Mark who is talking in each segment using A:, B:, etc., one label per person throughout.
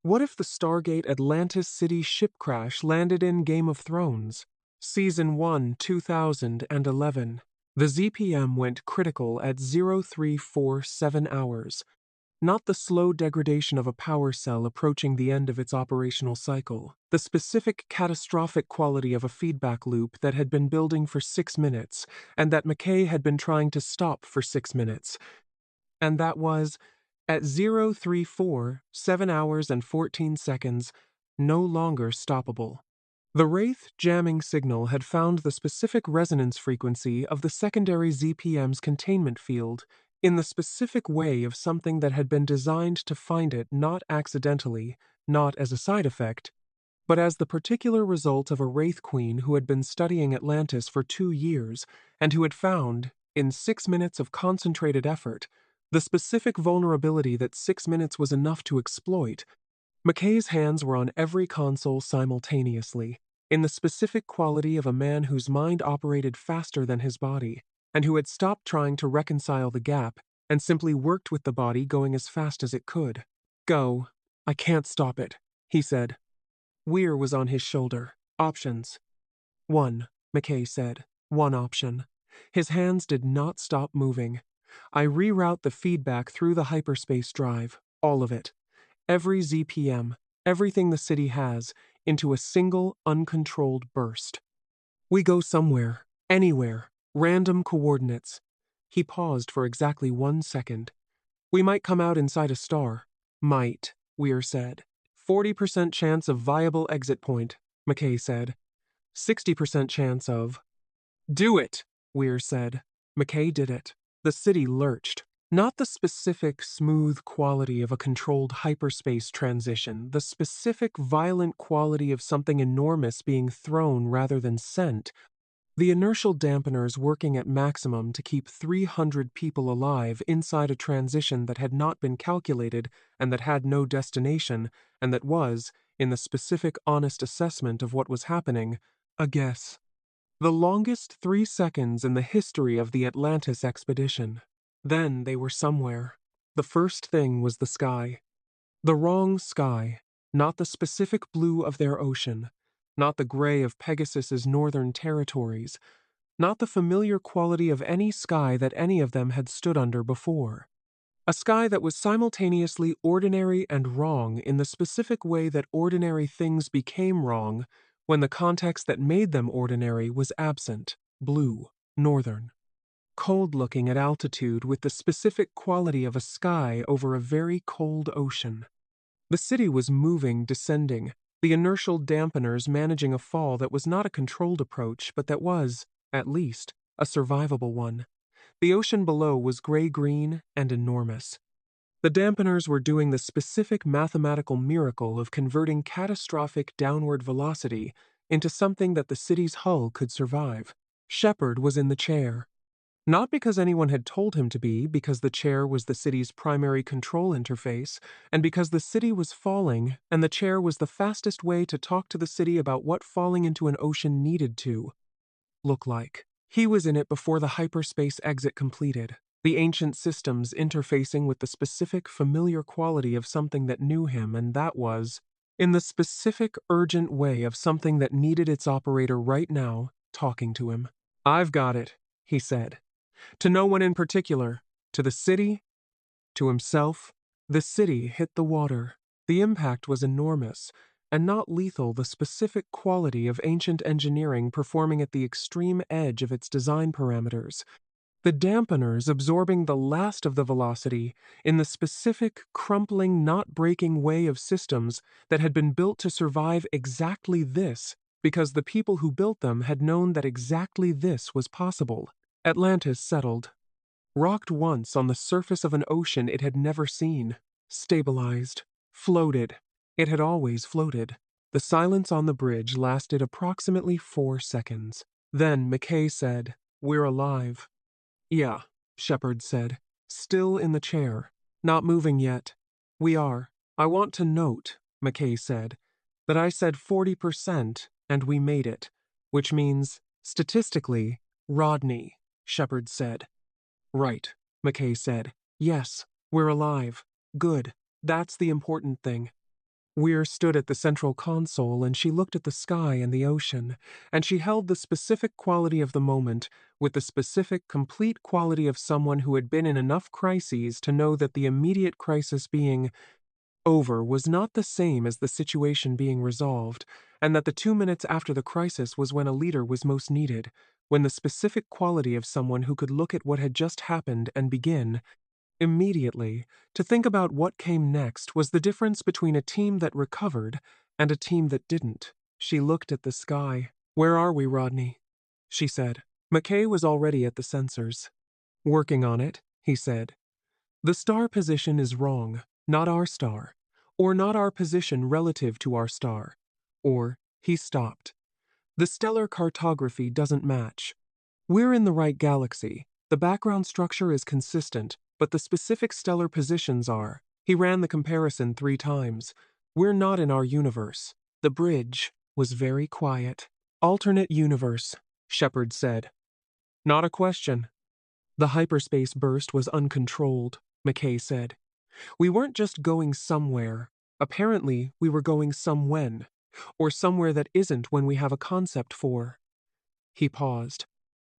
A: What if the Stargate Atlantis City ship crash landed in Game of Thrones? Season 1, 2011. The ZPM went critical at 0347 hours. Not the slow degradation of a power cell approaching the end of its operational cycle. The specific catastrophic quality of a feedback loop that had been building for 6 minutes, and that McKay had been trying to stop for 6 minutes. And that was, at 0347 hours and 14 seconds, no longer stoppable. The Wraith jamming signal had found the specific resonance frequency of the secondary ZPM's containment field in the specific way of something that had been designed to find it not accidentally, not as a side effect, but as the particular result of a Wraith Queen who had been studying Atlantis for 2 years and who had found, in 6 minutes of concentrated effort, the specific vulnerability that 6 minutes was enough to exploit. McKay's hands were on every console simultaneously, in the specific quality of a man whose mind operated faster than his body, and who had stopped trying to reconcile the gap and simply worked with the body going as fast as it could. Go. I can't stop it, he said. Weir was on his shoulder. Options. 1, McKay said. 1 option. His hands did not stop moving. I reroute the feedback through the hyperspace drive, all of it. Every ZPM, everything the city has, into a single, uncontrolled burst. We go somewhere, anywhere, random coordinates. He paused for exactly 1 second. We might come out inside a star. Might, Weir said. 40% chance of viable exit point, McKay said. 60% chance of... Do it, Weir said. McKay did it. The city lurched. Not the specific, smooth quality of a controlled hyperspace transition, the specific, violent quality of something enormous being thrown rather than sent. The inertial dampeners working at maximum to keep 300 people alive inside a transition that had not been calculated and that had no destination, and that was, in the specific honest assessment of what was happening, a guess. The longest 3 seconds in the history of the Atlantis expedition. Then they were somewhere. The first thing was the sky. The wrong sky, not the specific blue of their ocean, not the gray of Pegasus's northern territories, not the familiar quality of any sky that any of them had stood under before. A sky that was simultaneously ordinary and wrong in the specific way that ordinary things became wrong when the context that made them ordinary was absent, blue, northern. Cold-looking at altitude with the specific quality of a sky over a very cold ocean. The city was moving, descending, the inertial dampeners managing a fall that was not a controlled approach, but that was, at least, a survivable one. The ocean below was gray-green and enormous. The dampeners were doing the specific mathematical miracle of converting catastrophic downward velocity into something that the city's hull could survive. Shepard was in the chair. Not because anyone had told him to be, because the chair was the city's primary control interface, and because the city was falling, and the chair was the fastest way to talk to the city about what falling into an ocean needed to look like. He was in it before the hyperspace exit completed, the ancient systems interfacing with the specific familiar quality of something that knew him, and that was, in the specific urgent way of something that needed its operator right now, talking to him. I've got it, he said. To no one in particular. To the city. To himself. The city hit the water. The impact was enormous, and not lethal, the specific quality of ancient engineering performing at the extreme edge of its design parameters. The dampeners absorbing the last of the velocity in the specific, crumpling, not breaking way of systems that had been built to survive exactly this, because the people who built them had known that exactly this was possible. Atlantis settled. Rocked once on the surface of an ocean it had never seen. Stabilized. Floated. It had always floated. The silence on the bridge lasted approximately 4 seconds. Then McKay said, "We're alive." "Yeah," Shepard said, still in the chair, not moving yet. "We are. I want to note," McKay said, "that I said 40% and we made it, which means, statistically, Rodney," Shepard said. "Right," McKay said. "Yes, we're alive. Good. That's the important thing." Weir stood at the central console and she looked at the sky and the ocean, and she held the specific quality of the moment with the specific, complete quality of someone who had been in enough crises to know that the immediate crisis being over was not the same as the situation being resolved, and that the 2 minutes after the crisis was when a leader was most needed, when the specific quality of someone who could look at what had just happened and begin, immediately, to think about what came next was the difference between a team that recovered and a team that didn't. She looked at the sky. "Where are we, Rodney?" she said. McKay was already at the sensors. "Working on it," he said. "The star position is wrong, not our star, or not our position relative to our star." Or, he stopped. "The stellar cartography doesn't match. We're in the right galaxy. The background structure is consistent, but the specific stellar positions are." He ran the comparison 3 times. "We're not in our universe." The bridge was very quiet. "Alternate universe," Shepard said. "Not a question." "The hyperspace burst was uncontrolled," McKay said. "We weren't just going somewhere. Apparently, we were going somewhen, or somewhere that isn't when we have a concept for." He paused.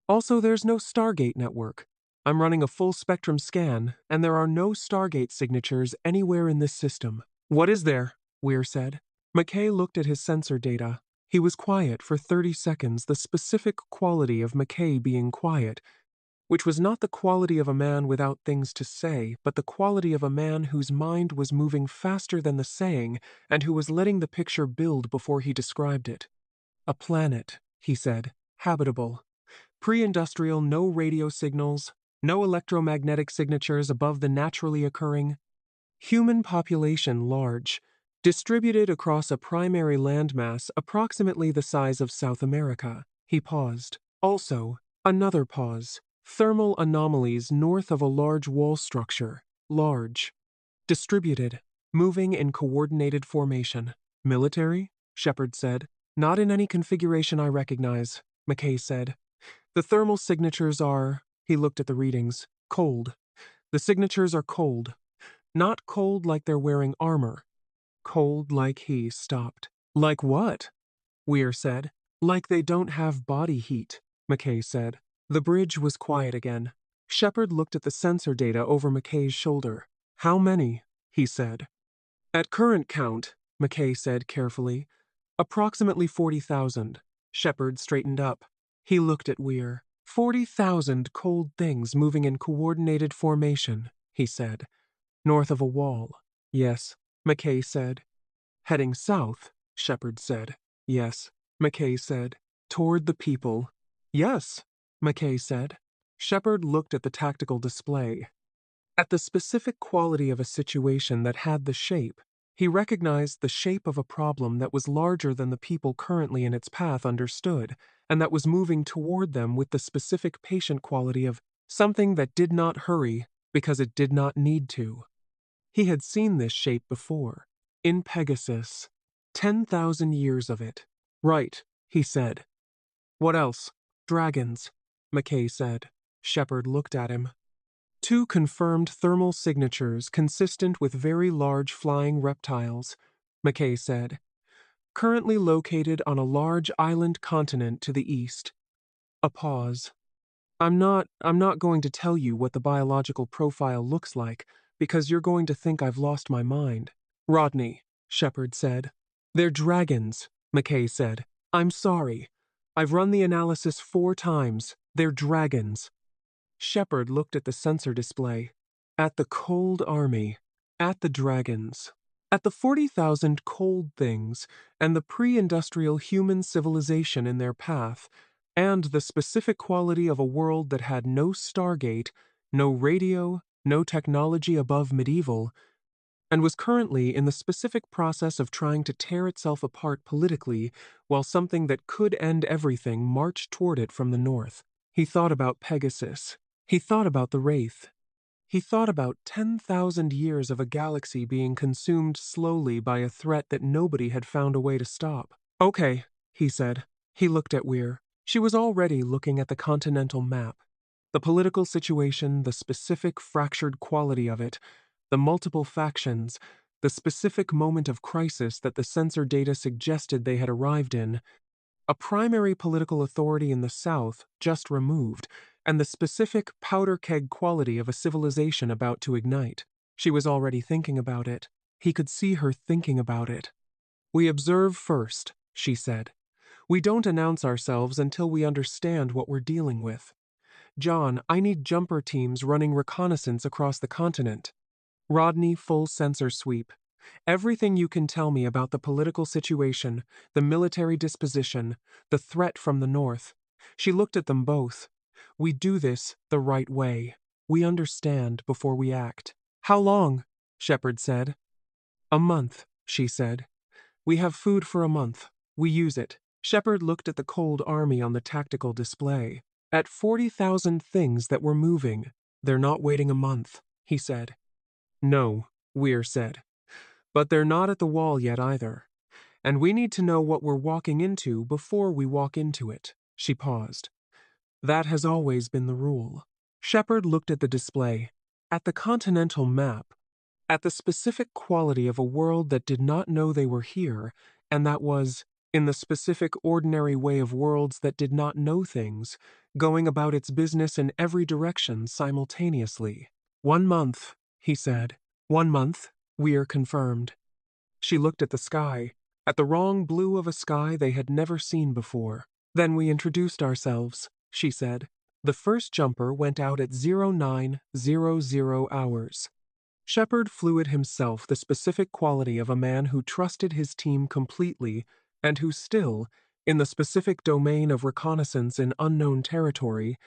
A: "Also, there's no Stargate network. I'm running a full spectrum scan, and there are no Stargate signatures anywhere in this system." "What is there?" Weir said. McKay looked at his sensor data. He was quiet for 30 seconds, the specific quality of McKay being quiet, which was not the quality of a man without things to say, but the quality of a man whose mind was moving faster than the saying and who was letting the picture build before he described it. "A planet," he said, "habitable. Pre-industrial, no radio signals, no electromagnetic signatures above the naturally occurring. Human population large, distributed across a primary landmass approximately the size of South America." He paused. "Also, another pause. Thermal anomalies north of a large wall structure. Large. Distributed. Moving in coordinated formation." "Military?" Shepard said. "Not in any configuration I recognize," McKay said. "The thermal signatures are," he looked at the readings, "cold. The signatures are cold. Not cold like they're wearing armor. Cold like," he stopped. "Like what?" Weir said. "Like they don't have body heat," McKay said. The bridge was quiet again. Shepard looked at the sensor data over McKay's shoulder. "How many?" he said. "At current count," McKay said carefully, "approximately 40,000. Shepard straightened up. He looked at Weir. 40,000 cold things moving in coordinated formation," he said. "North of a wall." "Yes," McKay said. "Heading south," Shepard said. "Yes," McKay said. "Toward the people." "Yes," McKay said. Shepard looked at the tactical display. At the specific quality of a situation that had the shape, he recognized the shape of a problem that was larger than the people currently in its path understood, and that was moving toward them with the specific patient quality of something that did not hurry because it did not need to. He had seen this shape before, in Pegasus. 10,000 years of it. "Right," he said. "What else?" "Dragons," McKay said. Shepard looked at him. "2 confirmed thermal signatures consistent with very large flying reptiles," McKay said. "Currently located on a large island continent to the east." A pause. I'm not going to tell you what the biological profile looks like, because you're going to think I've lost my mind." "Rodney," Shepard said. "They're dragons," McKay said. "I'm sorry. I've run the analysis 4 times. They're dragons." Shepard looked at the sensor display. At the cold army. At the dragons. At the 40,000 cold things, and the pre-industrial human civilization in their path, and the specific quality of a world that had no Stargate, no radio, no technology above medieval, and was currently in the specific process of trying to tear itself apart politically while something that could end everything marched toward it from the north. He thought about Pegasus. He thought about the Wraith. He thought about 10,000 years of a galaxy being consumed slowly by a threat that nobody had found a way to stop. "Okay," he said. He looked at Weir. She was already looking at the continental map. The political situation, the specific fractured quality of it, the multiple factions, the specific moment of crisis that the sensor data suggested they had arrived in, a primary political authority in the south just removed, and the specific powder keg quality of a civilization about to ignite. She was already thinking about it. He could see her thinking about it. "We observe first," she said. "We don't announce ourselves until we understand what we're dealing with. Jon, I need jumper teams running reconnaissance across the continent. Rodney, full sensor sweep. Everything you can tell me about the political situation, the military disposition, the threat from the north." She looked at them both. "We do this the right way. We understand before we act." "How long?" Shepard said. "A month," she said. "We have food for a month. We use it." Shepard looked at the cold army on the tactical display, at 40,000 things that were moving. "They're not waiting a month," he said. "No," Weir said. "But they're not at the wall yet either. And we need to know what we're walking into before we walk into it." She paused. "That has always been the rule." Shepard looked at the display, at the continental map, at the specific quality of a world that did not know they were here, and that was, in the specific ordinary way of worlds that did not know things, going about its business in every direction simultaneously. "1 month," he said. "1 month," Weir confirmed. She looked at the sky, at the wrong blue of a sky they had never seen before. "Then we introduced ourselves," she said. "The first jumper went out at 0900 hours. Shepard flew it himself, the specific quality of a man who trusted his team completely and who still, in the specific domain of reconnaissance in unknown territory,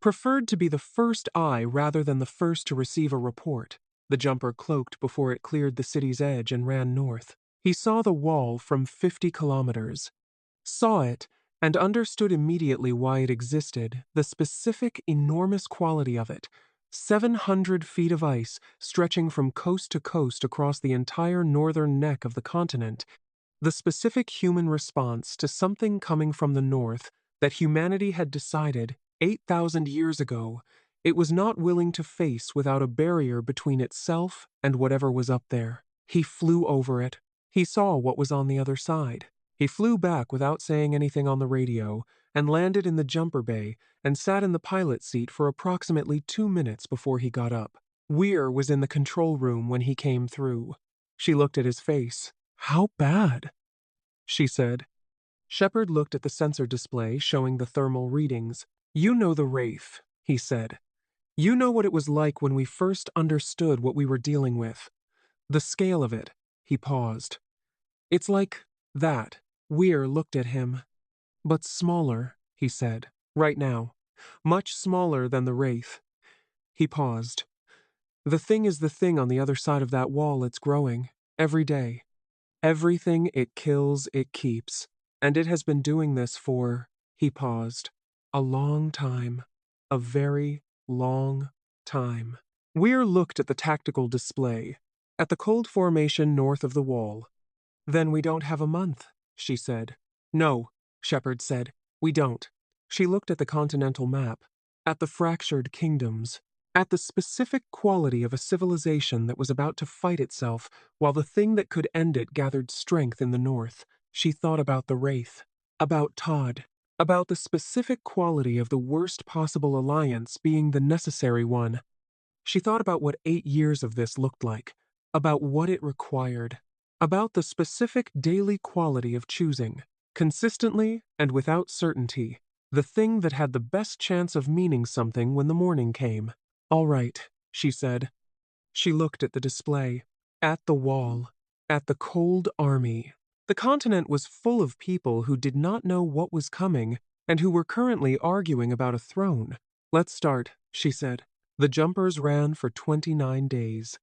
A: preferred to be the first eye rather than the first to receive a report." The jumper cloaked before it cleared the city's edge and ran north. He saw the wall from 50 kilometers. Saw it and understood immediately why it existed, the specific enormous quality of it. 700 feet of ice stretching from coast to coast across the entire northern neck of the continent. The specific human response to something coming from the north that humanity had decided, 8,000 years ago, it was not willing to face without a barrier between itself and whatever was up there. He flew over it. He saw what was on the other side. He flew back without saying anything on the radio and landed in the jumper bay and sat in the pilot seat for approximately 2 minutes before he got up. Weir was in the control room when he came through. She looked at his face. "How bad?" she said. Shepard looked at the sensor display showing the thermal readings. "You know the Wraith," he said. "You know what it was like when we first understood what we were dealing with. The scale of it." He paused. "It's like that." Weir looked at him. "But smaller," he said. "Right now. Much smaller than the Wraith." He paused. "The thing is the thing on the other side of that wall. It's growing. Every day. Everything it kills, it keeps. And it has been doing this for," he paused, "a long time. A very long time." Weir looked at the tactical display, at the cold formation north of the wall. "Then we don't have a month," she said. "No," Shepard said. "We don't." She looked at the continental map, at the fractured kingdoms, at the specific quality of a civilization that was about to fight itself, while the thing that could end it gathered strength in the north. She thought about the Wraith, about Todd, about the specific quality of the worst possible alliance being the necessary one. She thought about what 8 years of this looked like, about what it required, about the specific daily quality of choosing, consistently and without certainty, the thing that had the best chance of meaning something when the morning came. "All right," she said. She looked at the display, at the wall, at the cold army. The continent was full of people who did not know what was coming and who were currently arguing about a throne. "Let's start," she said. The jumpers ran for 29 days.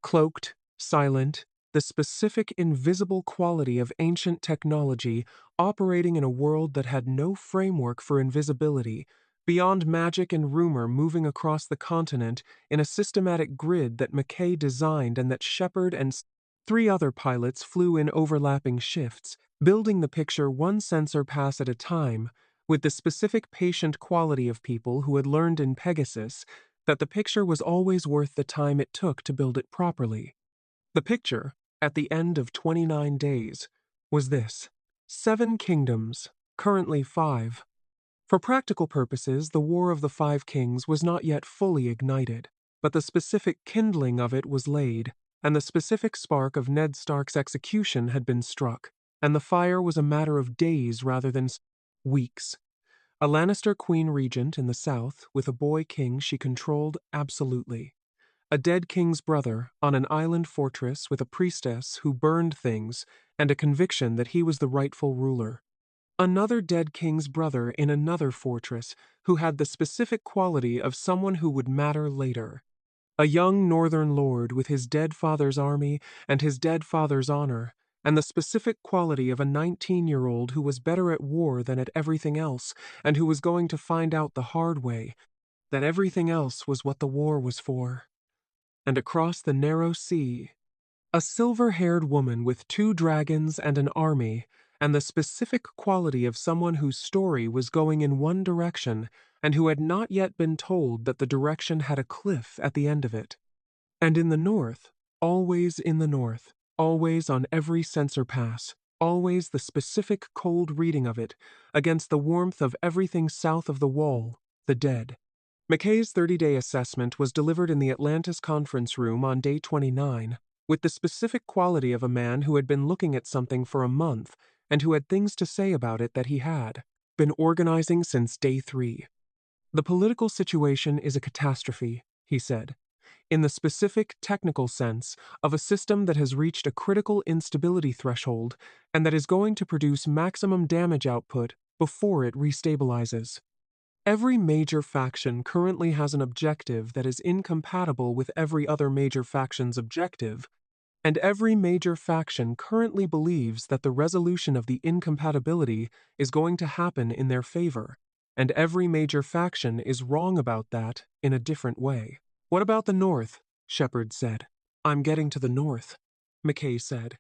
A: Cloaked, silent, the specific invisible quality of ancient technology operating in a world that had no framework for invisibility, beyond magic and rumor moving across the continent in a systematic grid that McKay designed and that Shepard and 3 other pilots flew in overlapping shifts, building the picture one sensor pass at a time, with the specific patient quality of people who had learned in Pegasus that the picture was always worth the time it took to build it properly. The picture, at the end of 29 days, was this: 7 kingdoms, currently 5. For practical purposes, the War of the Five Kings was not yet fully ignited, but the specific kindling of it was laid, and the specific spark of Ned Stark's execution had been struck, and the fire was a matter of days rather than weeks. A Lannister queen regent in the south, with a boy king she controlled absolutely. A dead king's brother on an island fortress with a priestess who burned things and a conviction that he was the rightful ruler. Another dead king's brother in another fortress who had the specific quality of someone who would matter later. A young northern lord with his dead father's army and his dead father's honor, and the specific quality of a 19-year-old who was better at war than at everything else, and who was going to find out the hard way that everything else was what the war was for. And across the narrow sea, a silver-haired woman with 2 dragons and an army, and the specific quality of someone whose story was going in one direction and who had not yet been told that the direction had a cliff at the end of it. And in the north, always in the north, always on every sensor pass, always the specific cold reading of it against the warmth of everything south of the wall, the dead. McKay's 30-day assessment was delivered in the Atlantis conference room on day 29, with the specific quality of a man who had been looking at something for a month and who had things to say about it that he had been organizing since day 3. The political situation is a catastrophe, he said, in the specific technical sense of a system that has reached a critical instability threshold and that is going to produce maximum damage output before it restabilizes. Every major faction currently has an objective that is incompatible with every other major faction's objective, and every major faction currently believes that the resolution of the incompatibility is going to happen in their favor, and every major faction is wrong about that in a different way. What about the North? Shepard said. I'm getting to the North, McKay said.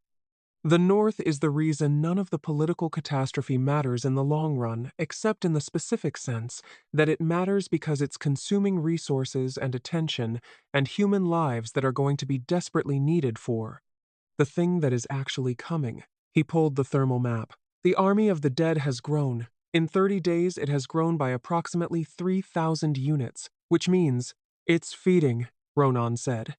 A: The North is the reason none of the political catastrophe matters in the long run, except in the specific sense that it matters because it's consuming resources and attention and human lives that are going to be desperately needed for the thing that is actually coming. He pulled the thermal map. The army of the dead has grown. In 30 days, it has grown by approximately 3,000 units, which means it's feeding, Ronan said.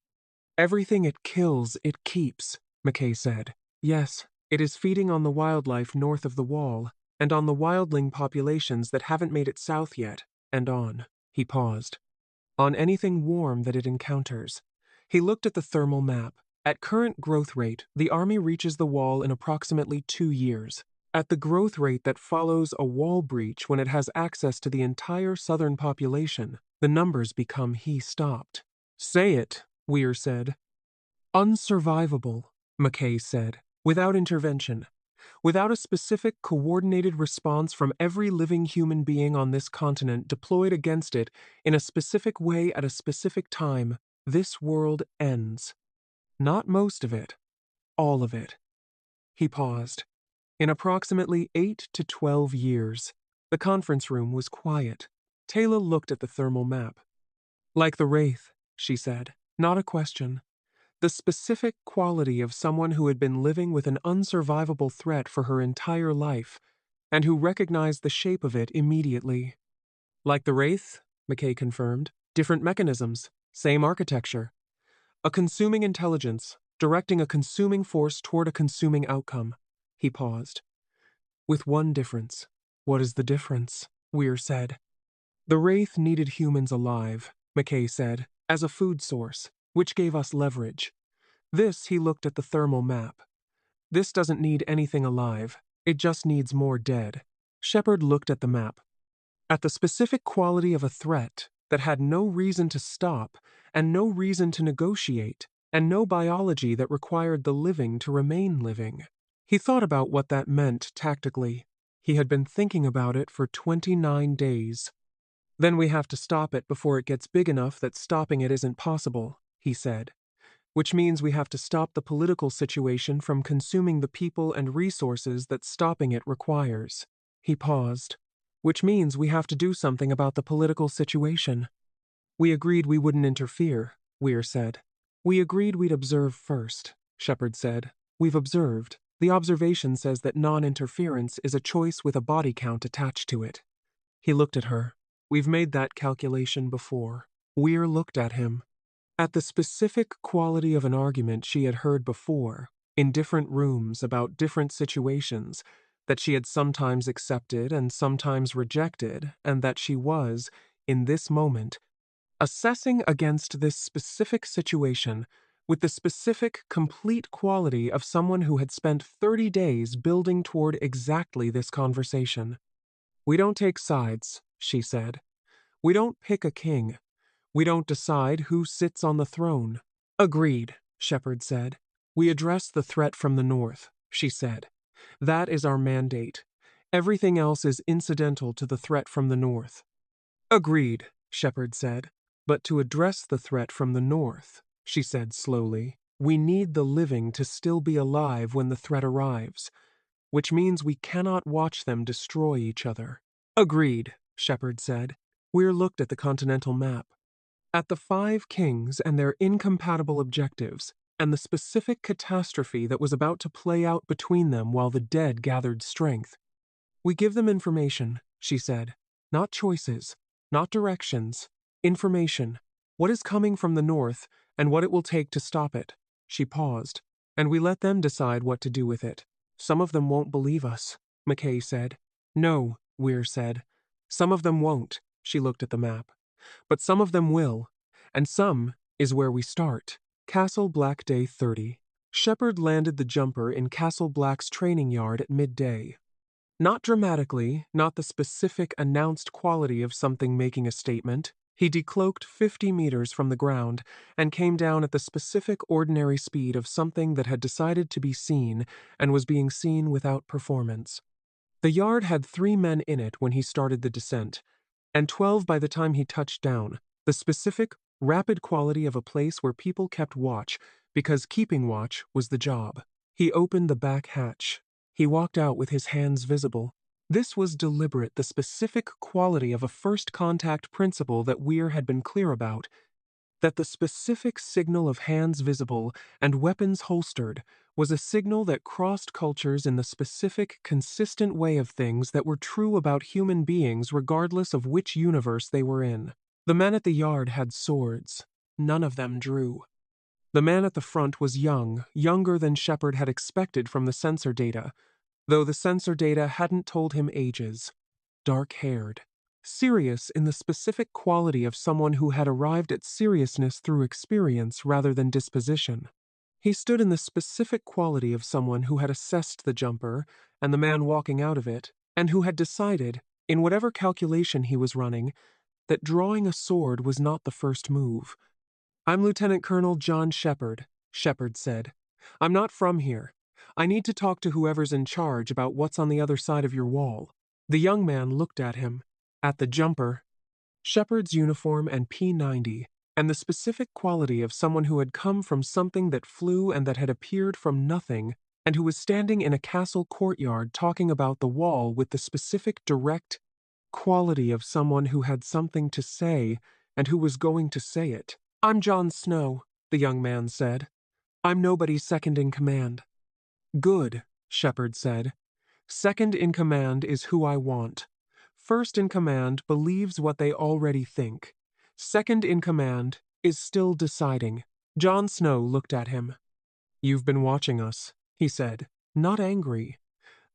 A: Everything it kills, it keeps, McKay said. Yes, it is feeding on the wildlife north of the wall, and on the wildling populations that haven't made it south yet, and on. He paused. On anything warm that it encounters. He looked at the thermal map. At current growth rate, the army reaches the wall in approximately 2 years. At the growth rate that follows a wall breach when it has access to the entire southern population, the numbers become he stopped. Say it, Weir said. Unsurvivable, McKay said. Without intervention, without a specific coordinated response from every living human being on this continent deployed against it in a specific way at a specific time, this world ends. Not most of it, all of it. He paused. In approximately 8 to 12 years, the conference room was quiet. Taylor looked at the thermal map. Like the Wraith, she said, not a question. The specific quality of someone who had been living with an unsurvivable threat for her entire life, and who recognized the shape of it immediately. Like the Wraith, McKay confirmed, different mechanisms, same architecture. A consuming intelligence, directing a consuming force toward a consuming outcome. He paused. With one difference. What is the difference? Weir said. The Wraith needed humans alive, McKay said, as a food source, which gave us leverage. This, he looked at the thermal map. This doesn't need anything alive. It just needs more dead. Shepard looked at the map. At the specific quality of a threat that had no reason to stop, and no reason to negotiate, and no biology that required the living to remain living. He thought about what that meant tactically. He had been thinking about it for 29 days. Then we have to stop it before it gets big enough that stopping it isn't possible, he said. Which means we have to stop the political situation from consuming the people and resources that stopping it requires. He paused. Which means we have to do something about the political situation. We agreed we wouldn't interfere, Weir said. We agreed we'd observe first. Shepard said. We've observed. The observation says that non-interference is a choice with a body count attached to it. He looked at her. We've made that calculation before. Weir looked at him. At the specific quality of an argument she had heard before, in different rooms about different situations, that she had sometimes accepted and sometimes rejected, and that she was, in this moment, assessing against this specific situation with the specific, complete quality of someone who had spent 30 days building toward exactly this conversation. We don't take sides, she said. We don't pick a king. We don't decide who sits on the throne. Agreed, Shepard said. We address the threat from the north, she said. That is our mandate. Everything else is incidental to the threat from the north. Agreed, Shepard said. But to address the threat from the north, she said slowly, we need the living to still be alive when the threat arrives, which means we cannot watch them destroy each other. Agreed, Shepard said. Weir looked at the continental map, at the 5 kings and their incompatible objectives, and the specific catastrophe that was about to play out between them while the dead gathered strength. We give them information, she said. Not choices, not directions. Information. What is coming from the north, and what it will take to stop it. She paused. And we let them decide what to do with it. Some of them won't believe us, McKay said. No, Weir said. Some of them won't, she looked at the map. But some of them will. And some is where we start. Castle Black Day 30. Shepard landed the jumper in Castle Black's training yard at midday. Not dramatically, not the specific announced quality of something making a statement. He decloaked 50 meters from the ground and came down at the specific ordinary speed of something that had decided to be seen and was being seen without performance. The yard had 3 men in it when he started the descent, and 12 by the time he touched down, the specific, rapid quality of a place where people kept watch, because keeping watch was the job. He opened the back hatch. He walked out with his hands visible. This was deliberate, the specific quality of a first contact principle that Weir had been clear about, that the specific signal of hands visible and weapons holstered was a signal that crossed cultures in the specific, consistent way of things that were true about human beings regardless of which universe they were in. The men at the yard had swords. None of them drew. The man at the front was young, younger than Shepard had expected from the sensor data, though the sensor data hadn't told him ages. Dark-haired. Serious in the specific quality of someone who had arrived at seriousness through experience rather than disposition. He stood in the specific quality of someone who had assessed the jumper and the man walking out of it, and who had decided, in whatever calculation he was running, that drawing a sword was not the first move. I'm Lieutenant Colonel John Shepard, Shepard said. I'm not from here. I need to talk to whoever's in charge about what's on the other side of your wall. The young man looked at him. At the jumper. Shepard's uniform and P90, and the specific quality of someone who had come from something that flew and that had appeared from nothing, and who was standing in a castle courtyard talking about the wall with the specific direct quality of someone who had something to say and who was going to say it. I'm Jon Snow, the young man said. I'm nobody's second in command. Good, Shepard said. Second in command is who I want. First in command believes what they already think. Second in command is still deciding. Jon Snow looked at him. You've been watching us, he said, not angry.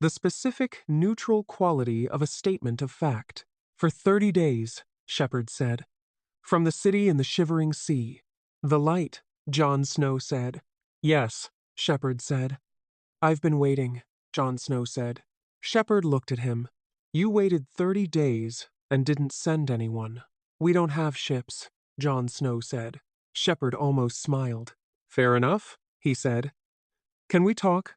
A: The specific, neutral quality of a statement of fact. For 30 days, Shepard said. From the city in the Shivering Sea. The light, Jon Snow said. Yes, Shepard said. I've been waiting, Jon Snow said. Shepard looked at him. You waited 30 days and didn't send anyone. We don't have ships, Jon Snow said. Shepard almost smiled. Fair enough, he said. Can we talk?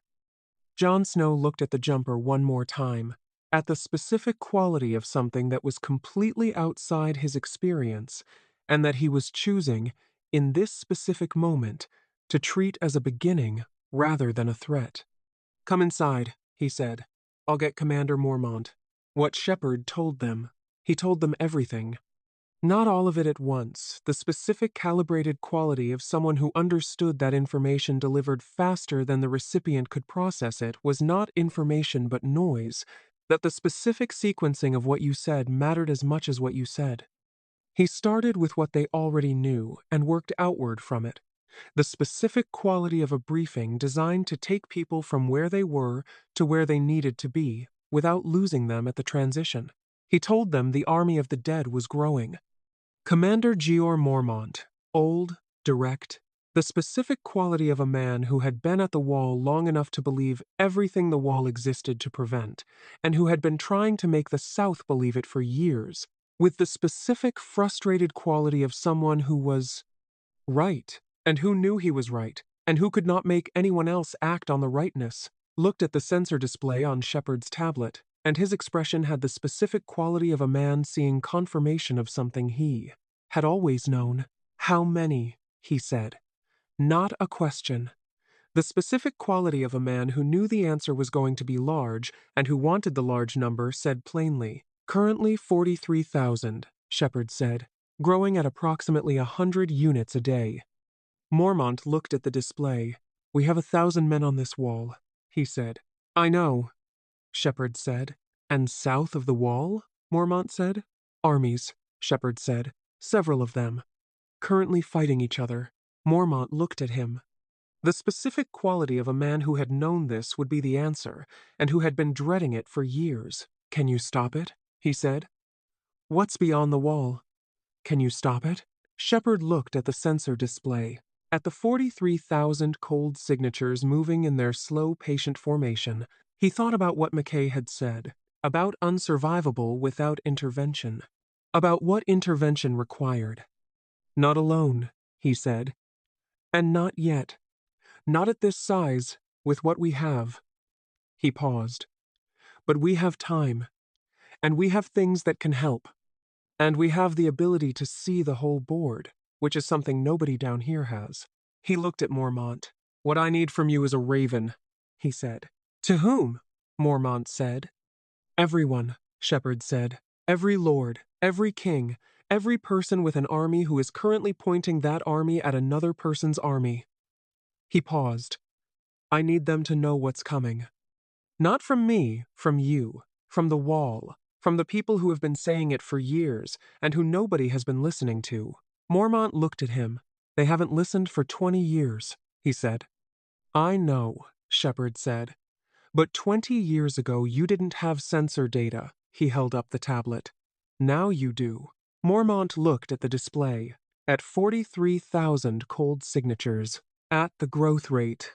A: Jon Snow looked at the jumper one more time, at the specific quality of something that was completely outside his experience, and that he was choosing, in this specific moment, to treat as a beginning rather than a threat. Come inside, he said. I'll get Commander Mormont. What Shepard told them. He told them everything. Not all of it at once. The specific calibrated quality of someone who understood that information delivered faster than the recipient could process it was not information but noise, that the specific sequencing of what you said mattered as much as what you said. He started with what they already knew and worked outward from it. The specific quality of a briefing designed to take people from where they were to where they needed to be, without losing them at the transition. He told them the army of the dead was growing. Commander Jeor Mormont, old, direct, the specific quality of a man who had been at the wall long enough to believe everything the wall existed to prevent, and who had been trying to make the South believe it for years, with the specific frustrated quality of someone who was right, and who knew he was right, and who could not make anyone else act on the rightness, looked at the sensor display on Shepard's tablet, and his expression had the specific quality of a man seeing confirmation of something he had always known. How many? He said. Not a question. The specific quality of a man who knew the answer was going to be large, and who wanted the large number, said plainly. Currently 43,000, Shepard said, growing at approximately 100 units a day. Mormont looked at the display. We have 1,000 men on this wall, he said. I know, Shepard said. And south of the wall? Mormont said. Armies, Shepard said. Several of them. Currently fighting each other. Mormont looked at him. The specific quality of a man who had known this would be the answer, and who had been dreading it for years. Can you stop it? He said. What's beyond the wall? Can you stop it? Shepard looked at the sensor display, at the 43,000 cold signatures moving in their slow, patient formation. He thought about what McKay had said, about unsurvivable without intervention, about what intervention required. Not alone, he said. And not yet. Not at this size, with what we have. He paused. But we have time. And we have things that can help. And we have the ability to see the whole board, which is something nobody down here has. He looked at Mormont. What I need from you is a raven, he said. To whom? Mormont said. Everyone, Shepard said. Every lord, every king, every person with an army who is currently pointing that army at another person's army. He paused. I need them to know what's coming. Not from me, from you, from the wall, from the people who have been saying it for years, and who nobody has been listening to. Mormont looked at him. They haven't listened for 20 years, he said. I know, Shepard said. But 20 years ago you didn't have sensor data. He held up the tablet. Now you do. Mormont looked at the display, at 43,000 cold signatures, at the growth rate,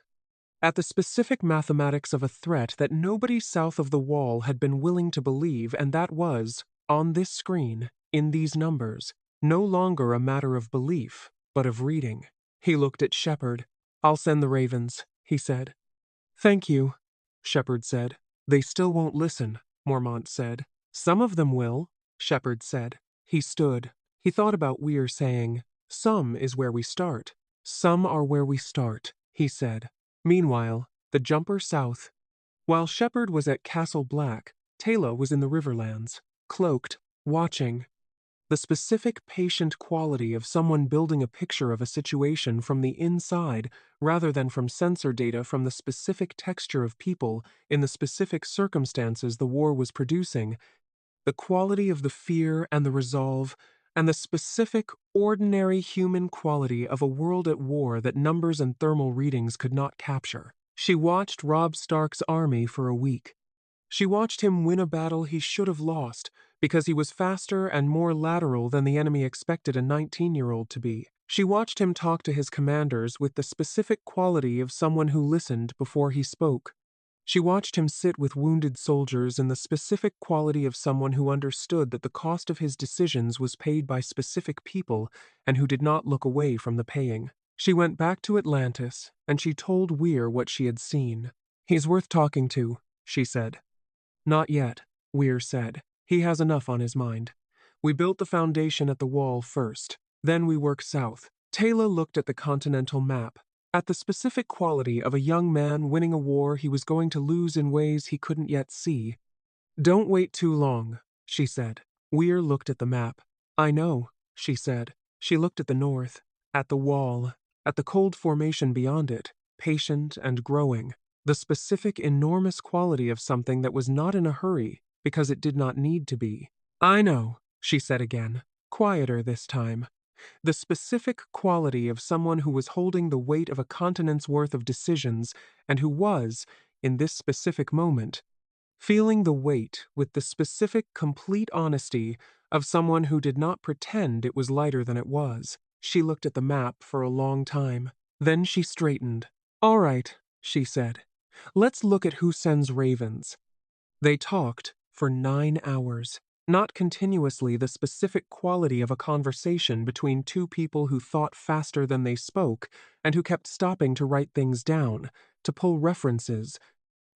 A: at the specific mathematics of a threat that nobody south of the wall had been willing to believe, and that was, on this screen, in these numbers, no longer a matter of belief, but of reading. He looked at Shepard. I'll send the ravens, he said. Thank you, Shepard said. They still won't listen, Mormont said. Some of them will, Shepard said. He stood. He thought about Weir saying, some is where we start. Some are where we start, he said. Meanwhile, the jumper south. While Shepard was at Castle Black, Taylor was in the Riverlands, cloaked, watching. The specific patient quality of someone building a picture of a situation from the inside rather than from sensor data from the specific texture of people in the specific circumstances the war was producing, the quality of the fear and the resolve, and the specific, ordinary human quality of a world at war that numbers and thermal readings could not capture. She watched Robb Stark's army for a week. She watched him win a battle he should have lost because he was faster and more lateral than the enemy expected a 19-year-old to be. She watched him talk to his commanders with the specific quality of someone who listened before he spoke. She watched him sit with wounded soldiers in the specific quality of someone who understood that the cost of his decisions was paid by specific people and who did not look away from the paying. She went back to Atlantis, and she told Weir what she had seen. He's worth talking to, she said. Not yet, Weir said. He has enough on his mind. We built the foundation at the wall first, then we work south. Taylor looked at the continental map, at the specific quality of a young man winning a war he was going to lose in ways he couldn't yet see. Don't wait too long, she said. Weir looked at the map. I know, she said. She looked at the north, at the wall, at the cold formation beyond it, patient and growing, the specific enormous quality of something that was not in a hurry because it did not need to be. I know, she said again, quieter this time. The specific quality of someone who was holding the weight of a continent's worth of decisions and who was, in this specific moment, feeling the weight with the specific complete honesty of someone who did not pretend it was lighter than it was. She looked at the map for a long time. Then she straightened. All right, she said. Let's look at who sends ravens. They talked for 9 hours. Not continuously the specific quality of a conversation between two people who thought faster than they spoke and who kept stopping to write things down, to pull references,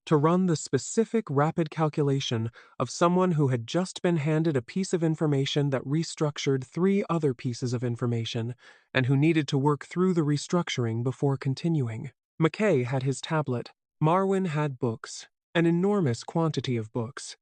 A: to run the specific rapid calculation of someone who had just been handed a piece of information that restructured 3 other pieces of information and who needed to work through the restructuring before continuing. McKay had his tablet. Marwyn had books, an enormous quantity of books.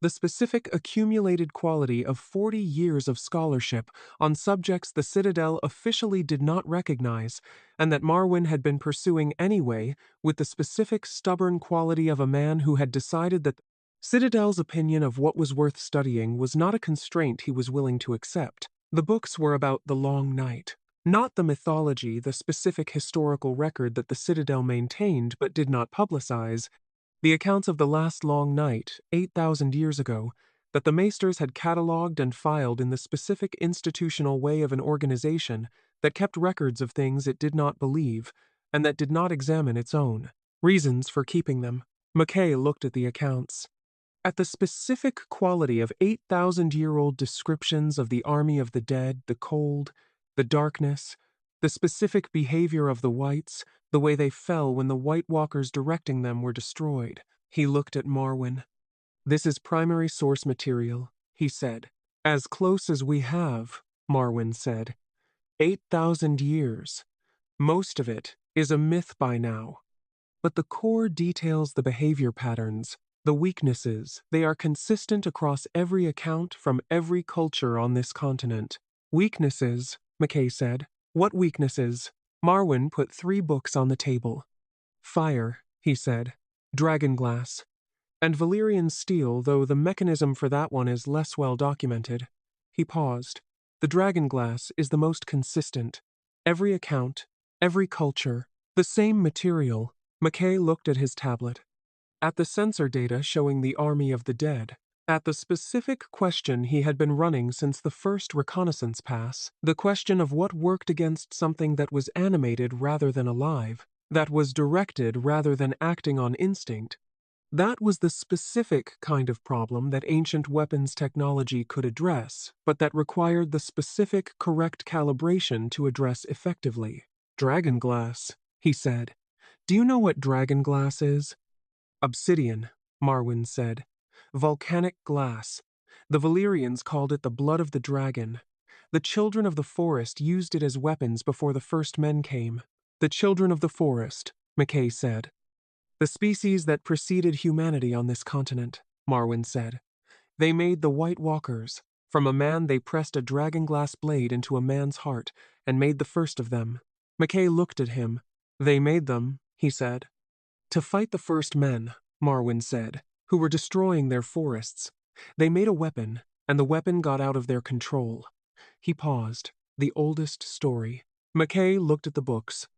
A: The specific accumulated quality of 40 years of scholarship on subjects the Citadel officially did not recognize, and that Marwyn had been pursuing anyway, with the specific stubborn quality of a man who had decided that Citadel's opinion of what was worth studying was not a constraint he was willing to accept. The books were about the Long Night, not the mythology, the specific historical record that the Citadel maintained but did not publicize. The accounts of the last long night, 8,000 years ago, that the Maesters had catalogued and filed in the specific institutional way of an organization that kept records of things it did not believe, and that did not examine its own reasons for keeping them. McKay looked at the accounts. At the specific quality of 8,000-year-old descriptions of the army of the dead, the cold, the darkness, the specific behavior of the whites, the way they fell when the White Walkers directing them were destroyed. He looked at Marwyn. This is primary source material, he said. As close as we have, Marwyn said. 8,000 years. Most of it is a myth by now. But the core details the behavior patterns, the weaknesses. They are consistent across every account from every culture on this continent. Weaknesses, McKay said. What weaknesses? Marwyn put 3 books on the table. Fire, he said. Dragonglass. And Valyrian steel, though the mechanism for that one is less well documented. He paused. The dragonglass is the most consistent. Every account, every culture, the same material. McKay looked at his tablet. At the sensor data showing the army of the dead. At the specific question he had been running since the first reconnaissance pass, the question of what worked against something that was animated rather than alive, that was directed rather than acting on instinct. That was the specific kind of problem that ancient weapons technology could address, but that required the specific correct calibration to address effectively. Dragonglass, he said. Do you know what dragonglass is? Obsidian, Marwyn said. Volcanic glass. The Valyrians called it the blood of the dragon. The children of the forest used it as weapons before the first men came. The children of the forest, McKay said. The species that preceded humanity on this continent, Marwyn said. They made the White Walkers. From a man they pressed a dragonglass blade into a man's heart and made the first of them. McKay looked at him. They made them, he said. To fight the first men, Marwyn said, who were destroying their forests. They made a weapon, and the weapon got out of their control. He paused. The oldest story. McKay looked at the books.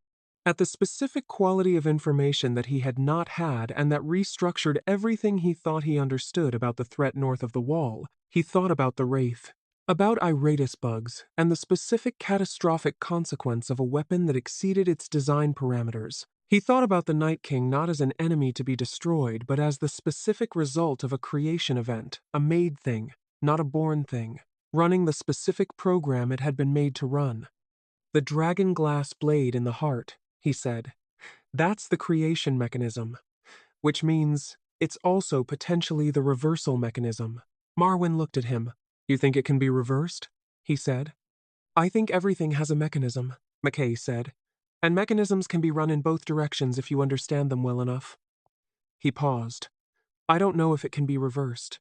A: At the specific quality of information that he had not had and that restructured everything he thought he understood about the threat north of the wall, he thought about the Wraith, about iritis bugs, and the specific catastrophic consequence of a weapon that exceeded its design parameters. He thought about the Night King not as an enemy to be destroyed, but as the specific result of a creation event, a made thing, not a born thing, running the specific program it had been made to run. The dragonglass blade in the heart, he said. That's the creation mechanism, which means it's also potentially the reversal mechanism. Marwyn looked at him. You think it can be reversed? He said. I think everything has a mechanism, McKay said. And mechanisms can be run in both directions if you understand them well enough. He paused. I don't know if it can be reversed.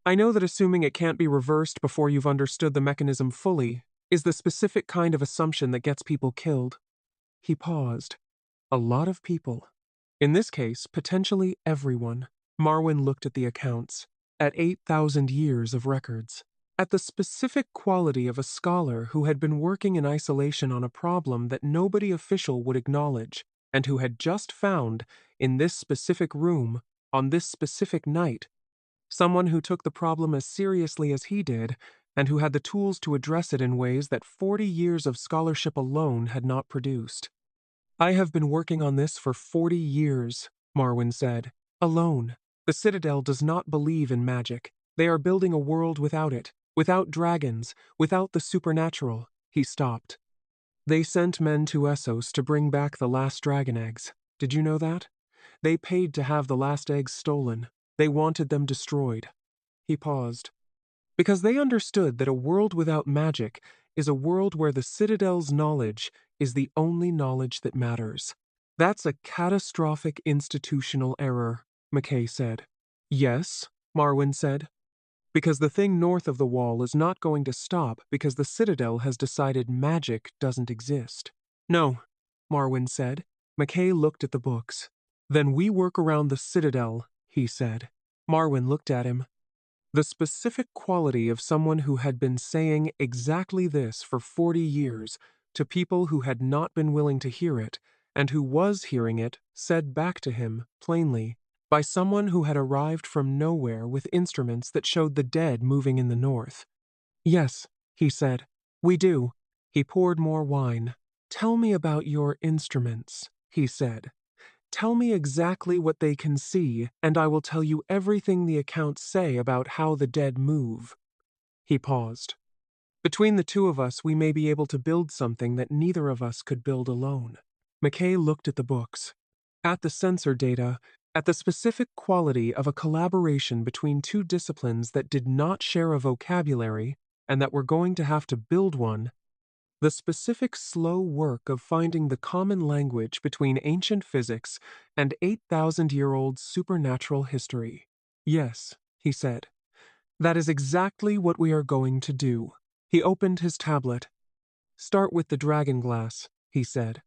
A: I know that assuming it can't be reversed before you've understood the mechanism fully, is the specific kind of assumption that gets people killed. He paused. A lot of people. In this case, potentially everyone. Marwyn looked at the accounts, at 8,000 years of records, at the specific quality of a scholar who had been working in isolation on a problem that nobody official would acknowledge, and who had just found, in this specific room, on this specific night, someone who took the problem as seriously as he did, and who had the tools to address it in ways that 40 years of scholarship alone had not produced. I have been working on this for 40 years, Marwyn said. Alone. The Citadel does not believe in magic. They are building a world without it, without dragons, without the supernatural. He stopped. They sent men to Essos to bring back the last dragon eggs. Did you know that? They paid to have the last eggs stolen. They wanted them destroyed. He paused. Because they understood that a world without magic is a world where the Citadel's knowledge is the only knowledge that matters. That's a catastrophic institutional error, McKay said. Yes, Marwyn said. Because the thing north of the wall is not going to stop because the Citadel has decided magic doesn't exist. No, Marwyn said. McKay looked at the books. Then we work around the Citadel, he said. Marwyn looked at him. The specific quality of someone who had been saying exactly this for 40 years to people who had not been willing to hear it, and who was hearing it, said back to him, plainly, by someone who had arrived from nowhere with instruments that showed the dead moving in the north. Yes, he said. We do. He poured more wine. Tell me about your instruments, he said. Tell me exactly what they can see, and I will tell you everything the accounts say about how the dead move. He paused. Between the two of us, we may be able to build something that neither of us could build alone. McKay looked at the books, at the sensor data, at the specific quality of a collaboration between two disciplines that did not share a vocabulary and that were going to have to build one. The specific slow work of finding the common language between ancient physics and 8,000-year-old supernatural history. Yes, he said. That is exactly what we are going to do. He opened his tablet. Start with the dragonglass, he said.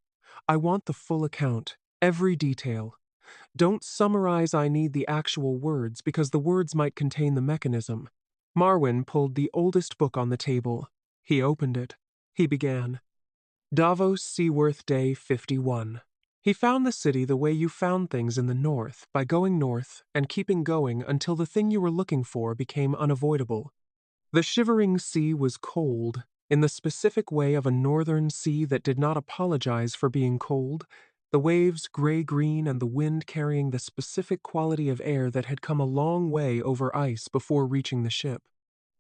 A: I want the full account, every detail. Don't summarize I need the actual words because the words might contain the mechanism. Marwyn pulled the oldest book on the table. He opened it. He began. Davos Seaworth Day 51. He found the city the way you found things in the north, by going north and keeping going until the thing you were looking for became unavoidable. The Shivering Sea was cold, in the specific way of a northern sea that did not apologize for being cold, the waves gray-green and the wind carrying the specific quality of air that had come a long way over ice before reaching the ship.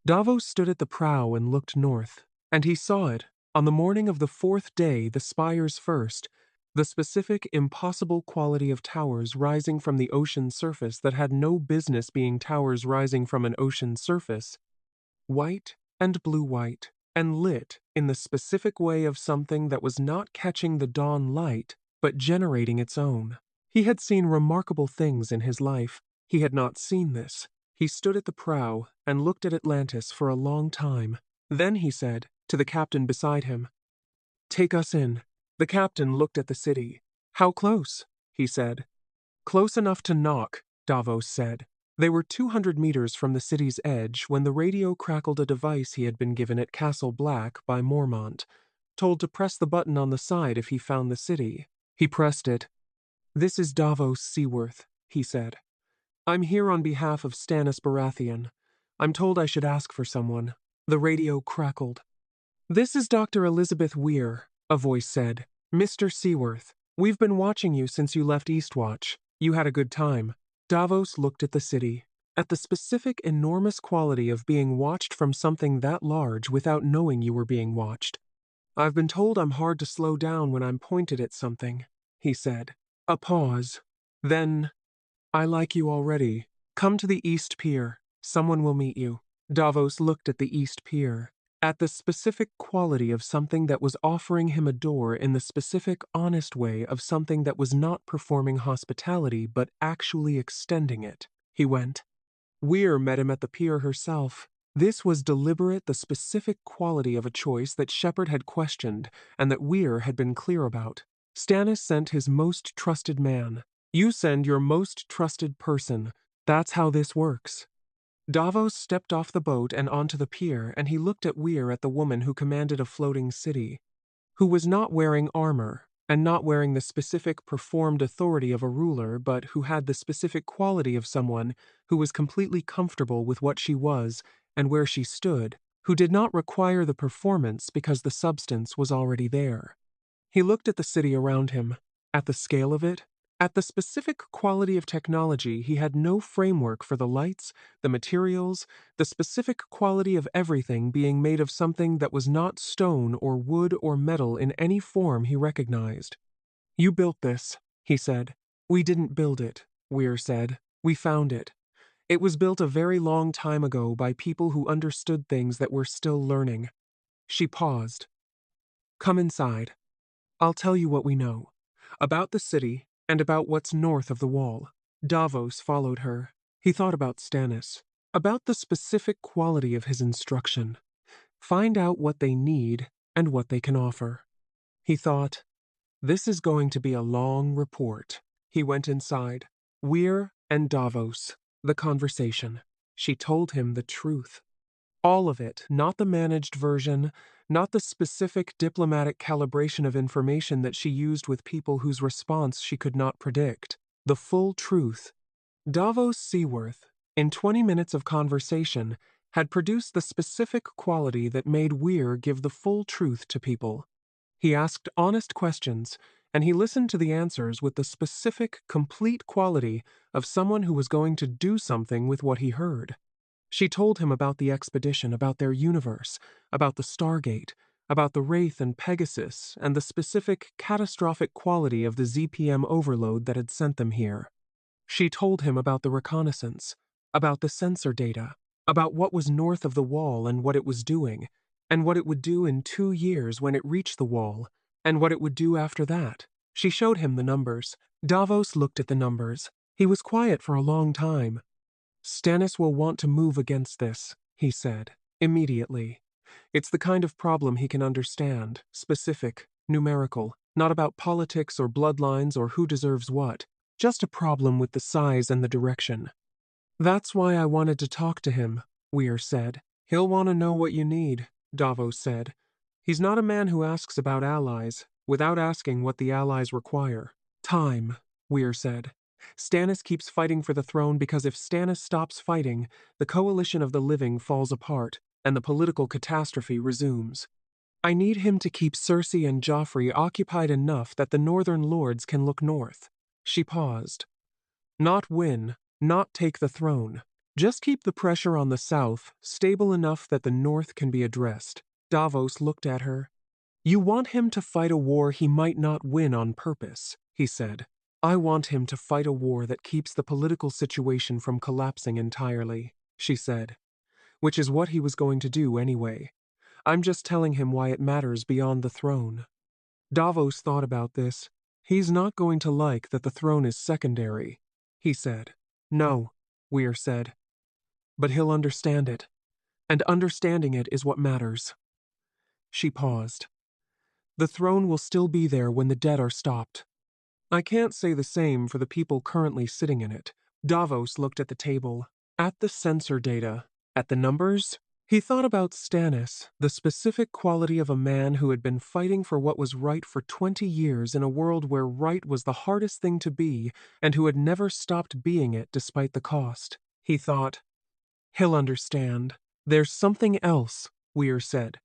A: Davos stood at the prow and looked north. And he saw it, on the morning of the fourth day, the spires first, the specific, impossible quality of towers rising from the ocean surface that had no business being towers rising from an ocean surface. White and blue-white, and lit in the specific way of something that was not catching the dawn light, but generating its own. He had seen remarkable things in his life. He had not seen this. He stood at the prow and looked at Atlantis for a long time. Then he said, to the captain beside him, "Take us in." The captain looked at the city. "How close?" he said. "Close enough to knock," Davos said. They were 200 meters from the city's edge when the radio crackled a device he had been given at Castle Black by Mormont, told to press the button on the side if he found the city. He pressed it. "This is Davos Seaworth," he said. "I'm here on behalf of Stannis Baratheon. I'm told I should ask for someone." The radio crackled. "This is Dr. Elizabeth Weir," a voice said. "Mr. Seaworth, we've been watching you since you left Eastwatch. You had a good time." Davos looked at the city, at the specific enormous quality of being watched from something that large without knowing you were being watched. "I've been told I'm hard to slow down when I'm pointed at something," he said. A pause. Then, "I like you already. Come to the East Pier. Someone will meet you." Davos looked at the East Pier, at the specific quality of something that was offering him a door in the specific, honest way of something that was not performing hospitality but actually extending it. He went. Weir met him at the pier herself. This was deliberate, the specific quality of a choice that Shepard had questioned and that Weir had been clear about. Stannis sent his most trusted man. You send your most trusted person. That's how this works. Davos stepped off the boat and onto the pier, and he looked at Weir, at the woman who commanded a floating city, who was not wearing armor and not wearing the specific performed authority of a ruler, but who had the specific quality of someone who was completely comfortable with what she was and where she stood, who did not require the performance because the substance was already there. He looked at the city around him, at the scale of it, at the specific quality of technology. He had no framework for the lights, the materials, the specific quality of everything being made of something that was not stone or wood or metal in any form he recognized. You built this, he said. We didn't build it, Weir said. We found it. It was built a very long time ago by people who understood things that we're still learning. She paused. Come inside. I'll tell you what we know. About the city, and about what's north of the wall. Davos followed her. He thought about Stannis, about the specific quality of his instruction. Find out what they need and what they can offer. He thought, this is going to be a long report. He went inside. Weir and Davos. The conversation. She told him the truth. All of it, not the managed version, not the specific diplomatic calibration of information that she used with people whose response she could not predict. The full truth. Davos Seaworth, in 20 minutes of conversation, had produced the specific quality that made Weir give the full truth to people. He asked honest questions, and he listened to the answers with the specific, complete quality of someone who was going to do something with what he heard. She told him about the expedition, about their universe, about the Stargate, about the Wraith and Pegasus, and the specific, catastrophic quality of the ZPM overload that had sent them here. She told him about the reconnaissance, about the sensor data, about what was north of the wall and what it was doing, and what it would do in 2 years when it reached the wall, and what it would do after that. She showed him the numbers. Davos looked at the numbers. He was quiet for a long time. Stannis will want to move against this, he said, immediately. It's the kind of problem he can understand, specific, numerical, not about politics or bloodlines or who deserves what, just a problem with the size and the direction. That's why I wanted to talk to him, Weir said. He'll want to know what you need, Davos said. He's not a man who asks about allies, without asking what the allies require. Time, Weir said. Stannis keeps fighting for the throne because if Stannis stops fighting, the coalition of the living falls apart, and the political catastrophe resumes. I need him to keep Cersei and Joffrey occupied enough that the northern lords can look north. She paused. Not win, not take the throne. Just keep the pressure on the south stable enough that the north can be addressed. Davos looked at her. You want him to fight a war he might not win on purpose, he said. I want him to fight a war that keeps the political situation from collapsing entirely, she said. Which is what he was going to do anyway. I'm just telling him why it matters beyond the throne. Davos thought about this. He's not going to like that the throne is secondary, he said. No, Weir said. But he'll understand it. And understanding it is what matters. She paused. The throne will still be there when the dead are stopped. I can't say the same for the people currently sitting in it. Davos looked at the table, at the sensor data, at the numbers. He thought about Stannis, the specific quality of a man who had been fighting for what was right for 20 years in a world where right was the hardest thing to be and who had never stopped being it despite the cost. He thought, he'll understand. There's something else, Weir said.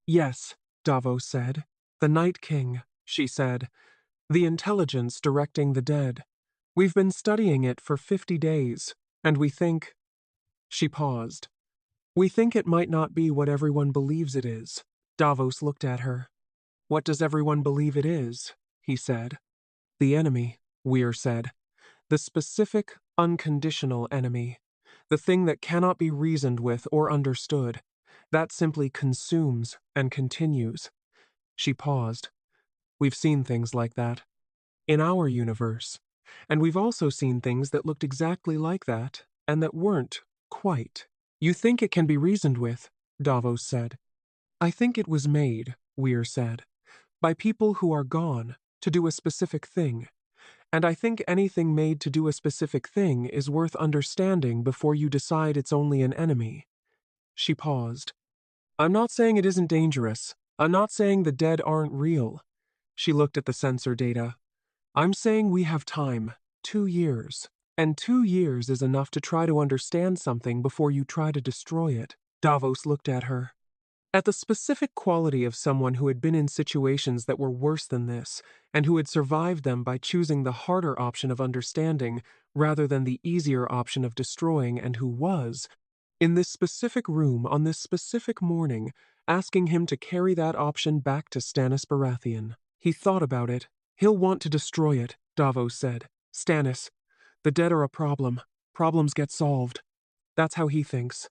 A: Yes, Davos said. The Night King, she said. The intelligence directing the dead. We've been studying it for 50 days, and we think... She paused. We think it might not be what everyone believes it is. Davos looked at her. What does everyone believe it is? He said. The enemy, Weir said. The specific, unconditional enemy. The thing that cannot be reasoned with or understood. That simply consumes and continues. She paused. We've seen things like that. In our universe. And we've also seen things that looked exactly like that, and that weren't quite. You think it can be reasoned with, Davos said. I think it was made, Weir said, by people who are gone, to do a specific thing. And I think anything made to do a specific thing is worth understanding before you decide it's only an enemy. She paused. I'm not saying it isn't dangerous. I'm not saying the dead aren't real. She looked at the sensor data. I'm saying we have time, 2 years. And 2 years is enough to try to understand something before you try to destroy it. Davos looked at her. At the specific quality of someone who had been in situations that were worse than this, and who had survived them by choosing the harder option of understanding rather than the easier option of destroying, and who was, in this specific room on this specific morning, asking him to carry that option back to Stannis Baratheon. He thought about it. He'll want to destroy it, Davos said. Stannis, the dead are a problem. Problems get solved. That's how he thinks.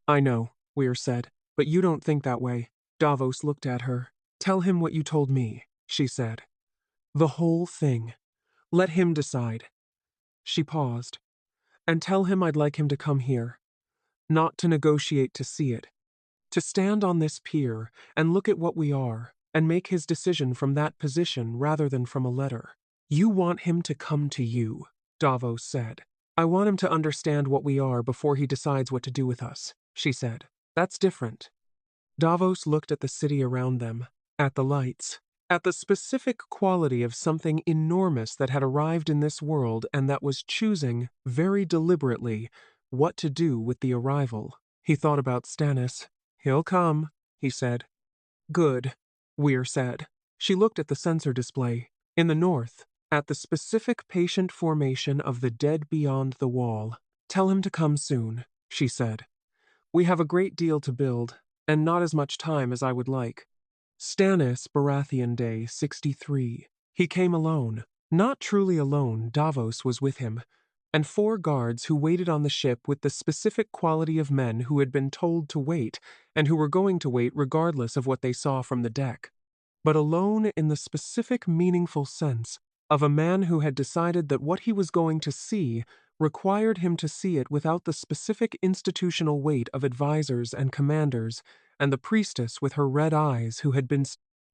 A: I know, Weir said, but you don't think that way. Davos looked at her. Tell him what you told me, she said. The whole thing. Let him decide. She paused. And tell him I'd like him to come here. Not to negotiate to see it. To stand on this pier and look at what we are and make his decision from that position rather than from a letter. You want him to come to you, Davos said. I want him to understand what we are before he decides what to do with us, she said. That's different. Davos looked at the city around them, at the lights, at the specific quality of something enormous that had arrived in this world and that was choosing, very deliberately, what to do with the arrival. He thought about Stannis. He'll come, he said. Good, Weir said. She looked at the sensor display. In the north, at the specific patient formation of the dead beyond the wall. Tell him to come soon, she said. We have a great deal to build, and not as much time as I would like. Stannis Baratheon Day 63. He came alone. Not truly alone, Davos was with him, and 4 guards who waited on the ship with the specific quality of men who had been told to wait, and who were going to wait regardless of what they saw from the deck. But alone in the specific meaningful sense of a man who had decided that what he was going to see required him to see it without the specific institutional weight of advisors and commanders, and the priestess with her red eyes who had been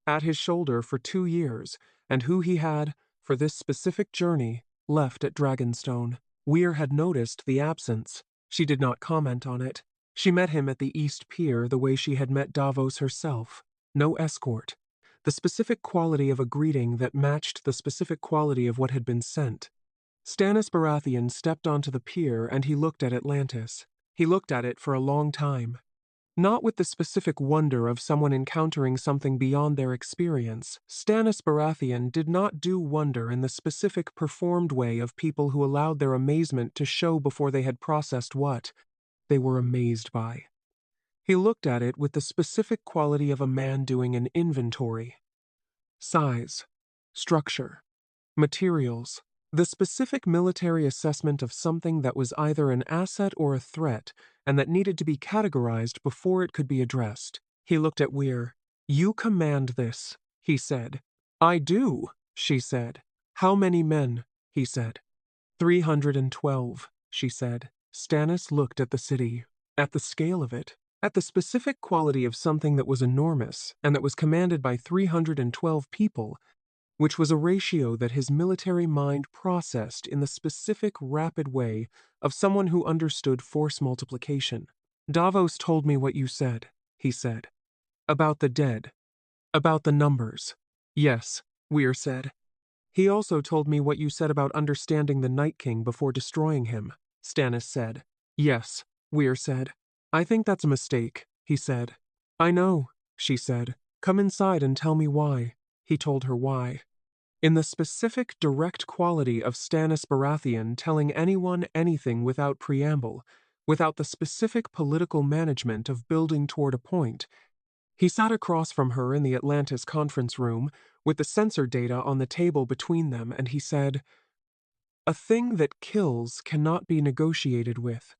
A: at his shoulder for 2 years, and who he had, for this specific journey, left at Dragonstone. Weir had noticed the absence. She did not comment on it. She met him at the East Pier the way she had met Davos herself. No escort. The specific quality of a greeting that matched the specific quality of what had been sent. Stannis Baratheon stepped onto the pier and he looked at Atlantis. He looked at it for a long time. Not with the specific wonder of someone encountering something beyond their experience. Stannis Baratheon did not do wonder in the specific performed way of people who allowed their amazement to show before they had processed what they were amazed by. He looked at it with the specific quality of a man doing an inventory. Size, structure, materials, the specific military assessment of something that was either an asset or a threat, and that needed to be categorized before it could be addressed. He looked at Weir. You command this, he said. I do, she said. How many men? He said. 312, she said. Stannis looked at the city, at the scale of it, at the specific quality of something that was enormous and that was commanded by 312 people, which was a ratio that his military mind processed in the specific rapid way of someone who understood force multiplication. Davos told me what you said, he said. About the dead. About the numbers. Yes, Weir said. He also told me what you said about understanding the Night King before destroying him, Stannis said. Yes, Weir said. I think that's a mistake, he said. I know, she said. Come inside and tell me why. He told her why. In the specific direct quality of Stannis Baratheon telling anyone anything without preamble, without the specific political management of building toward a point, he sat across from her in the Atlantis conference room with the sensor data on the table between them, and he said, A thing that kills cannot be negotiated with.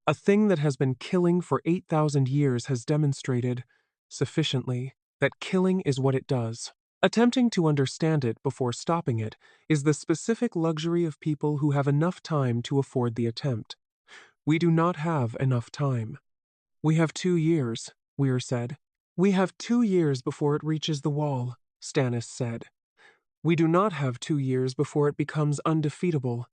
A: A thing that has been killing for 8,000 years has demonstrated, sufficiently, that killing is what it does. Attempting to understand it before stopping it is the specific luxury of people who have enough time to afford the attempt. We do not have enough time. We have 2 years, Weir said. We have 2 years before it reaches the wall, Stannis said. We do not have 2 years before it becomes undefeatable.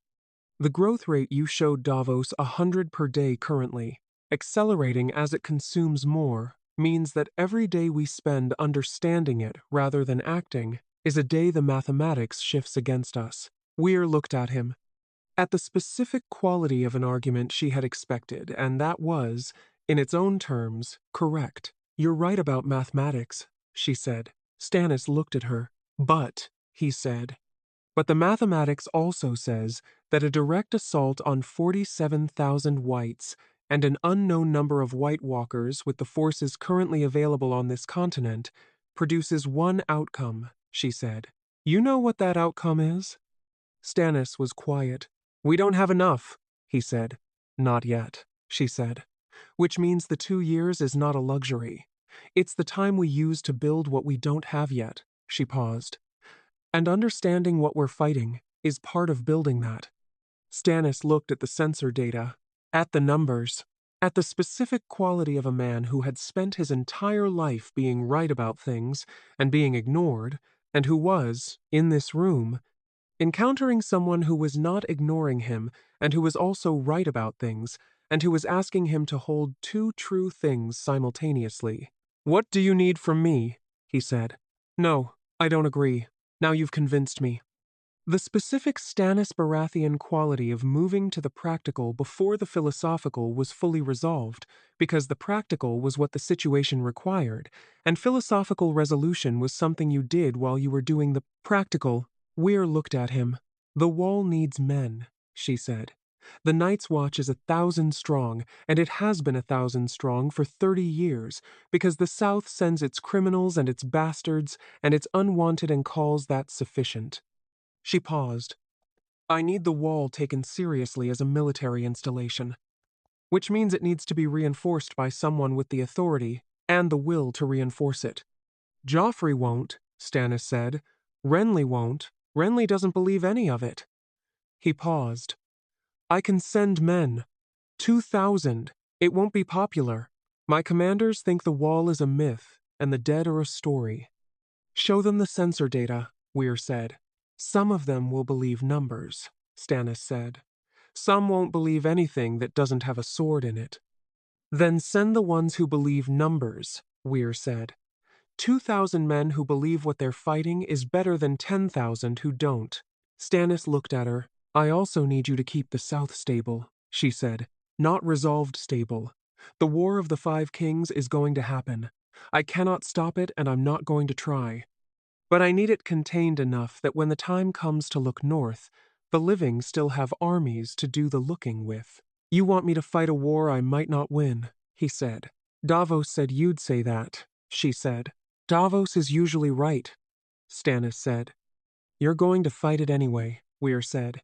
A: The growth rate you showed Davos 100 per day currently, accelerating as it consumes more, means that every day we spend understanding it rather than acting is a day the mathematics shifts against us. Weir looked at him. At the specific quality of an argument she had expected, and that was, in its own terms, correct. You're right about mathematics, she said. Stannis looked at her. But, he said, but the mathematics also says that a direct assault on 47,000 whites and an unknown number of White Walkers with the forces currently available on this continent produces one outcome, she said. You know what that outcome is? Stannis was quiet. We don't have enough, he said. Not yet, she said. Which means the 2 years is not a luxury. It's the time we use to build what we don't have yet, she paused. And understanding what we're fighting is part of building that. Stannis looked at the sensor data, at the numbers, at the specific quality of a man who had spent his entire life being right about things and being ignored, and who was, in this room, encountering someone who was not ignoring him and who was also right about things, and who was asking him to hold 2 true things simultaneously. What do you need from me? He said. No, I don't agree. Now you've convinced me. The specific Stannis Baratheon quality of moving to the practical before the philosophical was fully resolved, because the practical was what the situation required, and philosophical resolution was something you did while you were doing the practical. Weir looked at him. The wall needs men, she said. The Night's Watch is 1,000 strong, and it has been 1,000 strong for 30 years, because the South sends its criminals and its bastards and its unwanted and calls that sufficient. She paused. I need the wall taken seriously as a military installation, which means it needs to be reinforced by someone with the authority and the will to reinforce it. Joffrey won't, Stannis said. Renly won't. Renly doesn't believe any of it. He paused. I can send men. 2,000. It won't be popular. My commanders think the wall is a myth and the dead are a story. Show them the sensor data, Weir said. Some of them will believe numbers, Stannis said. Some won't believe anything that doesn't have a sword in it. Then send the ones who believe numbers, Weir said. 2,000 men who believe what they're fighting is better than 10,000 who don't. Stannis looked at her. I also need you to keep the South stable, she said. Not resolved stable. The War of the 5 Kings is going to happen. I cannot stop it and I'm not going to try. But I need it contained enough that when the time comes to look north, the living still have armies to do the looking with. You want me to fight a war I might not win, he said. Davos said you'd say that, she said. Davos is usually right, Stannis said. You're going to fight it anyway, Weir said,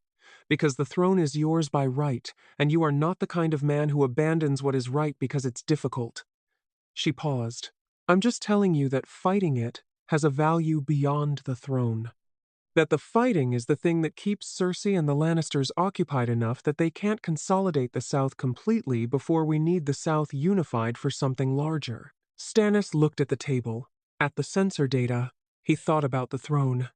A: because the throne is yours by right, and you are not the kind of man who abandons what is right because it's difficult. She paused. I'm just telling you that fighting it has a value beyond the throne. That the fighting is the thing that keeps Cersei and the Lannisters occupied enough that they can't consolidate the South completely before we need the South unified for something larger. Stannis looked at the table. At the sensor data, he thought about the throne.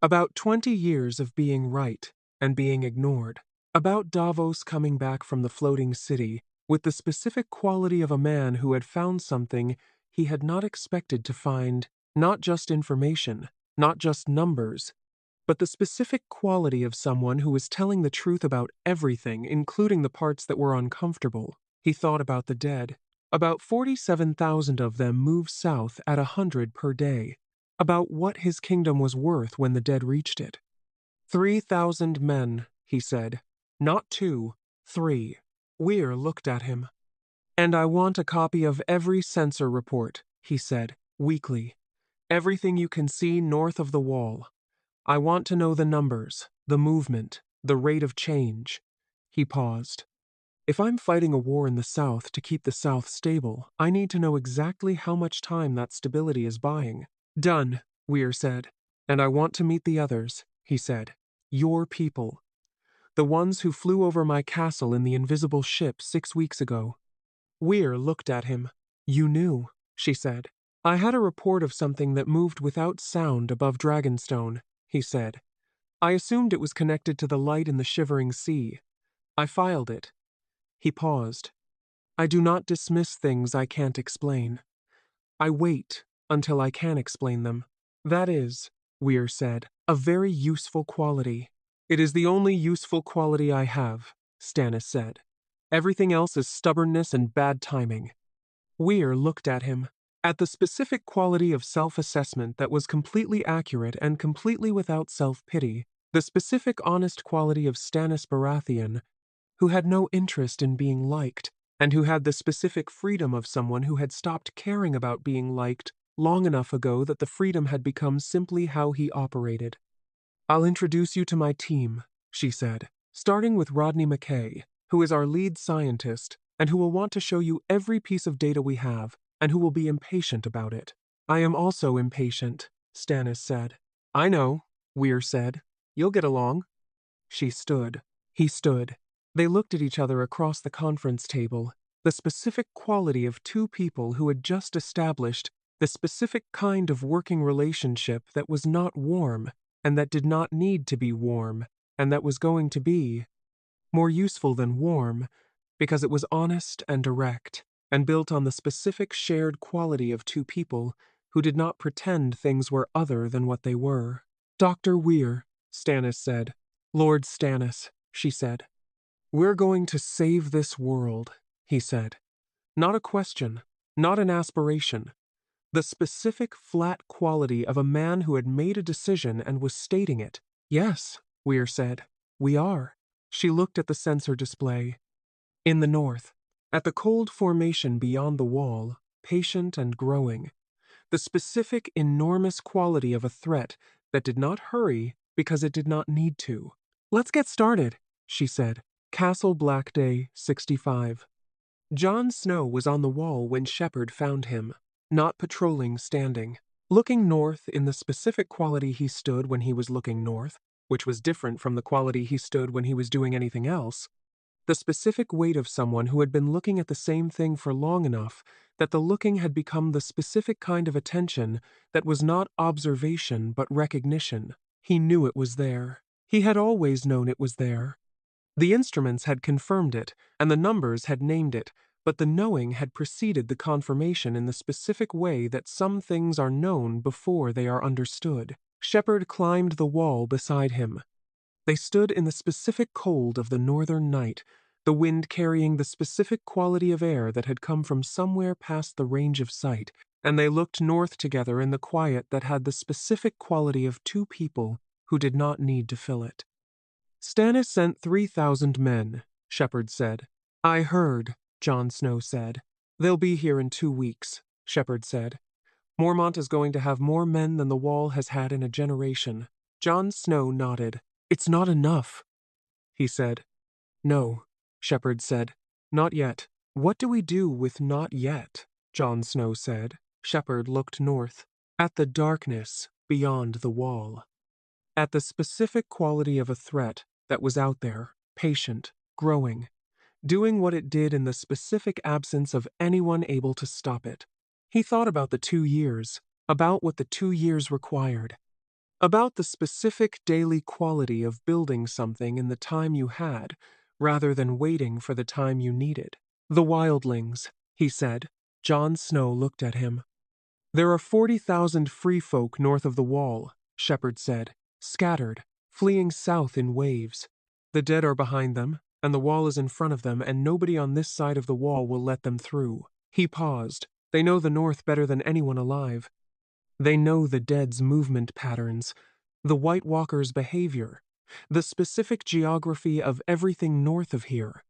A: About 20 years of being right and being ignored. About Davos coming back from the floating city with the specific quality of a man who had found something he had not expected to find. Not just information, not just numbers, but the specific quality of someone who was telling the truth about everything, including the parts that were uncomfortable. He thought about the dead. About 47,000 of them move south at 100 per day. About what his kingdom was worth when the dead reached it. 3,000 men, he said. Not 2, 3. Weir looked at him. And I want a copy of every sensor report, he said, weakly. Everything you can see north of the wall. I want to know the numbers, the movement, the rate of change. He paused. If I'm fighting a war in the South to keep the South stable, I need to know exactly how much time that stability is buying. Done, Weir said. And I want to meet the others, he said. Your people. The ones who flew over my castle in the invisible ship 6 weeks ago. Weir looked at him. You knew, she said. I had a report of something that moved without sound above Dragonstone, he said. I assumed it was connected to the light in the Shivering Sea. I filed it. He paused. I do not dismiss things I can't explain. I wait until I can explain them. That is, Weir said, a very useful quality. It is the only useful quality I have, Stannis said. Everything else is stubbornness and bad timing. Weir looked at him, at the specific quality of self-assessment that was completely accurate and completely without self-pity, the specific honest quality of Stannis Baratheon, who had no interest in being liked, and who had the specific freedom of someone who had stopped caring about being liked long enough ago that the freedom had become simply how he operated. I'll introduce you to my team, she said, starting with Rodney McKay, who is our lead scientist, and who will want to show you every piece of data we have, and who will be impatient about it. I am also impatient, Stannis said. I know, Weir said. You'll get along. She stood. He stood. They looked at each other across the conference table, the specific quality of two people who had just established the specific kind of working relationship that was not warm, and that did not need to be warm, and that was going to be more useful than warm, because it was honest and direct, and built on the specific shared quality of two people who did not pretend things were other than what they were. Dr. Weir, Stannis said. Lord Stannis, she said. We're going to save this world, he said. Not a question, not an aspiration. The specific flat quality of a man who had made a decision and was stating it. Yes, Weir said. We are. She looked at the sensor display. In the north, at the cold formation beyond the wall, patient and growing. The specific enormous quality of a threat that did not hurry because it did not need to. Let's get started, she said. Castle Black Day, 65. Jon Snow was on the wall when Shepard found him, not patrolling, standing. Looking north in the specific quality he stood when he was looking north, which was different from the quality he stood when he was doing anything else. The specific weight of someone who had been looking at the same thing for long enough that the looking had become the specific kind of attention that was not observation but recognition. He knew it was there. He had always known it was there. The instruments had confirmed it, and the numbers had named it, but the knowing had preceded the confirmation in the specific way that some things are known before they are understood. Shepard climbed the wall beside him. They stood in the specific cold of the northern night, the wind carrying the specific quality of air that had come from somewhere past the range of sight, and they looked north together in the quiet that had the specific quality of two people who did not need to fill it. Stannis sent 3,000 men, Shepard said. I heard, Jon Snow said. They'll be here in 2 weeks, Shepard said. Mormont is going to have more men than the Wall has had in a generation. Jon Snow nodded. It's not enough, he said. No, Shepard said. Not yet. What do we do with not yet? Jon Snow said. Shepard looked north, at the darkness beyond the wall. At the specific quality of a threat that was out there, patient, growing, doing what it did in the specific absence of anyone able to stop it. He thought about the 2 years, about what the 2 years required, about the specific daily quality of building something in the time you had, rather than waiting for the time you needed. The wildlings, he said. Jon Snow looked at him. There are 40,000 free folk north of the wall, Shepard said, scattered, fleeing south in waves. The dead are behind them, and the wall is in front of them, and nobody on this side of the wall will let them through. He paused. They know the north better than anyone alive. They know the dead's movement patterns, the White Walker's behavior, the specific geography of everything north of here.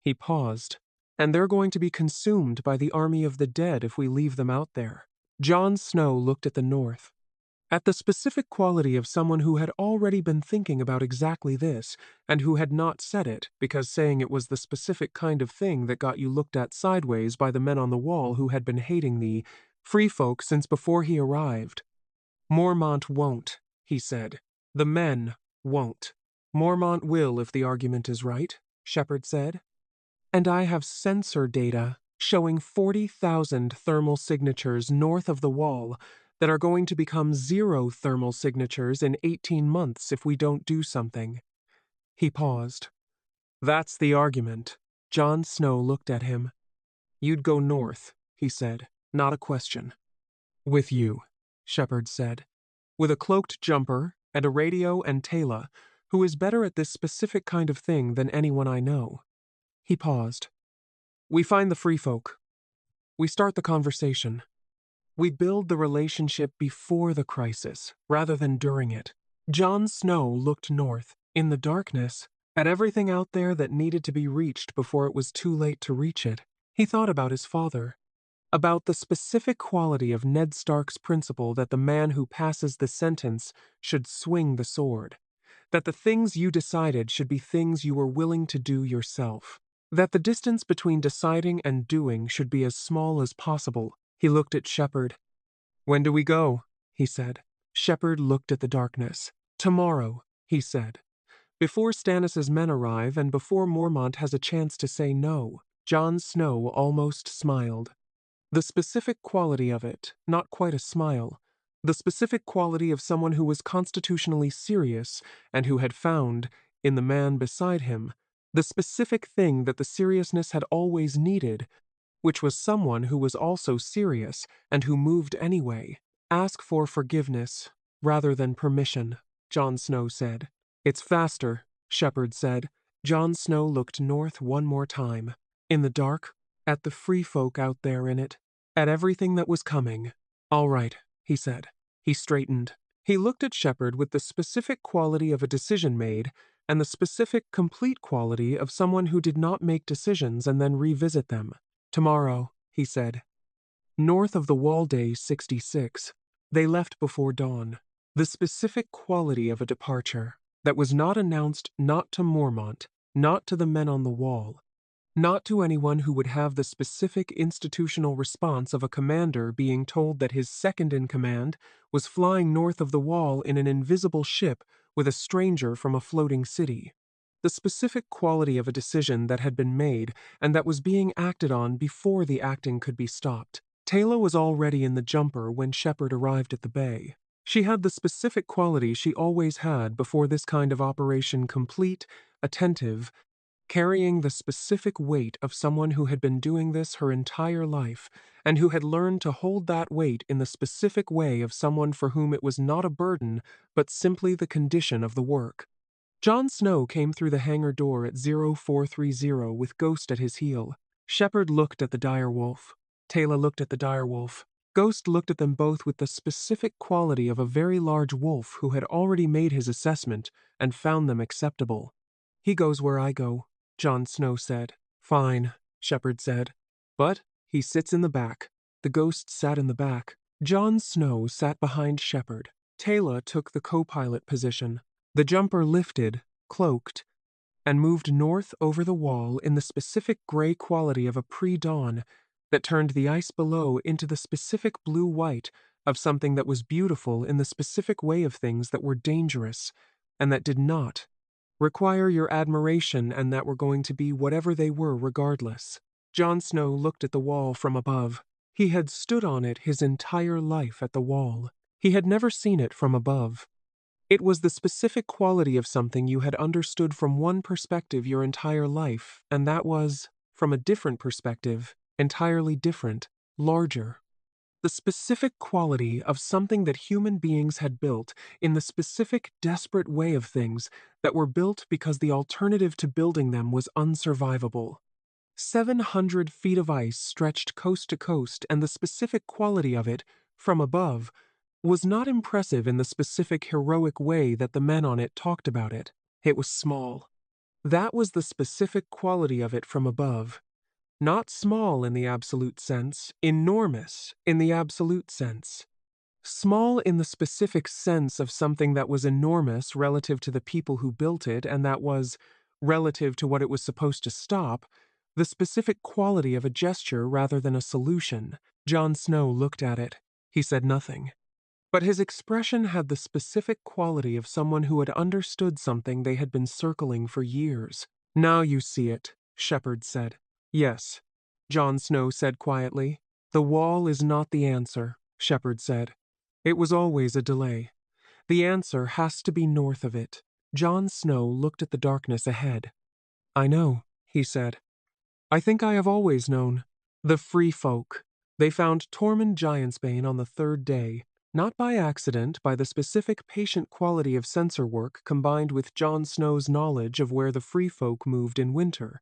A: He paused. And they're going to be consumed by the army of the dead if we leave them out there. Jon Snow looked at the north, at the specific quality of someone who had already been thinking about exactly this, and who had not said it, because saying it was the specific kind of thing that got you looked at sideways by the men on the wall who had been hating the free folk since before he arrived. Mormont won't, he said. The men won't. Mormont will if the argument is right, Shepard said. And I have sensor data showing 40,000 thermal signatures north of the wall that are going to become 0 thermal signatures in 18 months if we don't do something. He paused. That's the argument. Jon Snow looked at him. You'd go north, he said, not a question. With you, Shepard said. With a cloaked jumper and a radio and Taylor, who is better at this specific kind of thing than anyone I know. He paused. We find the free folk. We start the conversation. We build the relationship before the crisis, rather than during it. Jon Snow looked north, in the darkness, at everything out there that needed to be reached before it was too late to reach it. He thought about his father. About the specific quality of Ned Stark's principle that the man who passes the sentence should swing the sword. That the things you decided should be things you were willing to do yourself. That the distance between deciding and doing should be as small as possible. He looked at Shepard. When do we go? He said. Shepard looked at the darkness. Tomorrow, he said. Before Stannis' men arrive and before Mormont has a chance to say no. Jon Snow almost smiled. The specific quality of it, not quite a smile. The specific quality of someone who was constitutionally serious and who had found, in the man beside him, the specific thing that the seriousness had always needed, which was someone who was also serious and who moved anyway. Ask for forgiveness rather than permission, Jon Snow said. It's faster, Shepard said. Jon Snow looked north one more time. In the dark, at the free folk out there in it, at everything that was coming. All right, he said. He straightened. He looked at Shepard with the specific quality of a decision made and the specific, complete quality of someone who did not make decisions and then revisit them. Tomorrow, he said. North of the wall day 66. They left before dawn. The specific quality of a departure that was not announced not to Mormont, not to the men on the wall, not to anyone who would have the specific institutional response of a commander being told that his second-in-command was flying north of the wall in an invisible ship with a stranger from a floating city. The specific quality of a decision that had been made and that was being acted on before the acting could be stopped. Taylor was already in the jumper when Shepard arrived at the bay. She had the specific quality she always had before this kind of operation, complete, attentive, carrying the specific weight of someone who had been doing this her entire life, and who had learned to hold that weight in the specific way of someone for whom it was not a burden, but simply the condition of the work. Jon Snow came through the hangar door at 0430 with Ghost at his heel. Shepard looked at the direwolf. Taylor looked at the direwolf. Ghost looked at them both with the specific quality of a very large wolf who had already made his assessment and found them acceptable. He goes where I go, Jon Snow said. Fine, Shepard said. But he sits in the back. The ghost sat in the back. Jon Snow sat behind Shepard. Taylor took the co-pilot position. The jumper lifted, cloaked, and moved north over the wall in the specific gray quality of a pre-dawn that turned the ice below into the specific blue-white of something that was beautiful in the specific way of things that were dangerous and that did not require your admiration and that were going to be whatever they were regardless. Jon Snow looked at the wall from above. He had stood on it his entire life at the wall. He had never seen it from above. It was the specific quality of something you had understood from one perspective your entire life, and that was, from a different perspective, entirely different, larger. The specific quality of something that human beings had built in the specific, desperate way of things that were built because the alternative to building them was unsurvivable. 700 feet of ice stretched coast to coast, and the specific quality of it, from above, was not impressive in the specific heroic way that the men on it talked about it. It was small. That was the specific quality of it from above. Not small in the absolute sense, enormous in the absolute sense. Small in the specific sense of something that was enormous relative to the people who built it and that was, relative to what it was supposed to stop, the specific quality of a gesture rather than a solution. Jon Snow looked at it. He said nothing. But his expression had the specific quality of someone who had understood something they had been circling for years. "Now you see it," Shepard said. "Yes," Jon Snow said quietly. "The wall is not the answer," Shepard said. "It was always a delay. The answer has to be north of it." Jon Snow looked at the darkness ahead. "I know," he said. "I think I have always known. The Free Folk. They found Tormund Giantsbane on the third day, not by accident, by the specific patient quality of sensor work combined with Jon Snow's knowledge of where the Free Folk moved in winter.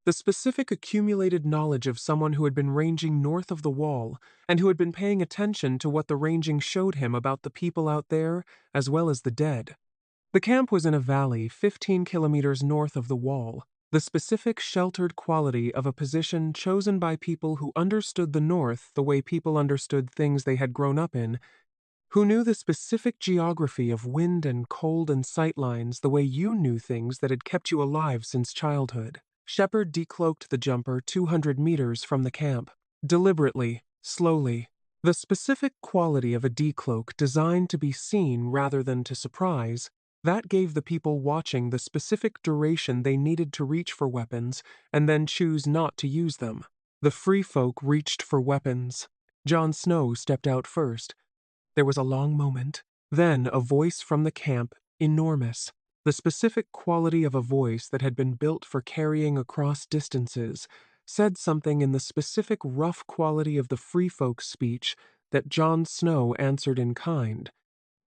A: The specific accumulated knowledge of someone who had been ranging north of the wall, and who had been paying attention to what the ranging showed him about the people out there, as well as the dead. The camp was in a valley 15 kilometers north of the wall, the specific sheltered quality of a position chosen by people who understood the North the way people understood things they had grown up in, who knew the specific geography of wind and cold and sightlines the way you knew things that had kept you alive since childhood. Shepard decloaked the jumper 200 meters from the camp, deliberately, slowly. The specific quality of a decloak designed to be seen rather than to surprise, that gave the people watching the specific duration they needed to reach for weapons and then choose not to use them. The Free Folk reached for weapons. Jon Snow stepped out first. There was a long moment. Then a voice from the camp, enormous. The specific quality of a voice that had been built for carrying across distances, said something in the specific rough quality of the Free Folk speech that Jon Snow answered in kind.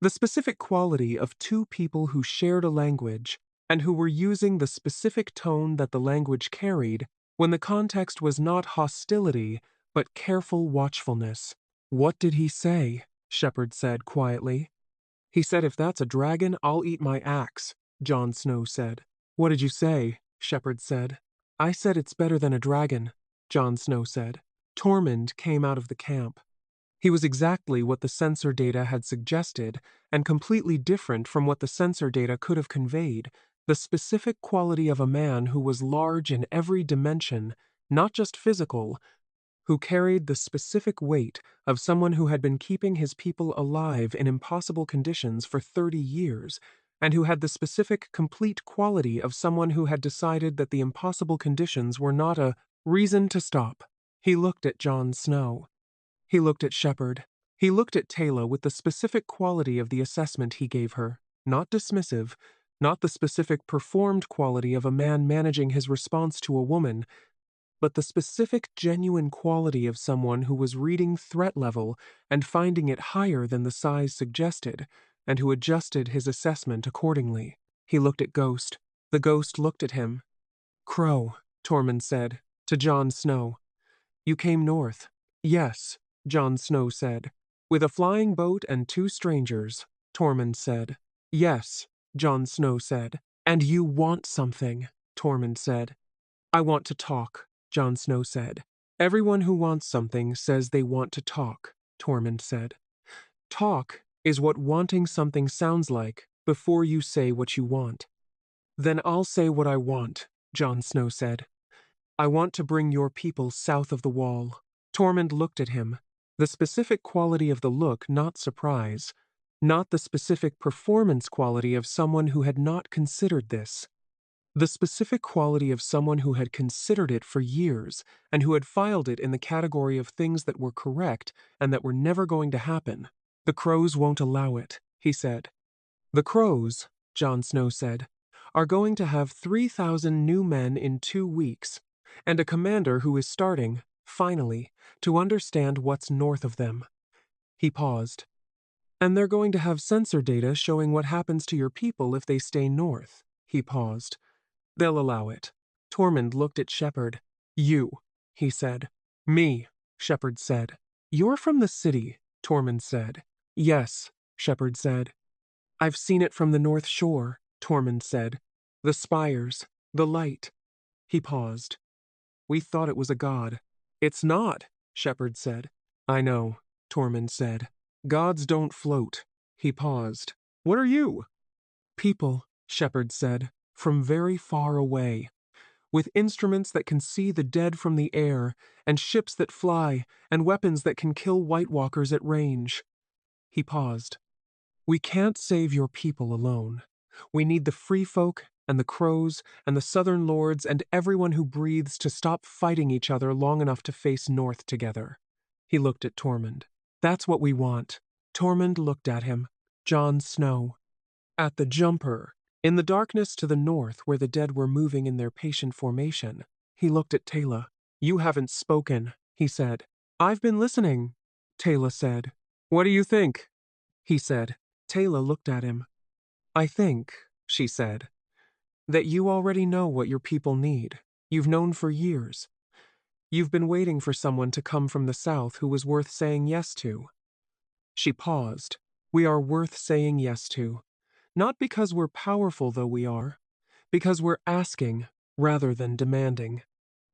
A: The specific quality of two people who shared a language and who were using the specific tone that the language carried when the context was not hostility but careful watchfulness. "What did he say?" Shepard said quietly. "He said if that's a dragon, I'll eat my axe," Jon Snow said. "What did you say?" Shepard said. "I said it's better than a dragon," Jon Snow said. Tormund came out of the camp. He was exactly what the sensor data had suggested, and completely different from what the sensor data could have conveyed, the specific quality of a man who was large in every dimension, not just physical, who carried the specific weight of someone who had been keeping his people alive in impossible conditions for 30 years, and who had the specific complete quality of someone who had decided that the impossible conditions were not a reason to stop. He looked at Jon Snow. He looked at Shepard. He looked at Taylor with the specific quality of the assessment he gave her, not dismissive, not the specific performed quality of a man managing his response to a woman, but the specific genuine quality of someone who was reading threat level and finding it higher than the size suggested, and who adjusted his assessment accordingly. He looked at Ghost. The Ghost looked at him. "Crow," Tormund said, to Jon Snow. "You came north." "Yes," Jon Snow said. "With a flying boat and 2 strangers," Tormund said. "Yes," Jon Snow said. "And you want something," Tormund said. "I want to talk," Jon Snow said. "Everyone who wants something says they want to talk," Tormund said. "Talk is what wanting something sounds like before you say what you want." "Then I'll say what I want," Jon Snow said. "I want to bring your people south of the wall." Tormund looked at him. The specific quality of the look, not surprise. Not the specific performance quality of someone who had not considered this. The specific quality of someone who had considered it for years, and who had filed it in the category of things that were correct and that were never going to happen. "The Crows won't allow it," he said. "The Crows," Jon Snow said, "are going to have 3,000 new men in 2 weeks, and a commander who is starting, finally, to understand what's north of them." He paused. "And they're going to have sensor data showing what happens to your people if they stay north." He paused. "They'll allow it." Tormund looked at Shepard. "You," he said. "Me," Shepard said. "You're from the city," Tormund said. "Yes," Shepard said. "I've seen it from the North Shore," Tormund said. "The spires, the light." He paused. "We thought it was a god." "It's not," Shepard said. "I know," Tormund said. "Gods don't float." He paused. "What are you?" "People," Shepard said, "from very far away, with instruments that can see the dead from the air, and ships that fly, and weapons that can kill White Walkers at range." He paused. We can't save your people alone. We need the free folk and the crows and the southern lords and everyone who breathes to stop fighting each other long enough to face north together. He looked at Tormund. That's what we want. Tormund looked at him. Jon Snow. At the jumper, in the darkness to the north where the dead were moving in their patient formation, he looked at Taylor. You haven't spoken, he said. I've been listening, Taylor said. What do you think? He said. Taylor looked at him. I think, she said, that you already know what your people need. You've known for years. You've been waiting for someone to come from the south who was worth saying yes to. She paused. We are worth saying yes to. Not because we're powerful, though we are. Because we're asking rather than demanding.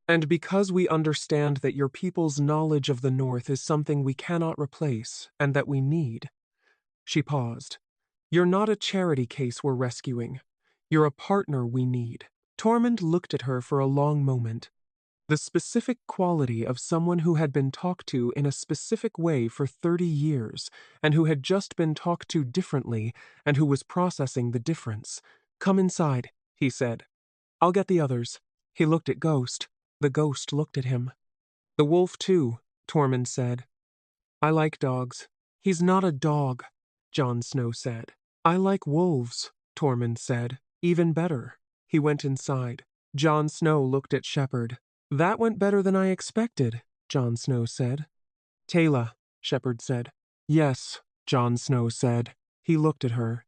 A: And because we understand that your people's knowledge of the North is something we cannot replace and that we need. She paused. You're not a charity case we're rescuing. You're a partner we need. Tormund looked at her for a long moment. The specific quality of someone who had been talked to in a specific way for 30 years, and who had just been talked to differently, and who was processing the difference. Come inside, he said. I'll get the others. He looked at Ghost. The ghost looked at him. The wolf too, Tormund said. I like dogs. He's not a dog, Jon Snow said. I like wolves, Tormund said. Even better. He went inside. Jon Snow looked at Shepherd. That went better than I expected, Jon Snow said. Taylor, Shepherd said. Yes, Jon Snow said. He looked at her.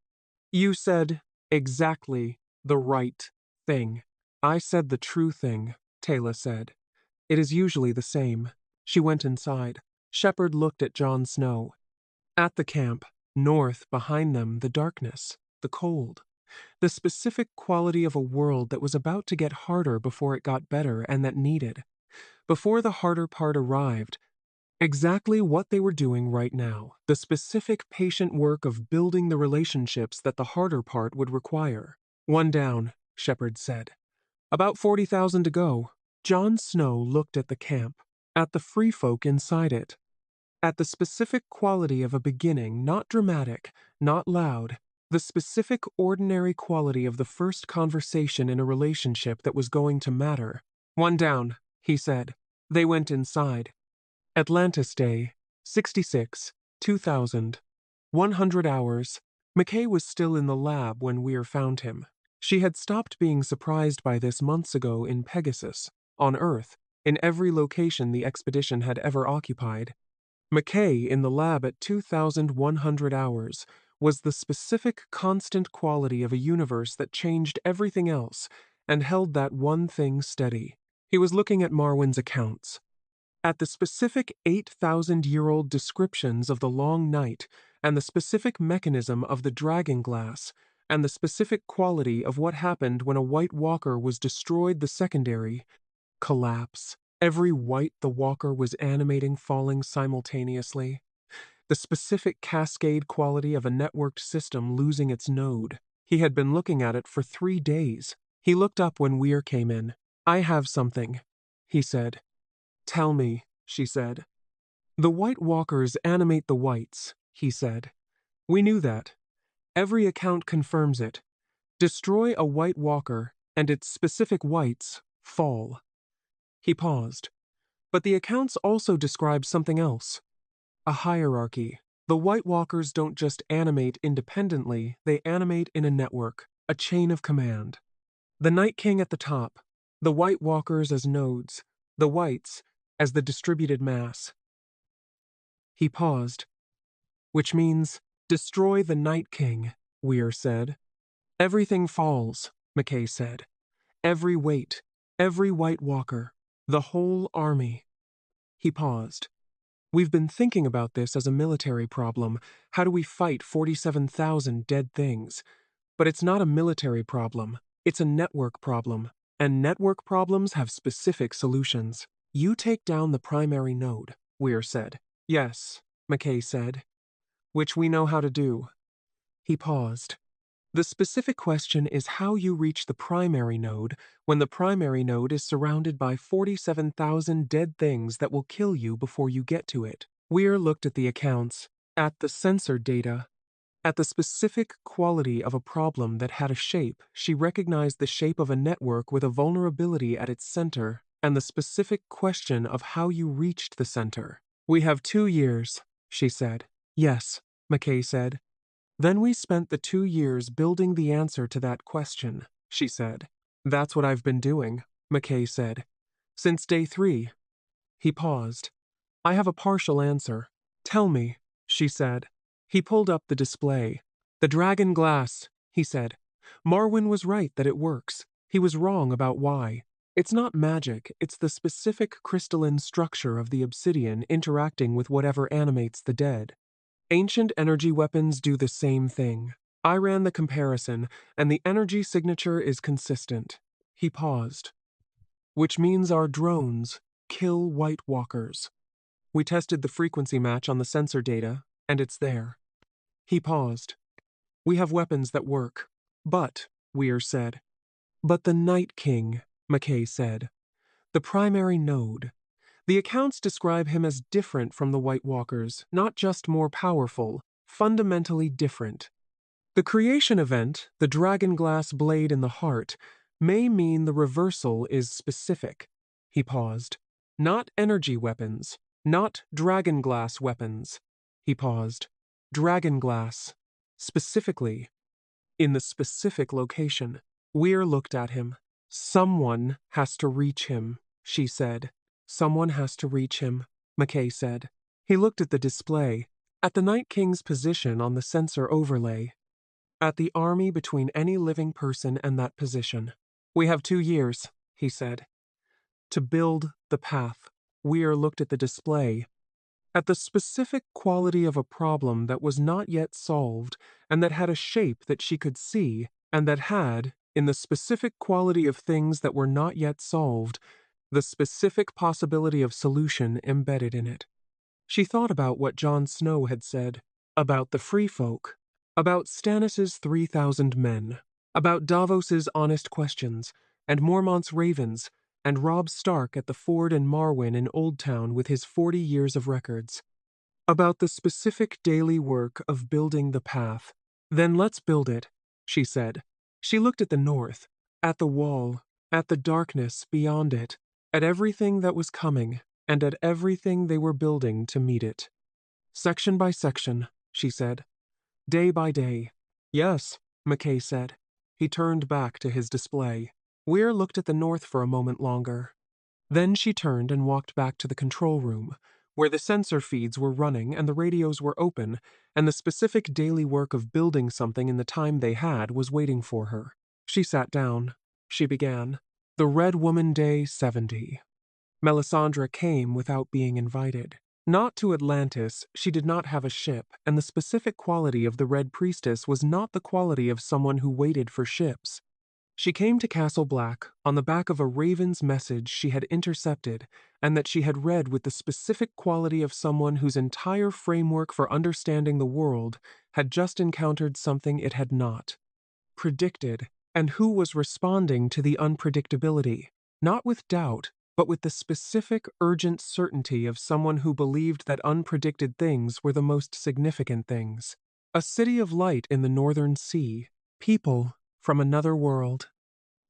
A: You said exactly the right thing. I said the true thing, Taylor said. It is usually the same. She went inside. Shepherd looked at Jon Snow. At the camp, north behind them, the darkness, the cold. The specific quality of a world that was about to get harder before it got better and that needed. Before the harder part arrived, exactly what they were doing right now, the specific patient work of building the relationships that the harder part would require. One down, Shepherd said. About 40,000 to go. Jon Snow looked at the camp, at the free folk inside it, at the specific quality of a beginning, not dramatic, not loud, the specific ordinary quality of the first conversation in a relationship that was going to matter. One down, he said. They went inside. Atlantis Day, 66, 2000. 100 hours. McKay was still in the lab when Weir found him. She had stopped being surprised by this months ago in Pegasus, on Earth, in every location the expedition had ever occupied. McKay in the lab at 2,100 hours was the specific constant quality of a universe that changed everything else and held that one thing steady. He was looking at Marwyn's accounts. At the specific 8,000-year-old descriptions of the long night and the specific mechanism of the dragonglass and the specific quality of what happened when a White Walker was destroyed, the secondary collapse. Every white the Walker was animating falling simultaneously. The specific cascade quality of a networked system losing its node. He had been looking at it for 3 days. He looked up when Weir came in. I have something, he said. Tell me, she said. The White Walkers animate the whites, he said. We knew that. Every account confirms it. Destroy a White Walker, and its specific whites fall. He paused. But the accounts also describe something else. A hierarchy. The White Walkers don't just animate independently, they animate in a network, a chain of command. The Night King at the top, the White Walkers as nodes, the whites as the distributed mass. He paused. Which means, destroy the Night King, Weir said. Everything falls, McKay said. Every weight, every White Walker, the whole army. He paused. We've been thinking about this as a military problem. How do we fight 47,000 dead things? But it's not a military problem. It's a network problem. And network problems have specific solutions. You take down the primary node, Weir said. Yes, McKay said. Which we know how to do. He paused. The specific question is how you reach the primary node when the primary node is surrounded by 47,000 dead things that will kill you before you get to it. Weir looked at the accounts. At the sensor data, at the specific quality of a problem that had a shape, she recognized the shape of a network with a vulnerability at its center, and the specific question of how you reached the center. We have 2 years, she said. Yes, McKay said. Then we spent the 2 years building the answer to that question, she said. That's what I've been doing, McKay said. Since day 3. He paused. I have a partial answer. Tell me, she said. He pulled up the display. The dragonglass, he said. Marwyn was right that it works. He was wrong about why. It's not magic, it's the specific crystalline structure of the obsidian interacting with whatever animates the dead. Ancient energy weapons do the same thing. I ran the comparison, and the energy signature is consistent. He paused. Which means our drones kill White Walkers. We tested the frequency match on the sensor data, and it's there. He paused. We have weapons that work. But, Weir said. But the Night King, McKay said. The primary node. The accounts describe him as different from the White Walkers, not just more powerful, fundamentally different. The creation event, the dragonglass blade in the heart, may mean the reversal is specific. He paused. Not energy weapons. Not dragonglass weapons. He paused. Dragonglass. Specifically. In the specific location. Weir looked at him. Someone has to reach him, she said. Someone has to reach him, McKay said. He looked at the display, at the Night King's position on the sensor overlay, at the army between any living person and that position. We have 2 years, he said. To build the path. Weir looked at the display, at the specific quality of a problem that was not yet solved, and that had a shape that she could see, and that had, in the specific quality of things that were not yet solved, the specific possibility of solution embedded in it. She thought about what Jon Snow had said, about the free folk, about Stannis' 3,000 men, about Davos's honest questions, and Mormont's ravens, and Robb Stark at the ford in Marwyn in Old Town with his 40 years of records, about the specific daily work of building the path. Then let's build it, she said. She looked at the north, at the wall, at the darkness beyond it, at everything that was coming, and at everything they were building to meet it. Section by section, she said. Day by day. Yes, McKay said. He turned back to his display. Weir looked at the north for a moment longer. Then she turned and walked back to the control room, where the sensor feeds were running and the radios were open, and the specific daily work of building something in the time they had was waiting for her. She sat down. She began. The Red Woman Day 70. Melisandre came without being invited. Not to Atlantis, she did not have a ship, and the specific quality of the Red Priestess was not the quality of someone who waited for ships. She came to Castle Black on the back of a raven's message she had intercepted and that she had read with the specific quality of someone whose entire framework for understanding the world had just encountered something it had not predicted, and who was responding to the unpredictability, not with doubt, but with the specific, urgent certainty of someone who believed that unpredicted things were the most significant things. A city of light in the northern sea, people from another world,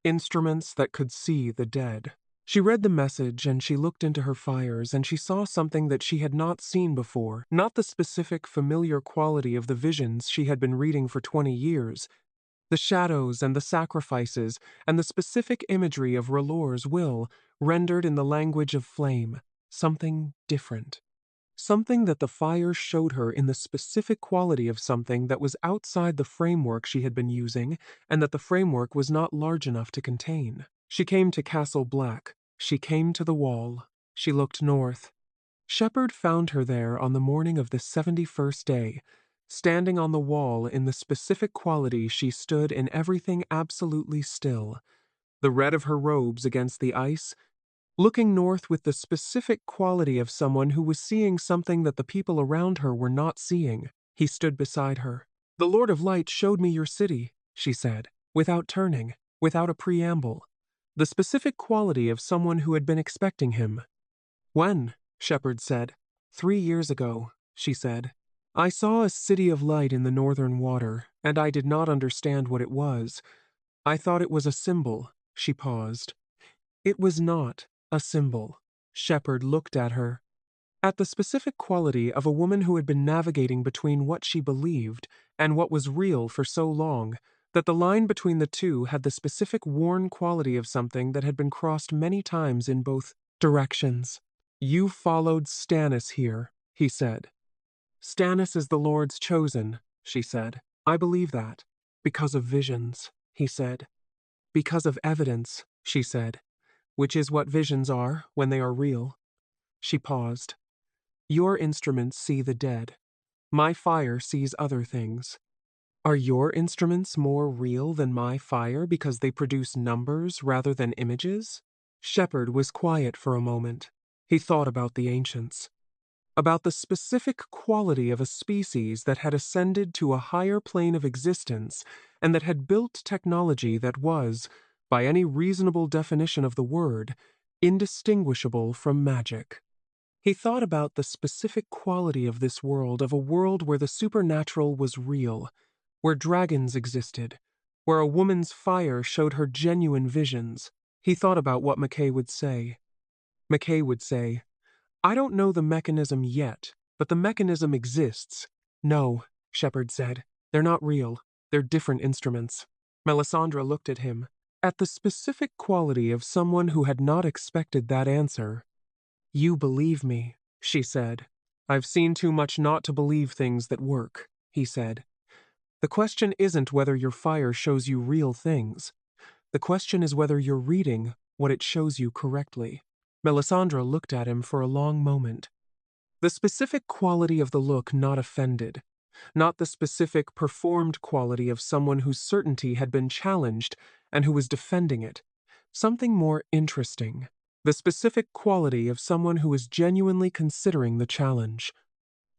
A: instruments that could see the dead. She read the message and she looked into her fires and she saw something that she had not seen before, not the specific familiar quality of the visions she had been reading for 20 years, the shadows and the sacrifices and the specific imagery of R'hllor's will, rendered in the language of flame, something different. Something that the fire showed her in the specific quality of something that was outside the framework she had been using and that the framework was not large enough to contain. She came to Castle Black. She came to the wall. She looked north. Shepard found her there on the morning of the 71st day, standing on the wall in the specific quality she stood in everything absolutely still, the red of her robes against the ice, looking north with the specific quality of someone who was seeing something that the people around her were not seeing. He stood beside her. The Lord of Light showed me your city, she said, without turning, without a preamble. The specific quality of someone who had been expecting him. When? Shepard said. 3 years ago, she said. I saw a city of light in the northern water, and I did not understand what it was. I thought it was a symbol. She paused. It was not a symbol. Shepard looked at her. At the specific quality of a woman who had been navigating between what she believed and what was real for so long, that the line between the two had the specific worn quality of something that had been crossed many times in both directions. You followed Stannis here, he said. Stannis is the Lord's chosen, she said. I believe that. Because of visions, he said. Because of evidence, she said. Which is what visions are when they are real. She paused. Your instruments see the dead. My fire sees other things. Are your instruments more real than my fire because they produce numbers rather than images? Shepard was quiet for a moment. He thought about the ancients. About the specific quality of a species that had ascended to a higher plane of existence and that had built technology that was, by any reasonable definition of the word, indistinguishable from magic. He thought about the specific quality of this world, of a world where the supernatural was real, where dragons existed, where a woman's fire showed her genuine visions. He thought about what McKay would say. McKay would say, I don't know the mechanism yet, but the mechanism exists. No, Shepard said. They're not real. They're different instruments. Melisandre looked at him. At the specific quality of someone who had not expected that answer. You believe me, she said. I've seen too much not to believe things that work, he said. The question isn't whether your fire shows you real things. The question is whether you're reading what it shows you correctly. Melisandre looked at him for a long moment. The specific quality of the look not offended, not the specific performed quality of someone whose certainty had been challenged and who was defending it. Something more interesting. The specific quality of someone who is genuinely considering the challenge.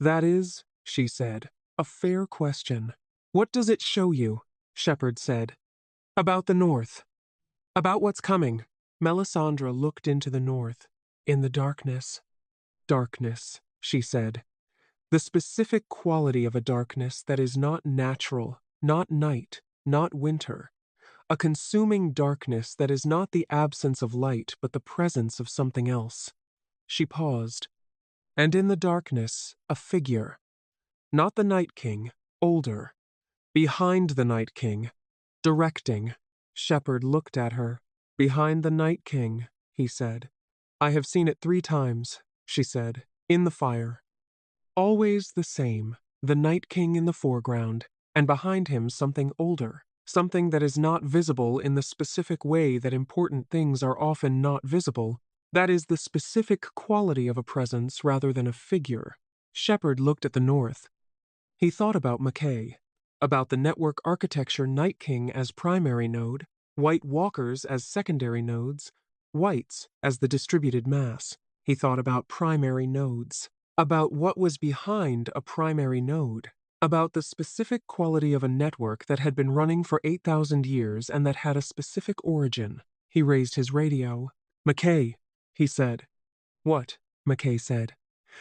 A: That is, she said, a fair question. What does it show you? Shepard said. About the north. About what's coming. Melisandre looked into the north. In the darkness. Darkness, she said. The specific quality of a darkness that is not natural, not night, not winter. A consuming darkness that is not the absence of light but the presence of something else. She paused. And in the darkness, a figure. Not the Night King, older. Behind the Night King. Directing. Shepard looked at her. Behind the Night King, he said. I have seen it 3 times, she said, in the fire. Always the same, the Night King in the foreground, and behind him something older. Something that is not visible in the specific way that important things are often not visible. That is the specific quality of a presence rather than a figure. Shepard looked at the north. He thought about McKay, about the network architecture Night King as primary node, White Walkers as secondary nodes, Whites as the distributed mass. He thought about primary nodes, about what was behind a primary node. About the specific quality of a network that had been running for 8,000 years and that had a specific origin. He raised his radio. McKay, he said. What? McKay said.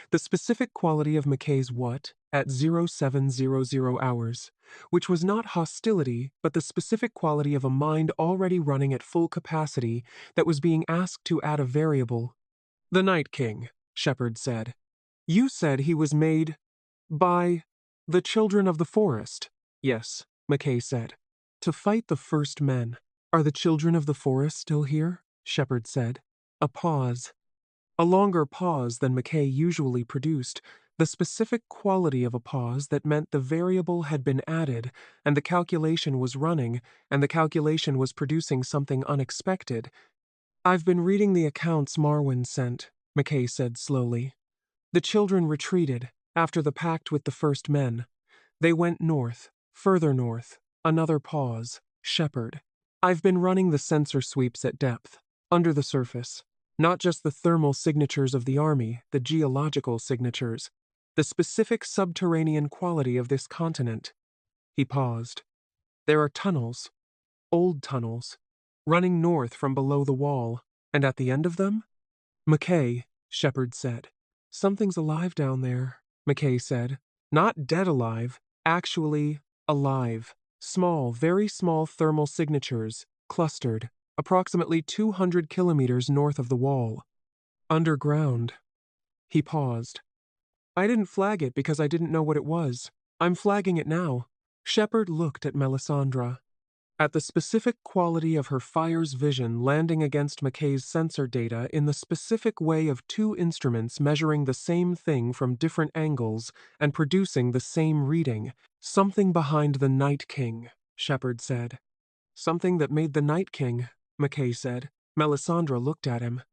A: The specific quality of McKay's what at 0700 hours, which was not hostility, but the specific quality of a mind already running at full capacity that was being asked to add a variable. The Night King, Shepard said. You said he was made by the children of the forest. Yes, McKay said. To fight the first men. Are the children of the forest still here? Shepard said. A pause. A longer pause than McKay usually produced, the specific quality of a pause that meant the variable had been added, and the calculation was running, and the calculation was producing something unexpected. I've been reading the accounts Marwyn sent, McKay said slowly. The children retreated, after the pact with the first men. They went north, further north, another pause. Shepard. I've been running the sensor sweeps at depth, under the surface. Not just the thermal signatures of the army, the geological signatures. The specific subterranean quality of this continent. He paused. There are tunnels. Old tunnels. Running north from below the wall. And at the end of them? McKay, Shepard said. Something's alive down there, McKay said. Not dead alive, actually alive. Small, very small thermal signatures, clustered, approximately 200 kilometers north of the wall. Underground. He paused. I didn't flag it because I didn't know what it was. I'm flagging it now. Shepard looked at Melisandre. At the specific quality of her fire's vision landing against McKay's sensor data in the specific way of two instruments measuring the same thing from different angles and producing the same reading. Something behind the Night King, Shepard said. Something that made the Night King, McKay said. Melisandre looked at him.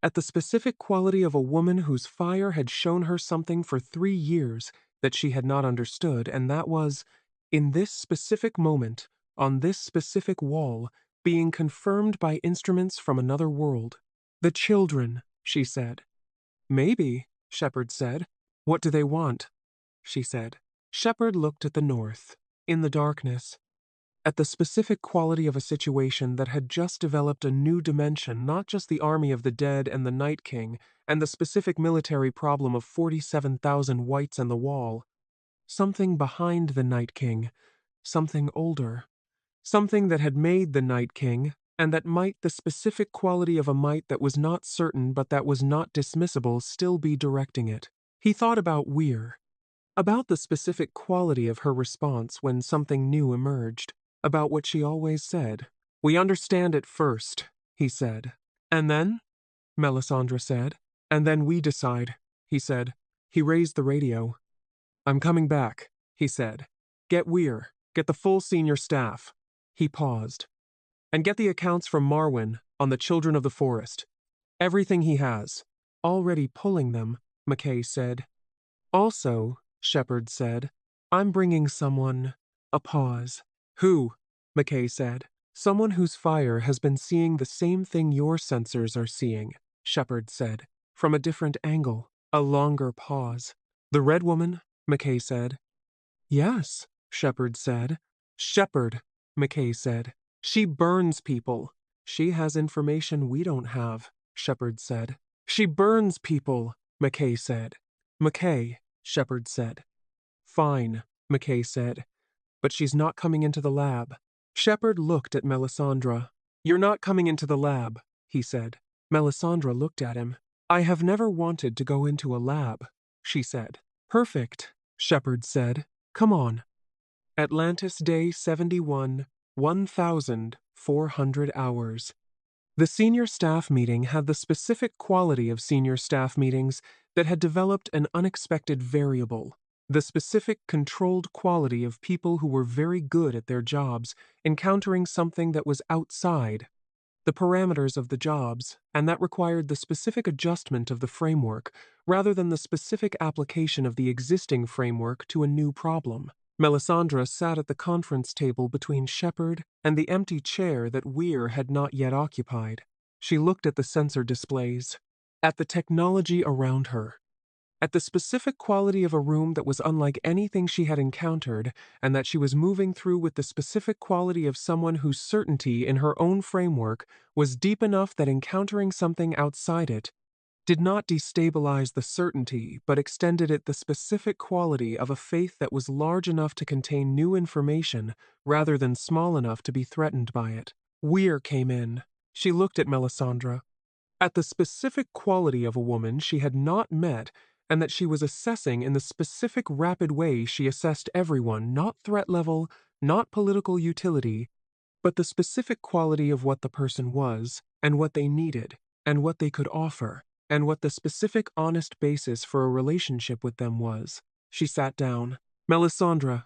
A: At the specific quality of a woman whose fire had shown her something for 3 years that she had not understood, and that was, in this specific moment, on this specific wall, being confirmed by instruments from another world. The children, she said. Maybe, Shepard said. What do they want? She said. Shepard looked at the north, in the darkness. At the specific quality of a situation that had just developed a new dimension, not just the army of the dead and the Night King, and the specific military problem of 47,000 whites and the wall. Something behind the Night King, something older. Something that had made the Night King, and that might the specific quality of a might that was not certain but that was not dismissible still be directing it. He thought about Weir. About the specific quality of her response when something new emerged. About what she always said. We understand it first, he said. And then? Melisandre said. And then we decide, he said. He raised the radio. I'm coming back, he said. Get Weir. Get the full senior staff. He paused. And get the accounts from Marwyn on the Children of the Forest. Everything he has. Already pulling them, McKay said. Also, Shepard said, I'm bringing someone. A pause. Who? McKay said. Someone whose fire has been seeing the same thing your sensors are seeing, Shepard said. From a different angle. A longer pause. The Red Woman? McKay said. Yes, Shepard said. Shepard, McKay said. She burns people. She has information we don't have, Shepard said. She burns people, McKay said. McKay, Shepard said. Fine, McKay said. But she's not coming into the lab. Shepard looked at Melisandre. You're not coming into the lab, he said. Melisandre looked at him. I have never wanted to go into a lab, she said. Perfect, Shepard said. Come on. Atlantis Day 71, 1,400 hours. The senior staff meeting had the specific quality of senior staff meetings that had developed an unexpected variable. The specific controlled quality of people who were very good at their jobs, encountering something that was outside the parameters of the jobs, and that required the specific adjustment of the framework, rather than the specific application of the existing framework to a new problem. Melisandre sat at the conference table between Shepard and the empty chair that Weir had not yet occupied. She looked at the sensor displays, at the technology around her, at the specific quality of a room that was unlike anything she had encountered, and that she was moving through with the specific quality of someone whose certainty in her own framework was deep enough that encountering something outside it did not destabilize the certainty, but extended it the specific quality of a faith that was large enough to contain new information rather than small enough to be threatened by it. Weir came in. She looked at Melisandre. At the specific quality of a woman she had not met, and that she was assessing in the specific rapid way she assessed everyone, not threat level, not political utility, but the specific quality of what the person was, and what they needed, and what they could offer, and what the specific honest basis for a relationship with them was. She sat down. Melisandre,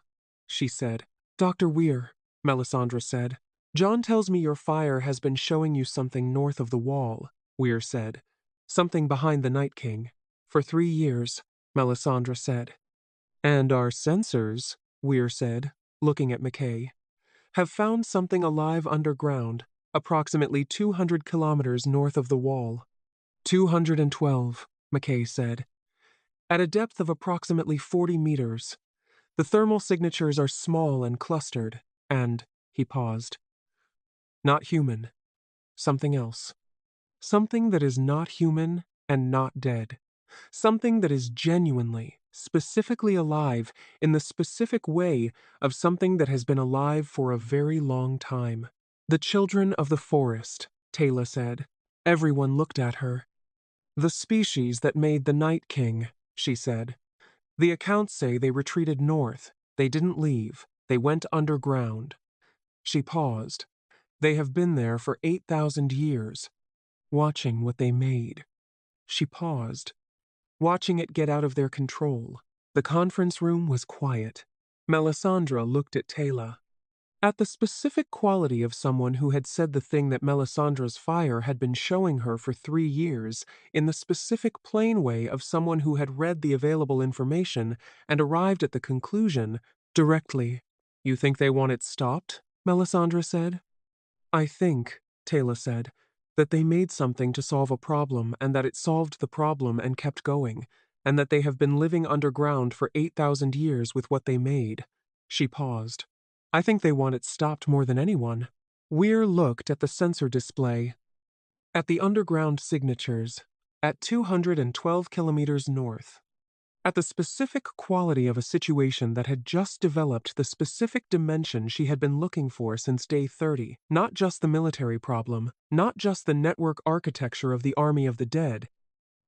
A: she said. Dr. Weir, Melisandre said. Jon tells me your fire has been showing you something north of the wall, Weir said. Something behind the Night King. For 3 years, Melisandre said. And our sensors, Weir said, looking at McKay, have found something alive underground, approximately 200 kilometers north of the wall. 212, McKay said. At a depth of approximately 40 meters. The thermal signatures are small and clustered, and, he paused. Not human. Something else. Something that is not human and not dead. Something that is genuinely, specifically alive in the specific way of something that has been alive for a very long time. The children of the forest, Taylor said. Everyone looked at her. The species that made the Night King, she said. The accounts say they retreated north. They didn't leave. They went underground. She paused. They have been there for 8,000 years, watching what they made. She paused, watching it get out of their control. The conference room was quiet. Melisandre looked at Taylor. At the specific quality of someone who had said the thing that Melisandre's fire had been showing her for 3 years, in the specific plain way of someone who had read the available information and arrived at the conclusion directly. You think they want it stopped? Melisandre said. I think, Taylor said, that they made something to solve a problem and that it solved the problem and kept going, and that they have been living underground for 8,000 years with what they made. She paused. I think they want it stopped more than anyone. Weir looked at the sensor display. At the underground signatures, at 212 kilometers north. At the specific quality of a situation that had just developed the specific dimension she had been looking for since day 30. Not just the military problem, not just the network architecture of the army of the dead.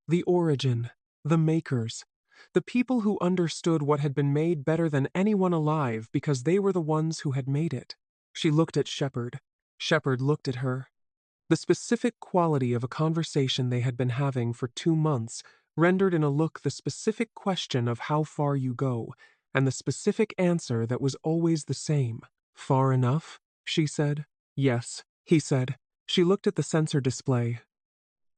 A: The origin, the makers. The people who understood what had been made better than anyone alive because they were the ones who had made it. She looked at Shepard. Shepard looked at her. The specific quality of a conversation they had been having for 2 months rendered in a look the specific question of how far you go, and the specific answer that was always the same. Far enough? She said. Yes, he said. She looked at the sensor display.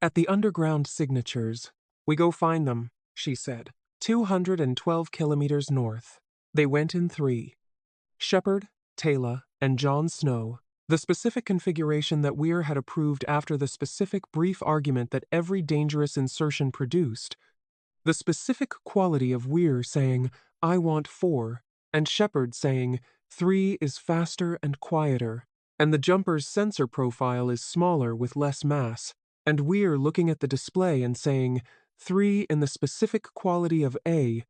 A: At the underground signatures. We go find them, she said. 212 kilometers north. They went in 3. Shepard, Taylor, and Jon Snow. The specific configuration that Weir had approved after the specific brief argument that every dangerous insertion produced. The specific quality of Weir saying, I want 4, and Shepard saying, 3 is faster and quieter, and the jumper's sensor profile is smaller with less mass, and Weir looking at the display and saying, 3 in the specific quality of A,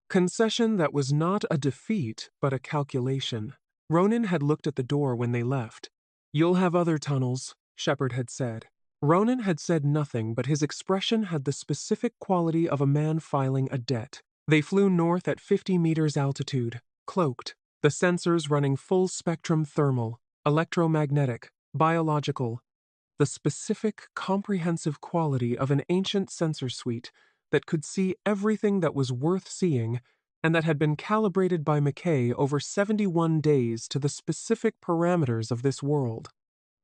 A: concession that was not a defeat but a calculation. Ronan had looked at the door when they left. You'll have other tunnels, Shepard had said. Ronan had said nothing, but his expression had the specific quality of a man filing a debt. They flew north at 50 meters altitude, cloaked, the sensors running full-spectrum thermal, electromagnetic, biological, the specific, comprehensive quality of an ancient sensor suite that could see everything that was worth seeing and that had been calibrated by McKay over 71 days to the specific parameters of this world.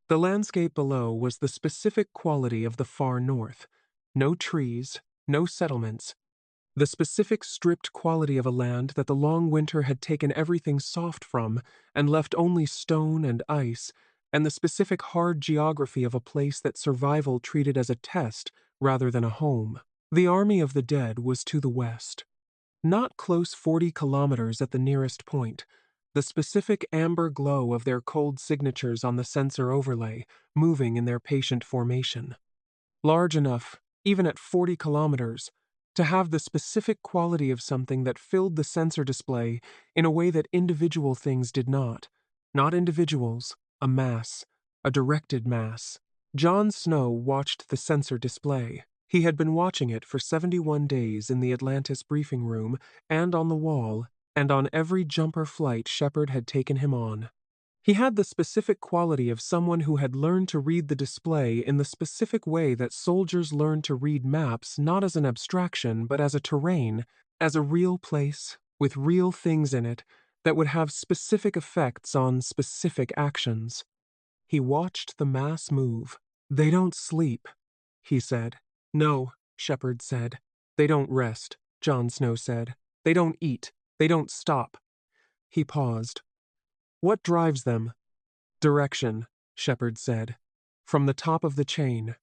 A: The landscape below was the specific quality of the far north. No trees, no settlements. The specific stripped quality of a land that the long winter had taken everything soft from and left only stone and ice, and the specific hard geography of a place that survival treated as a test rather than a home. The army of the dead was to the west. Not close 40 kilometers at the nearest point. The specific amber glow of their cold signatures on the sensor overlay, moving in their patient formation. Large enough, even at 40 kilometers, to have the specific quality of something that filled the sensor display in a way that individual things did not. Not individuals, a mass, a directed mass. Jon Snow watched the sensor display. He had been watching it for 71 days in the Atlantis briefing room and on the wall, and on every jumper flight Shepard had taken him on. He had the specific quality of someone who had learned to read the display in the specific way that soldiers learn to read maps not as an abstraction but as a terrain, as a real place, with real things in it, that would have specific effects on specific actions. He watched the mass move. They don't sleep, he said. No, Shepard said. They don't rest, Jon Snow said. They don't eat. They don't stop. He paused. What drives them? Direction, Shepard said. From the top of the chain.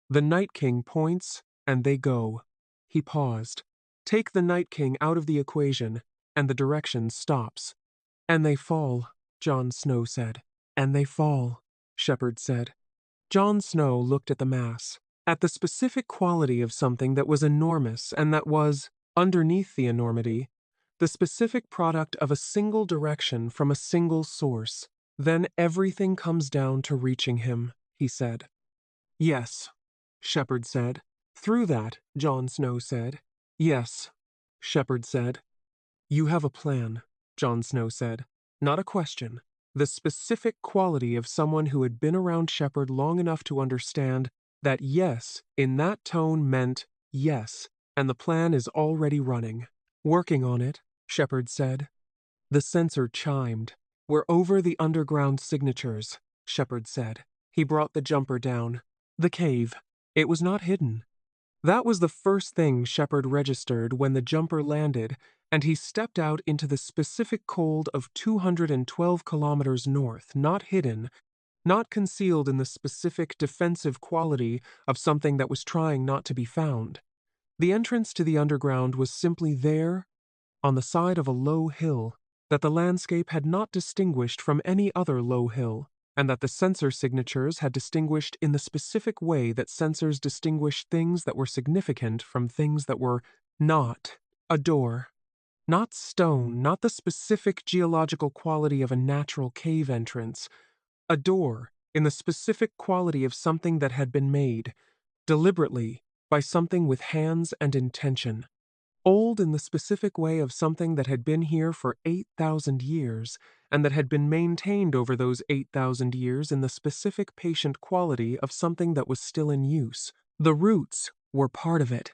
A: The Night King points, and they go. He paused. Take the Night King out of the equation, and the direction stops. And they fall, Jon Snow said. And they fall, Shepard said. Jon Snow looked at the mass. At the specific quality of something that was enormous and that was, underneath the enormity, the specific product of a single direction from a single source. Then everything comes down to reaching him, he said. Yes, Shepard said. Through that, Jon Snow said. Yes, Shepard said. You have a plan, Jon Snow said. Not a question. The specific quality of someone who had been around Shepard long enough to understand that yes in that tone meant yes, and the plan is already running. Working on it, Shepard said. The sensor chimed. We're over the underground signatures, Shepard said. He brought the jumper down. The cave. It was not hidden. That was the first thing Shepard registered when the jumper landed, and he stepped out into the specific cold of 212 kilometers north, not hidden, not concealed in the specific defensive quality of something that was trying not to be found. The entrance to the underground was simply there, on the side of a low hill, that the landscape had not distinguished from any other low hill, and that the sensor signatures had distinguished in the specific way that sensors distinguish things that were significant from things that were not. A door. Not stone, not the specific geological quality of a natural cave entrance. A door, in the specific quality of something that had been made, deliberately, by something with hands and intention. Old in the specific way of something that had been here for 8,000 years, and that had been maintained over those 8,000 years in the specific patient quality of something that was still in use. The roots were part of it.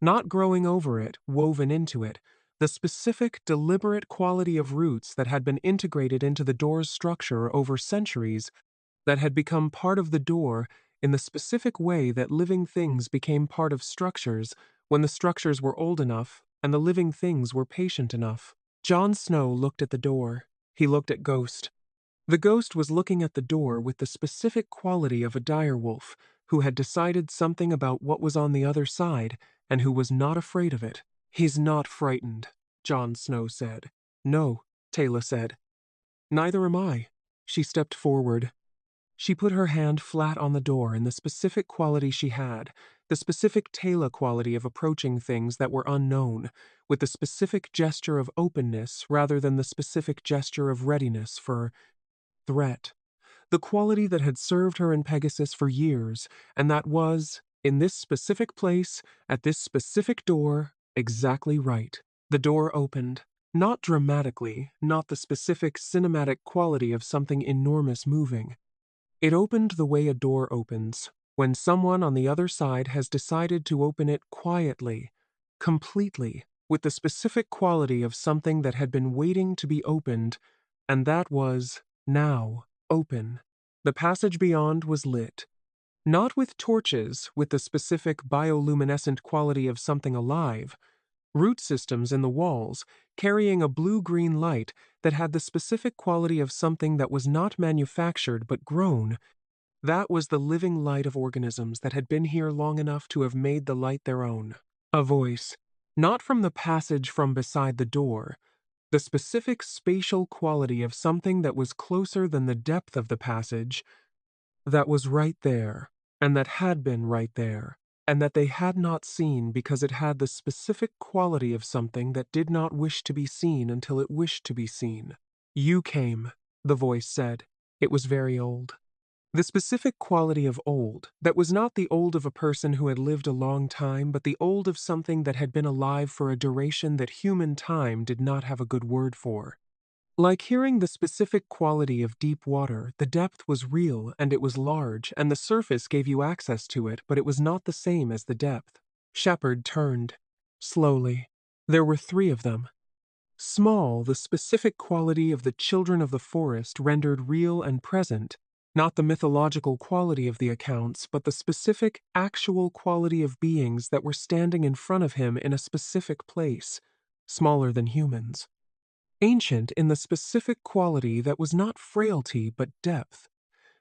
A: Not growing over it, woven into it, the specific, deliberate quality of roots that had been integrated into the door's structure over centuries, that had become part of the door in the specific way that living things became part of structures when the structures were old enough and the living things were patient enough. Jon Snow looked at the door. He looked at Ghost. The ghost was looking at the door with the specific quality of a direwolf who had decided something about what was on the other side and who was not afraid of it. He's not frightened, Jon Snow said. No, Teyla said. Neither am I. She stepped forward. She put her hand flat on the door in the specific quality she had, the specific Teyla quality of approaching things that were unknown, with the specific gesture of openness rather than the specific gesture of readiness for threat. The quality that had served her in Pegasus for years, and that was, in this specific place, at this specific door, exactly right. The door opened. Not dramatically, not the specific cinematic quality of something enormous moving. It opened the way a door opens, when someone on the other side has decided to open it quietly, completely, with the specific quality of something that had been waiting to be opened, and that was, now, open. The passage beyond was lit. Not with torches, with the specific bioluminescent quality of something alive. Root systems in the walls, carrying a blue-green light that had the specific quality of something that was not manufactured but grown. That was the living light of organisms that had been here long enough to have made the light their own. A voice, not from the passage from beside the door, the specific spatial quality of something that was closer than the depth of the passage, that was right there, and that had been right there, and that they had not seen because it had the specific quality of something that did not wish to be seen until it wished to be seen. You came, the voice said. It was very old. The specific quality of old, that was not the old of a person who had lived a long time, but the old of something that had been alive for a duration that human time did not have a good word for. Like hearing the specific quality of deep water, the depth was real and it was large, and the surface gave you access to it, but it was not the same as the depth. Shepard turned. Slowly. There were 3 of them. Small, the specific quality of the children of the forest rendered real and present, not the mythological quality of the accounts, but the specific, actual quality of beings that were standing in front of him in a specific place, smaller than humans. Ancient in the specific quality that was not frailty but depth.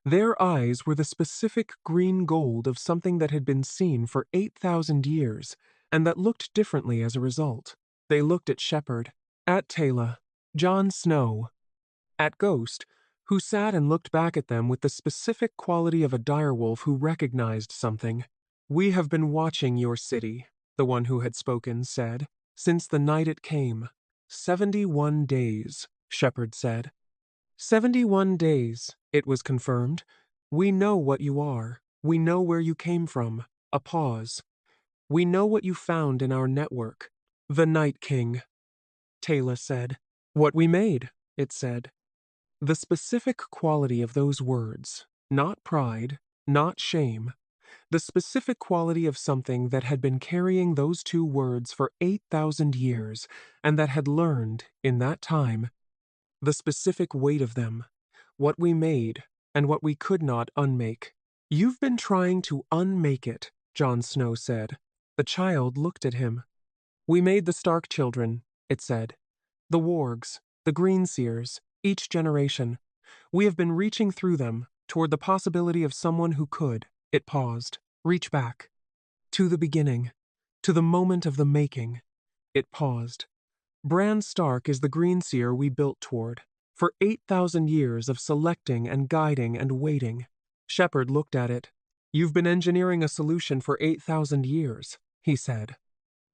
A: Their eyes were the specific green gold of something that had been seen for 8,000 years, and that looked differently as a result. They looked at Shepard, at Teyla, Jon Snow, at Ghost, who sat and looked back at them with the specific quality of a direwolf who recognized something. "We have been watching your city," the one who had spoken said, "since the night it came. 71 days, Shepard said. 71 days, it was confirmed. We know what you are. We know where you came from. A pause. We know what you found in our network. The Night King," Taylor said. "What we made," it said. The specific quality of those words, not pride, not shame, the specific quality of something that had been carrying those two words for 8,000 years and that had learned, in that time, the specific weight of them, what we made and what we could not unmake. "You've been trying to unmake it," Jon Snow said. The child looked at him. "We made the Stark children," it said. "The wargs, the greenseers, each generation. We have been reaching through them, toward the possibility of someone who could," it paused, "reach back. To the beginning. To the moment of the making." It paused. "Bran Stark is the greenseer we built toward. For 8,000 years of selecting and guiding and waiting." Shepard looked at it. "You've been engineering a solution for 8,000 years," he said.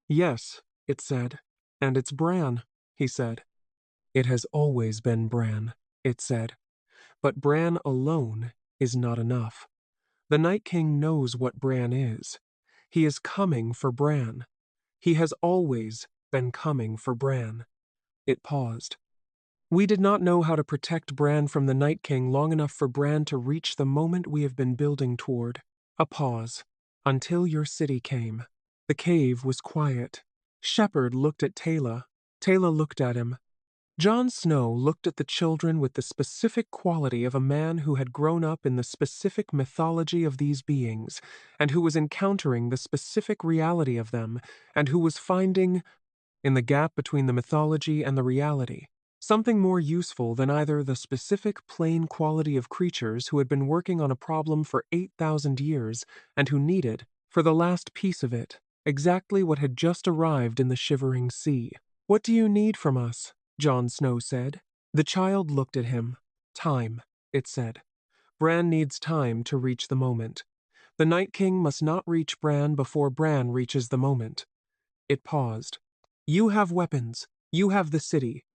A: "Yes," it said. "And it's Bran," he said. "It has always been Bran," it said. "But Bran alone is not enough. The Night King knows what Bran is. He is coming for Bran. He has always been coming for Bran." It paused. "We did not know how to protect Bran from the Night King long enough for Bran to reach the moment we have been building toward." A pause. "Until your city came." The cave was quiet. Shepard looked at Taylor. Taylor looked at him. Jon Snow looked at the children with the specific quality of a man who had grown up in the specific mythology of these beings, and who was encountering the specific reality of them, and who was finding, in the gap between the mythology and the reality, something more useful than either the specific plain quality of creatures who had been working on a problem for 8,000 years, and who needed, for the last piece of it, exactly what had just arrived in the Shivering Sea. "What do you need from us?" Jon Snow said. The child looked at him. "Time," it said. "Bran needs time to reach the moment. The Night King must not reach Bran before Bran reaches the moment." It paused. "You have weapons. You have the city.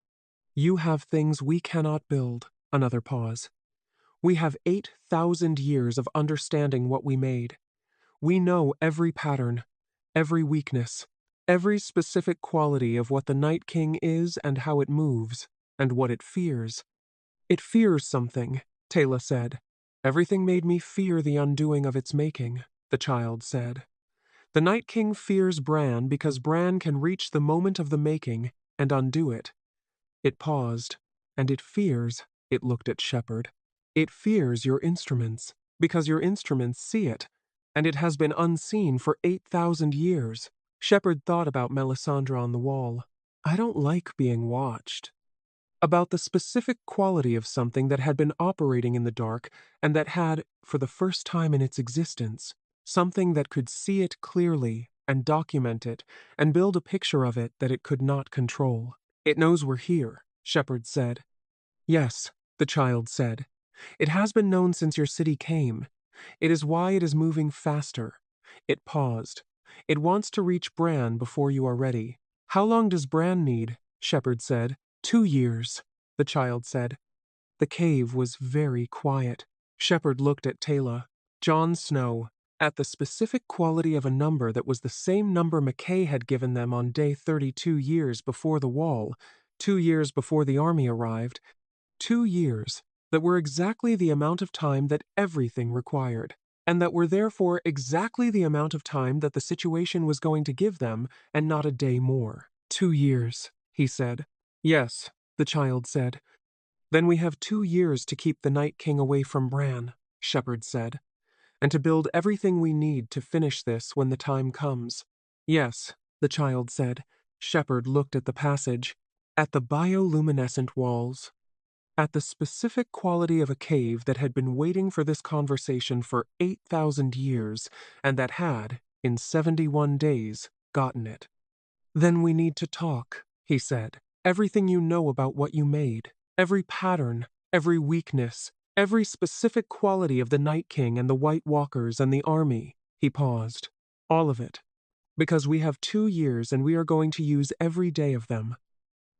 A: You have things we cannot build." Another pause. "We have 8,000 years of understanding what we made. We know every pattern, every weakness, every specific quality of what the Night King is and how it moves, and what it fears." "It fears something," Taylor said. "Everything made me fear the undoing of its making," the child said. "The Night King fears Bran because Bran can reach the moment of the making and undo it." It paused. "And it fears," it looked at Shepard. "It fears your instruments, because your instruments see it, and it has been unseen for 8,000 years. Shepard thought about Melisandre on the wall. "I don't like being watched." About the specific quality of something that had been operating in the dark and that had, for the first time in its existence, something that could see it clearly and document it and build a picture of it that it could not control. "It knows we're here," Shepard said. "Yes," the child said. "It has been known since your city came. It is why it is moving faster." It paused. "It wants to reach Bran before you are ready." "How long does Bran need?" Shepard said. 2 years, the child said. The cave was very quiet. Shepard looked at Taylor. Jon Snow, at the specific quality of a number that was the same number McKay had given them on day 32 years before the wall, 2 years before the army arrived, 2 years that were exactly the amount of time that everything required, and that were therefore exactly the amount of time that the situation was going to give them, and not a day more. 2 years, he said. "Yes," the child said. "Then we have 2 years to keep the Night King away from Bran," Shepard said, "and to build everything we need to finish this when the time comes." "Yes," the child said. Shepard looked at the passage, at the bioluminescent walls, at the specific quality of a cave that had been waiting for this conversation for 8,000 years, and that had, in 71 days, gotten it. "Then we need to talk," he said. "Everything you know about what you made, every pattern, every weakness, every specific quality of the Night King and the White Walkers and the army, He paused. All of it. Because we have 2 years and we are going to use every day of them.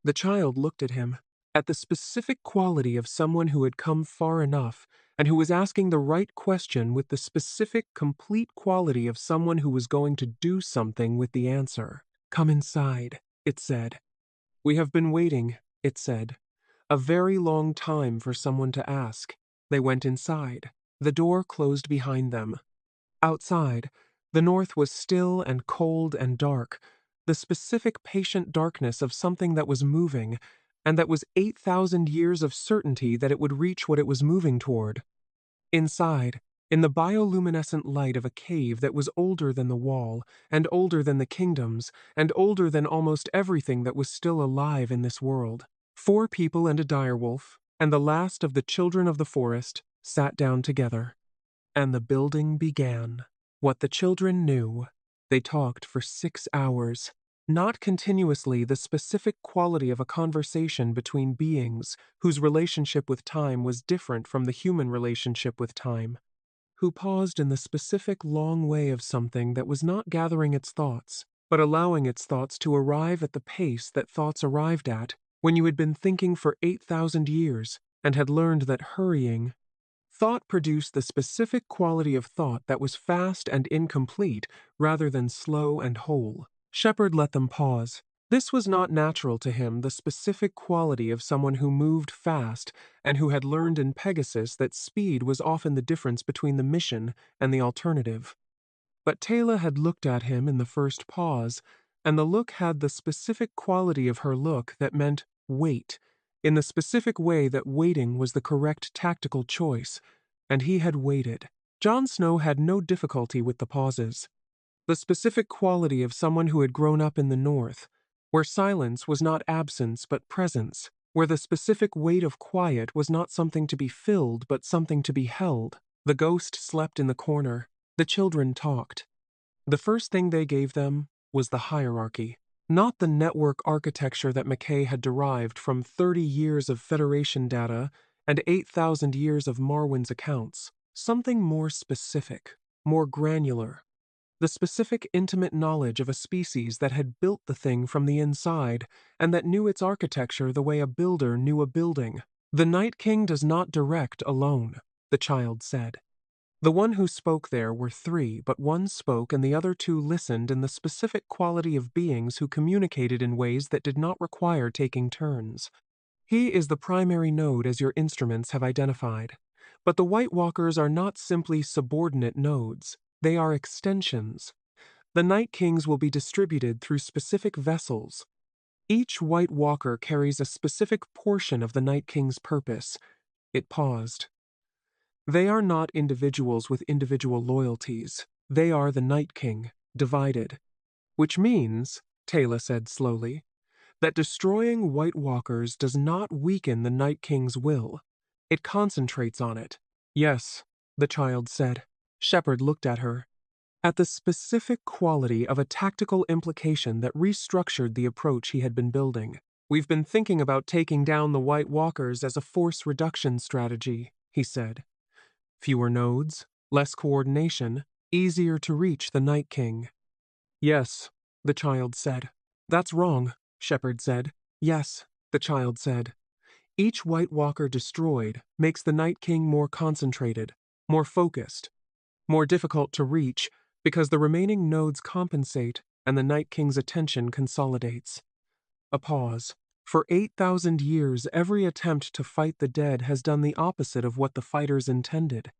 A: The child looked at him, at the specific quality of someone who had come far enough and who was asking the right question with the specific, complete quality of someone who was going to do something with the answer. Come inside, it said. We have been waiting, it said. A very long time for someone to ask. They went inside. The door closed behind them. Outside, the north was still and cold and dark, the specific patient darkness of something that was moving, and that was 8,000 years of certainty that it would reach what it was moving toward. Inside, in the bioluminescent light of a cave that was older than the wall, and older than the kingdoms, and older than almost everything that was still alive in this world, 4 people and a direwolf, and the last of the children of the forest, sat down together. And the building began. What the children knew. They talked for 6 hours. Not continuously, the specific quality of a conversation between beings whose relationship with time was different from the human relationship with time, who paused in the specific long way of something that was not gathering its thoughts, but allowing its thoughts to arrive at the pace that thoughts arrived at when you had been thinking for 8,000 years and had learned that hurrying. Thought produced the specific quality of thought that was fast and incomplete rather than slow and whole. Shepard let them pause. This was not natural to him, the specific quality of someone who moved fast and who had learned in Pegasus that speed was often the difference between the mission and the alternative. But Taylor had looked at him in the first pause, and the look had the specific quality of her look that meant wait, in the specific way that waiting was the correct tactical choice, and he had waited. Jon Snow had no difficulty with the pauses. The specific quality of someone who had grown up in the north, where silence was not absence but presence, where the specific weight of quiet was not something to be filled but something to be held. The ghost slept in the corner. The children talked. The first thing they gave them was the hierarchy. Not the network architecture that McKay had derived from 30 years of Federation data and 8,000 years of Marwyn's accounts. Something more specific, more granular. The specific intimate knowledge of a species that had built the thing from the inside and that knew its architecture the way a builder knew a building. The Night King does not direct alone, the child said. The one who spoke there were 3, but one spoke and the other 2 listened in the specific quality of beings who communicated in ways that did not require taking turns. He is the primary node as your instruments have identified. But the White Walkers are not simply subordinate nodes. They are extensions. The Night Kings will be distributed through specific vessels. Each White Walker carries a specific portion of the Night King's purpose. It paused. They are not individuals with individual loyalties. They are the Night King, divided. Which means, Taylor said slowly, that destroying White Walkers does not weaken the Night King's will. It concentrates on it. Yes, the child said. Shepard looked at her. At the specific quality of a tactical implication that restructured the approach he had been building. We've been thinking about taking down the White Walkers as a force reduction strategy, he said. Fewer nodes, less coordination, easier to reach the Night King. Yes, the child said. That's wrong, Shepard said. Yes, the child said. Each White Walker destroyed makes the Night King more concentrated, more focused, more difficult to reach because the remaining nodes compensate and the Night King's attention consolidates. A pause. For 8,000 years, every attempt to fight the dead has done the opposite of what the fighters intended.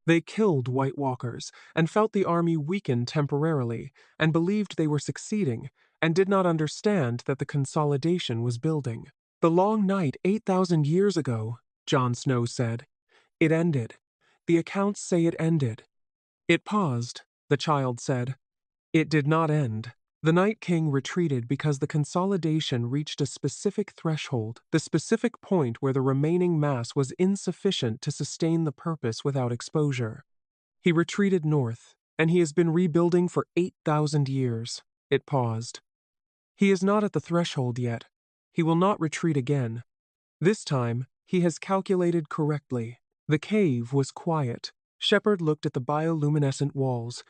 A: They killed White Walkers and felt the army weaken temporarily and believed they were succeeding and did not understand that the consolidation was building. The long night 8,000 years ago, Jon Snow said. It ended. The accounts say it ended. It paused, the child said. It did not end. The Night King retreated because the consolidation reached a specific threshold, the specific point where the remaining mass was insufficient to sustain the purpose without exposure. He retreated north, and he has been rebuilding for 8,000 years. It paused. He is not at the threshold yet. He will not retreat again. This time, he has calculated correctly. The cave was quiet. Shepard looked at the bioluminescent walls.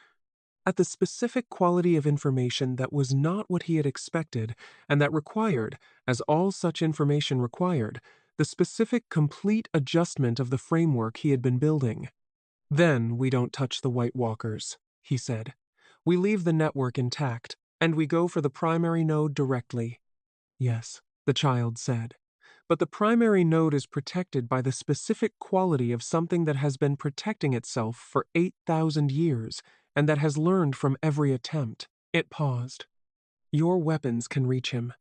A: at the specific quality of information that was not what he had expected and that required, as all such information required, the specific complete adjustment of the framework he had been building. Then we don't touch the White Walkers, he said. We leave the network intact, and we go for the primary node directly. Yes, the child said. But the primary node is protected by the specific quality of something that has been protecting itself for 8,000 years, and that has learned from every attempt. It paused. Your weapons can reach him.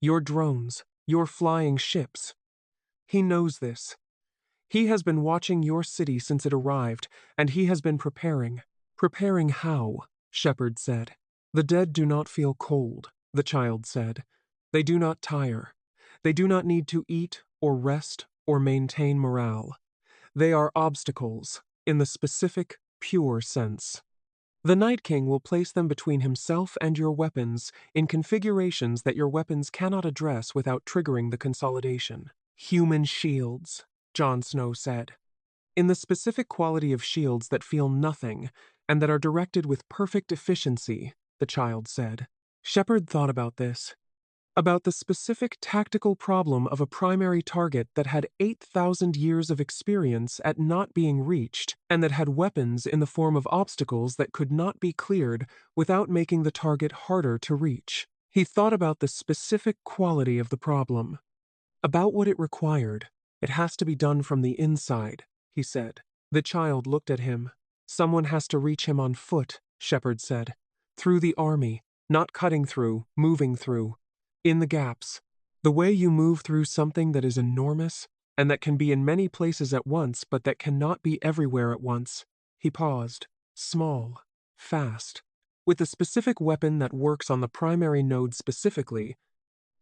A: Your drones, your flying ships. He knows this. He has been watching your city since it arrived, and he has been preparing. Preparing how? Shepard said. The dead do not feel cold, the child said. They do not tire. They do not need to eat or rest or maintain morale. They are obstacles, in the specific, pure sense. The Night King will place them between himself and your weapons in configurations that your weapons cannot address without triggering the consolidation. Human shields, Jon Snow said. In the specific quality of shields that feel nothing and that are directed with perfect efficiency, the child said. Shepard thought about this. About the specific tactical problem of a primary target that had 8,000 years of experience at not being reached, and that had weapons in the form of obstacles that could not be cleared without making the target harder to reach. He thought about the specific quality of the problem. About what it required. It has to be done from the inside, he said. The child looked at him. Someone has to reach him on foot, Shepard said. Through the army, not cutting through, moving through. In the gaps. The way you move through something that is enormous and that can be in many places at once but that cannot be everywhere at once. He paused. Small. Fast. With a specific weapon that works on the primary node specifically.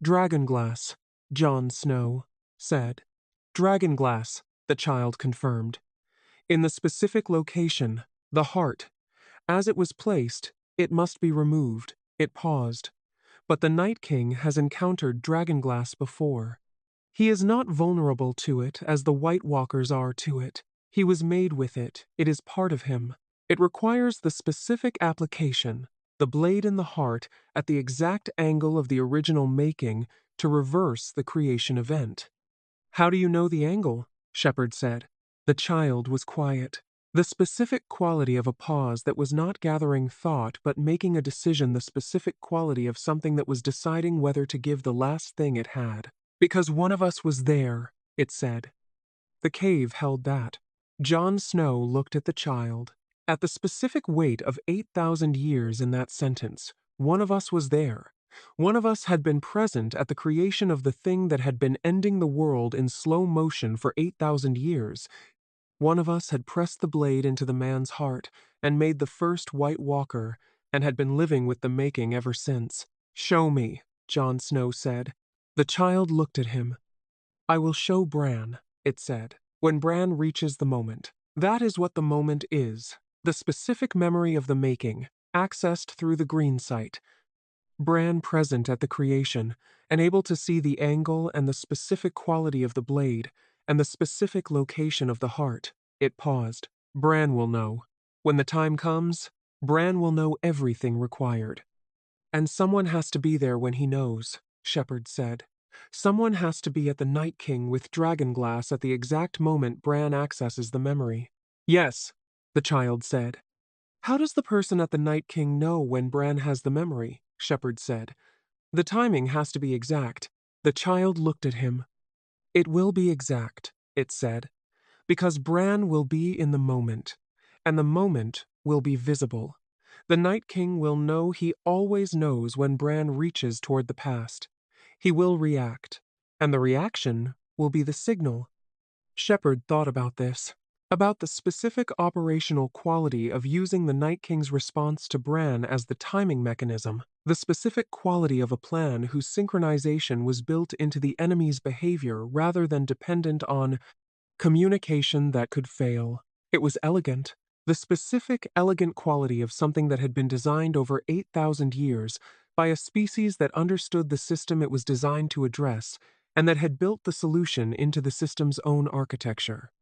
A: Dragonglass, Jon Snow said. Dragonglass, the child confirmed. In the specific location, the heart. As it was placed, it must be removed. It paused. But the Night King has encountered dragonglass before. He is not vulnerable to it as the White Walkers are to it. He was made with it. It is part of him. It requires the specific application, the blade in the heart at the exact angle of the original making to reverse the creation event. How do you know the angle? Shepard said. The child was quiet. The specific quality of a pause that was not gathering thought but making a decision, the specific quality of something that was deciding whether to give the last thing it had. Because one of us was there, it said. The cave held that. Jon Snow looked at the child. At the specific weight of 8,000 years in that sentence, one of us was there. One of us had been present at the creation of the thing that had been ending the world in slow motion for 8,000 years. One of us had pressed the blade into the man's heart and made the first White Walker and had been living with the making ever since. Show me, Jon Snow said. The child looked at him. I will show Bran, it said, when Bran reaches the moment. That is what the moment is, the specific memory of the making, accessed through the green sight. Bran present at the creation, and able to see the angle and the specific quality of the blade, and the specific location of the heart. It paused. Bran will know. When the time comes, Bran will know everything required. And someone has to be there when he knows, Shepard said. Someone has to be at the Night King with dragonglass at the exact moment Bran accesses the memory. Yes, the child said. How does the person at the Night King know when Bran has the memory? Shepard said. The timing has to be exact. The child looked at him. It will be exact, it said, because Bran will be in the moment, and the moment will be visible. The Night King will know he always knows when Bran reaches toward the past. He will react, and the reaction will be the signal. Shepard thought about this, about the specific operational quality of using the Night King's response to Bran as the timing mechanism, the specific quality of a plan whose synchronization was built into the enemy's behavior rather than dependent on communication that could fail. It was elegant. The specific, elegant quality of something that had been designed over 8,000 years by a species that understood the system it was designed to address and that had built the solution into the system's own architecture.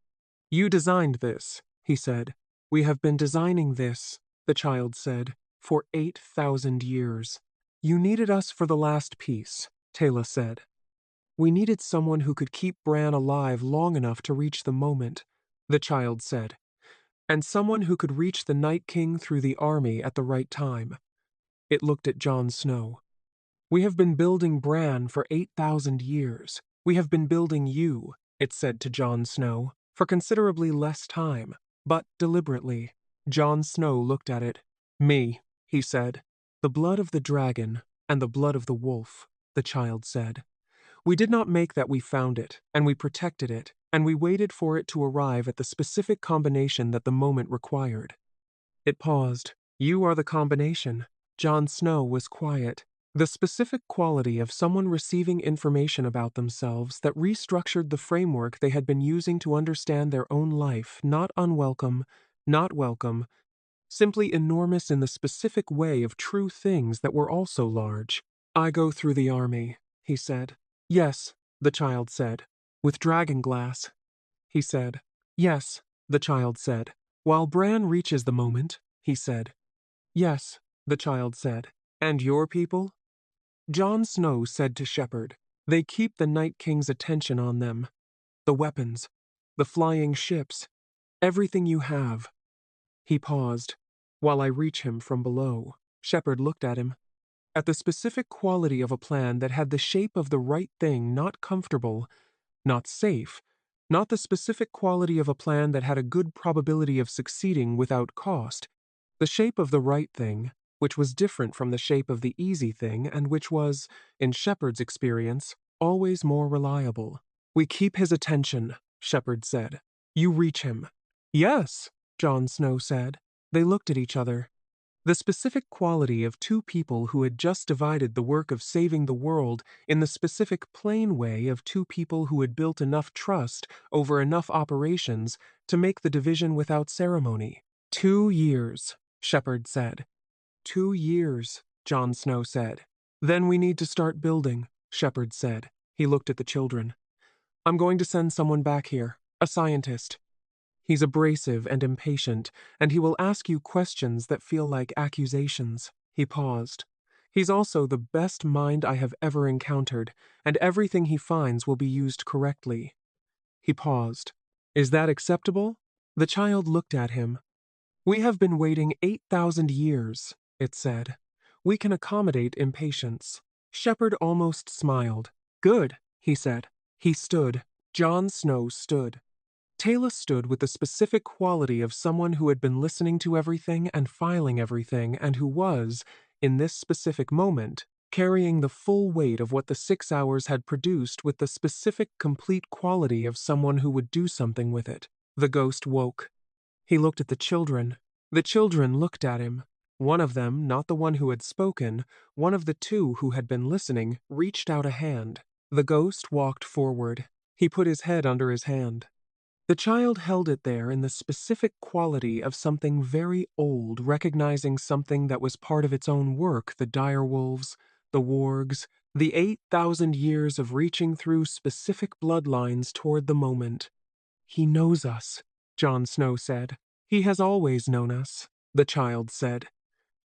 A: You designed this, he said. We have been designing this, the child said. For 8,000 years. You needed us for the last piece, Taylor said. We needed someone who could keep Bran alive long enough to reach the moment, the child said. And someone who could reach the Night King through the army at the right time. It looked at Jon Snow. We have been building Bran for 8,000 years. We have been building you, it said to Jon Snow, for considerably less time, but deliberately. Jon Snow looked at it. Me, he said. The blood of the dragon and the blood of the wolf, the child said. We did not make that, we found it, and we protected it, and we waited for it to arrive at the specific combination that the moment required. It paused. You are the combination. Jon Snow was quiet. The specific quality of someone receiving information about themselves that restructured the framework they had been using to understand their own life, not unwelcome, not welcome, simply enormous in the specific way of true things that were also large. I go through the army, he said. Yes, the child said. With dragonglass, he said. Yes, the child said. While Bran reaches the moment, he said. Yes, the child said. And your people? Jon Snow said to Shepherd. They keep the Night King's attention on them. The weapons, the flying ships, everything you have. He paused. While I reach him from below. Shepherd looked at him. At the specific quality of a plan that had the shape of the right thing, not comfortable, not safe, not the specific quality of a plan that had a good probability of succeeding without cost, the shape of the right thing, which was different from the shape of the easy thing and which was, in Shepherd's experience, always more reliable. We keep his attention, Shepherd said. You reach him. Yes, Jon Snow said. They looked at each other. The specific quality of two people who had just divided the work of saving the world in the specific plain way of two people who had built enough trust over enough operations to make the division without ceremony. 2 years, Shepherd said. 2 years, Jon Snow said. Then we need to start building, Shepherd said. He looked at the children. I'm going to send someone back here, a scientist. He's abrasive and impatient, and he will ask you questions that feel like accusations. He paused. He's also the best mind I have ever encountered, and everything he finds will be used correctly. He paused. Is that acceptable? The child looked at him. We have been waiting 8,000 years, it said. We can accommodate impatience. Shepherd almost smiled. Good, he said. He stood. Jon Snow stood. Taylor stood with the specific quality of someone who had been listening to everything and filing everything and who was, in this specific moment, carrying the full weight of what the 6 hours had produced with the specific complete quality of someone who would do something with it. The ghost woke. He looked at the children. The children looked at him. One of them, not the one who had spoken, one of the two who had been listening, reached out a hand. The ghost walked forward. He put his head under his hand. The child held it there in the specific quality of something very old, recognizing something that was part of its own work, the direwolves, the wargs, the 8,000 years of reaching through specific bloodlines toward the moment. He knows us, Jon Snow said. He has always known us, the child said.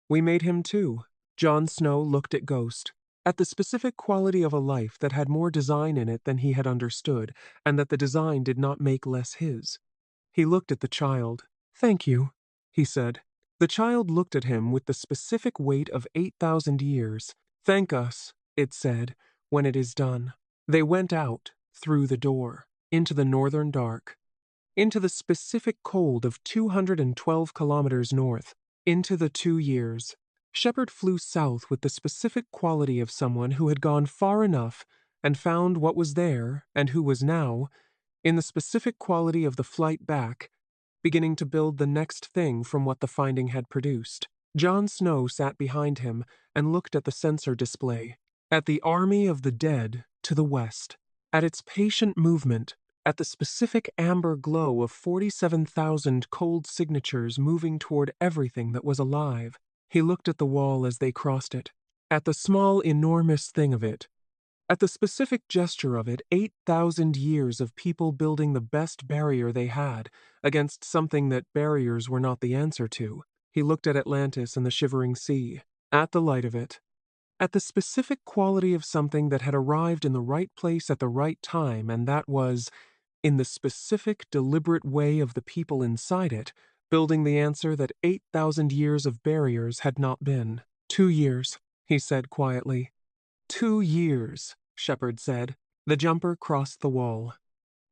A: We made him too. Jon Snow looked at Ghost. At the specific quality of a life that had more design in it than he had understood, and that the design did not make less his. He looked at the child. Thank you, he said. The child looked at him with the specific weight of 8,000 years. Thank us, it said, when it is done. They went out, through the door, into the northern dark, into the specific cold of 212 kilometers north, into the 2 years. Shepherd flew south with the specific quality of someone who had gone far enough and found what was there and who was now, in the specific quality of the flight back, beginning to build the next thing from what the finding had produced. Jon Snow sat behind him and looked at the sensor display, at the army of the dead to the west, at its patient movement, at the specific amber glow of 47,000 cold signatures moving toward everything that was alive. He looked at the wall as they crossed it, at the small, enormous thing of it, at the specific gesture of it, 8,000 years of people building the best barrier they had against something that barriers were not the answer to. He looked at Atlantis and the Shivering Sea, at the light of it, at the specific quality of something that had arrived in the right place at the right time, and that was, in the specific, deliberate way of the people inside it, building the answer that 8,000 years of barriers had not been. 2 years, he said quietly. 2 years, Shepard said. The jumper crossed the wall.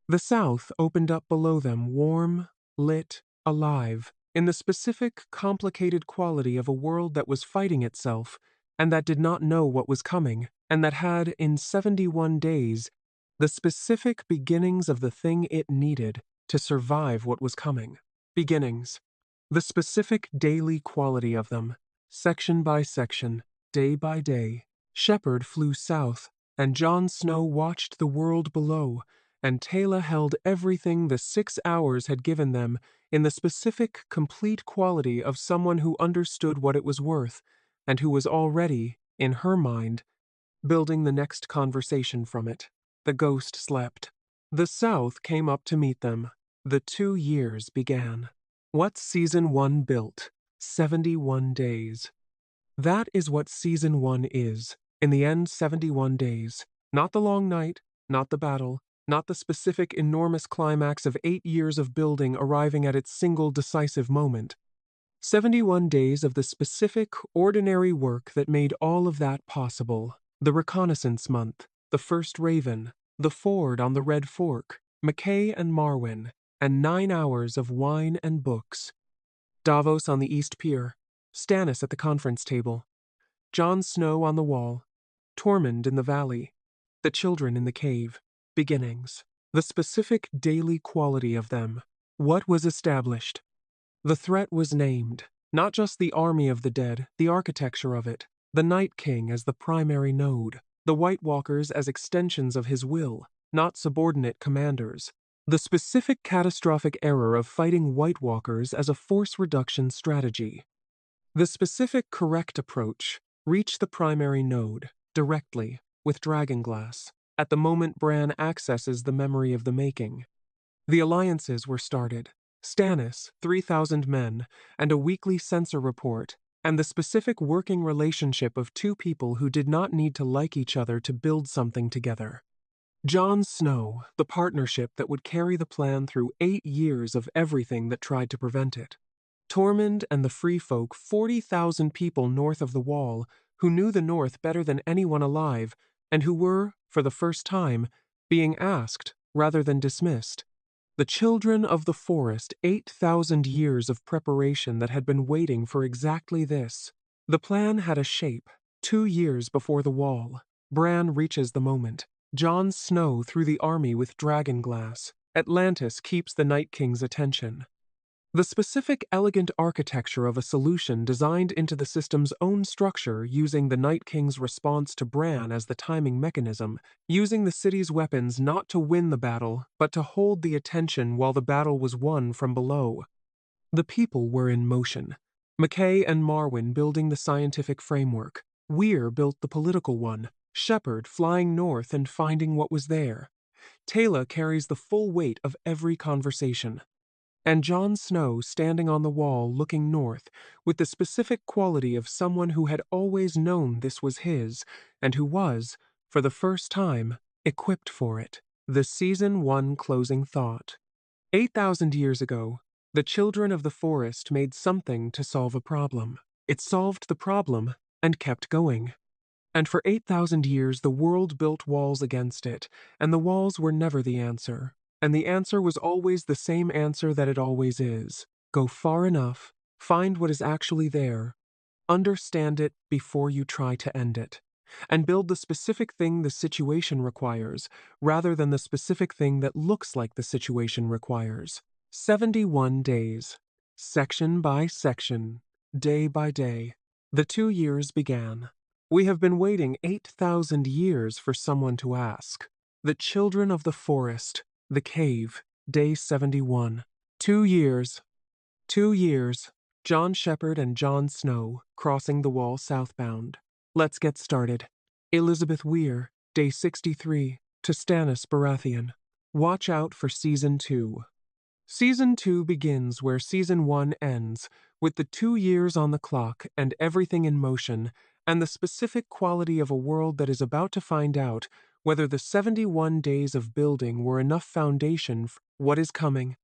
A: The south opened up below them, warm, lit, alive, in the specific, complicated quality of a world that was fighting itself, and that did not know what was coming, and that had, in 71 days, the specific beginnings of the thing it needed to survive what was coming. Beginnings. The specific daily quality of them, section by section, day by day. Shepard flew south, and Jon Snow watched the world below, and Tayla held everything the 6 hours had given them in the specific, complete quality of someone who understood what it was worth, and who was already, in her mind, building the next conversation from it. The ghost slept. The South came up to meet them. The 2 years began. What Season 1 built. 71 days. That is what Season 1 is. In the end, 71 days. Not the long night, not the battle, not the specific enormous climax of 8 years of building arriving at its single decisive moment. 71 days of the specific, ordinary work that made all of that possible. The reconnaissance month, the first raven, the ford on the Red Fork, McKay and Marwyn, and 9 hours of wine and books. Davos on the East Pier, Stannis at the conference table, Jon Snow on the wall, Tormund in the valley, the children in the cave. Beginnings. The specific daily quality of them. What was established? The threat was named. Not just the army of the dead, the architecture of it. The Night King as the primary node. The White Walkers as extensions of his will, not subordinate commanders. The specific catastrophic error of fighting White Walkers as a force reduction strategy. The specific correct approach. Reach the primary node, directly, with dragonglass, at the moment Bran accesses the memory of the making. The alliances were started. Stannis, 3,000 men, and a weekly censor report, and the specific working relationship of 2 people who did not need to like each other to build something together. Jon Snow, the partnership that would carry the plan through 8 years of everything that tried to prevent it. Tormund and the Free Folk, 40,000 people north of the Wall, who knew the North better than anyone alive, and who were, for the first time, being asked rather than dismissed. The children of the forest, 8,000 years of preparation that had been waiting for exactly this. The plan had a shape. 2 years before the Wall. Bran reaches the moment. Jon Snow through the army with dragonglass. Atlantis keeps the Night King's attention. The specific elegant architecture of a solution designed into the system's own structure using the Night King's response to Bran as the timing mechanism, using the city's weapons not to win the battle, but to hold the attention while the battle was won from below. The people were in motion. McKay and Marwyn building the scientific framework. Weir built the political one. Shepard flying north and finding what was there. Tayla carries the full weight of every conversation. And Jon Snow standing on the wall looking north, with the specific quality of someone who had always known this was his, and who was, for the first time, equipped for it. The Season 1 closing thought. 8,000 years ago, the children of the forest made something to solve a problem. It solved the problem and kept going. And for 8,000 years the world built walls against it, and the walls were never the answer. And the answer was always the same answer that it always is. Go far enough, find what is actually there, understand it before you try to end it, and build the specific thing the situation requires, rather than the specific thing that looks like the situation requires. 71 days. Section by section, day by day. The 2 years began. We have been waiting 8,000 years for someone to ask. The children of the forest. The cave, day 71. 2 years. 2 years. Jon Shepard and Jon Snow, crossing the wall southbound. Let's get started. Elizabeth Weir, day 63, to Stannis Baratheon. Watch out for Season 2. Season 2 begins where Season 1 ends, with the 2 years on the clock and everything in motion, and the specific quality of a world that is about to find out whether the 71 days of building were enough foundation for what is coming.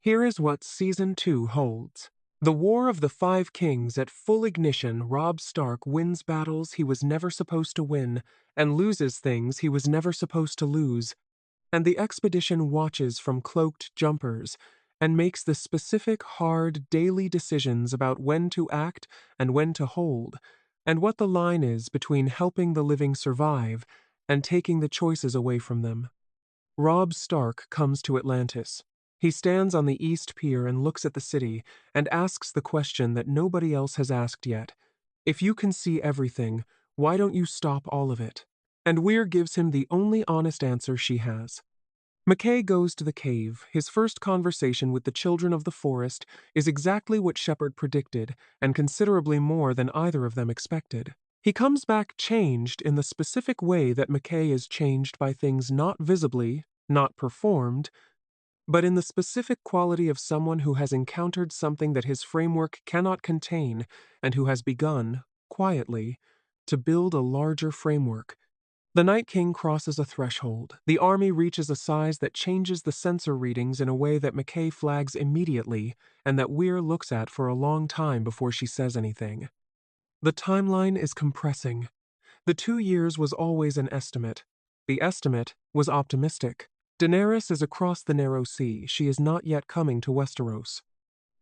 A: Here is what Season 2 holds. The War of the Five Kings at full ignition. Robb Stark wins battles he was never supposed to win, and loses things he was never supposed to lose. And the expedition watches from cloaked jumpers, and makes the specific, hard, daily decisions about when to act and when to hold, and what the line is between helping the living survive and taking the choices away from them. Robb Stark comes to Atlantis. He stands on the East Pier and looks at the city, and asks the question that nobody else has asked yet. If you can see everything, why don't you stop all of it? And Weir gives him the only honest answer she has. McKay goes to the cave. His first conversation with the children of the forest is exactly what Shepard predicted, and considerably more than either of them expected. He comes back changed in the specific way that McKay is changed by things not visibly, not performed, but in the specific quality of someone who has encountered something that his framework cannot contain, and who has begun, quietly, to build a larger framework. The Night King crosses a threshold. The army reaches a size that changes the sensor readings in a way that McKay flags immediately, and that Weir looks at for a long time before she says anything. The timeline is compressing. The 2 years was always an estimate. The estimate was optimistic. Daenerys is across the narrow sea. She is not yet coming to Westeros.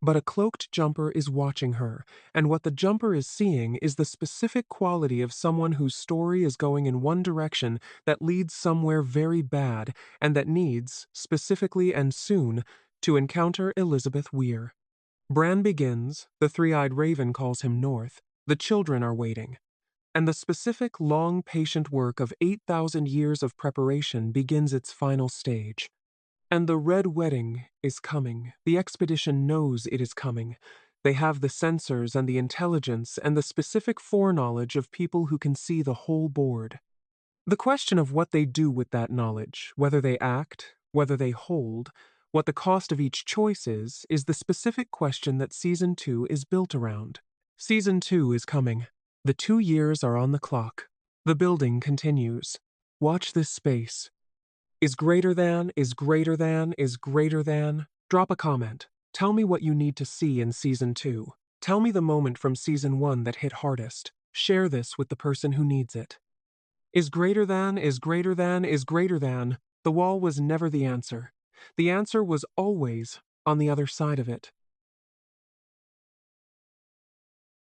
A: But a cloaked jumper is watching her, and what the jumper is seeing is the specific quality of someone whose story is going in one direction that leads somewhere very bad, and that needs, specifically and soon, to encounter Elizabeth Weir. Bran begins. The three-eyed raven calls him north. The children are waiting. And the specific, long, patient work of 8,000 years of preparation begins its final stage. And the Red Wedding is coming. The expedition knows it is coming. They have the sensors and the intelligence and the specific foreknowledge of people who can see the whole board. The question of what they do with that knowledge, whether they act, whether they hold, what the cost of each choice is the specific question that Season 2 is built around. Season 2 is coming. The 2 years are on the clock. The building continues. Watch this space. Is greater than, is greater than, is greater than? Drop a comment. Tell me what you need to see in Season 2. Tell me the moment from Season 1 that hit hardest. Share this with the person who needs it. Is greater than, is greater than, is greater than? The wall was never the answer. The answer was always on the other side of it.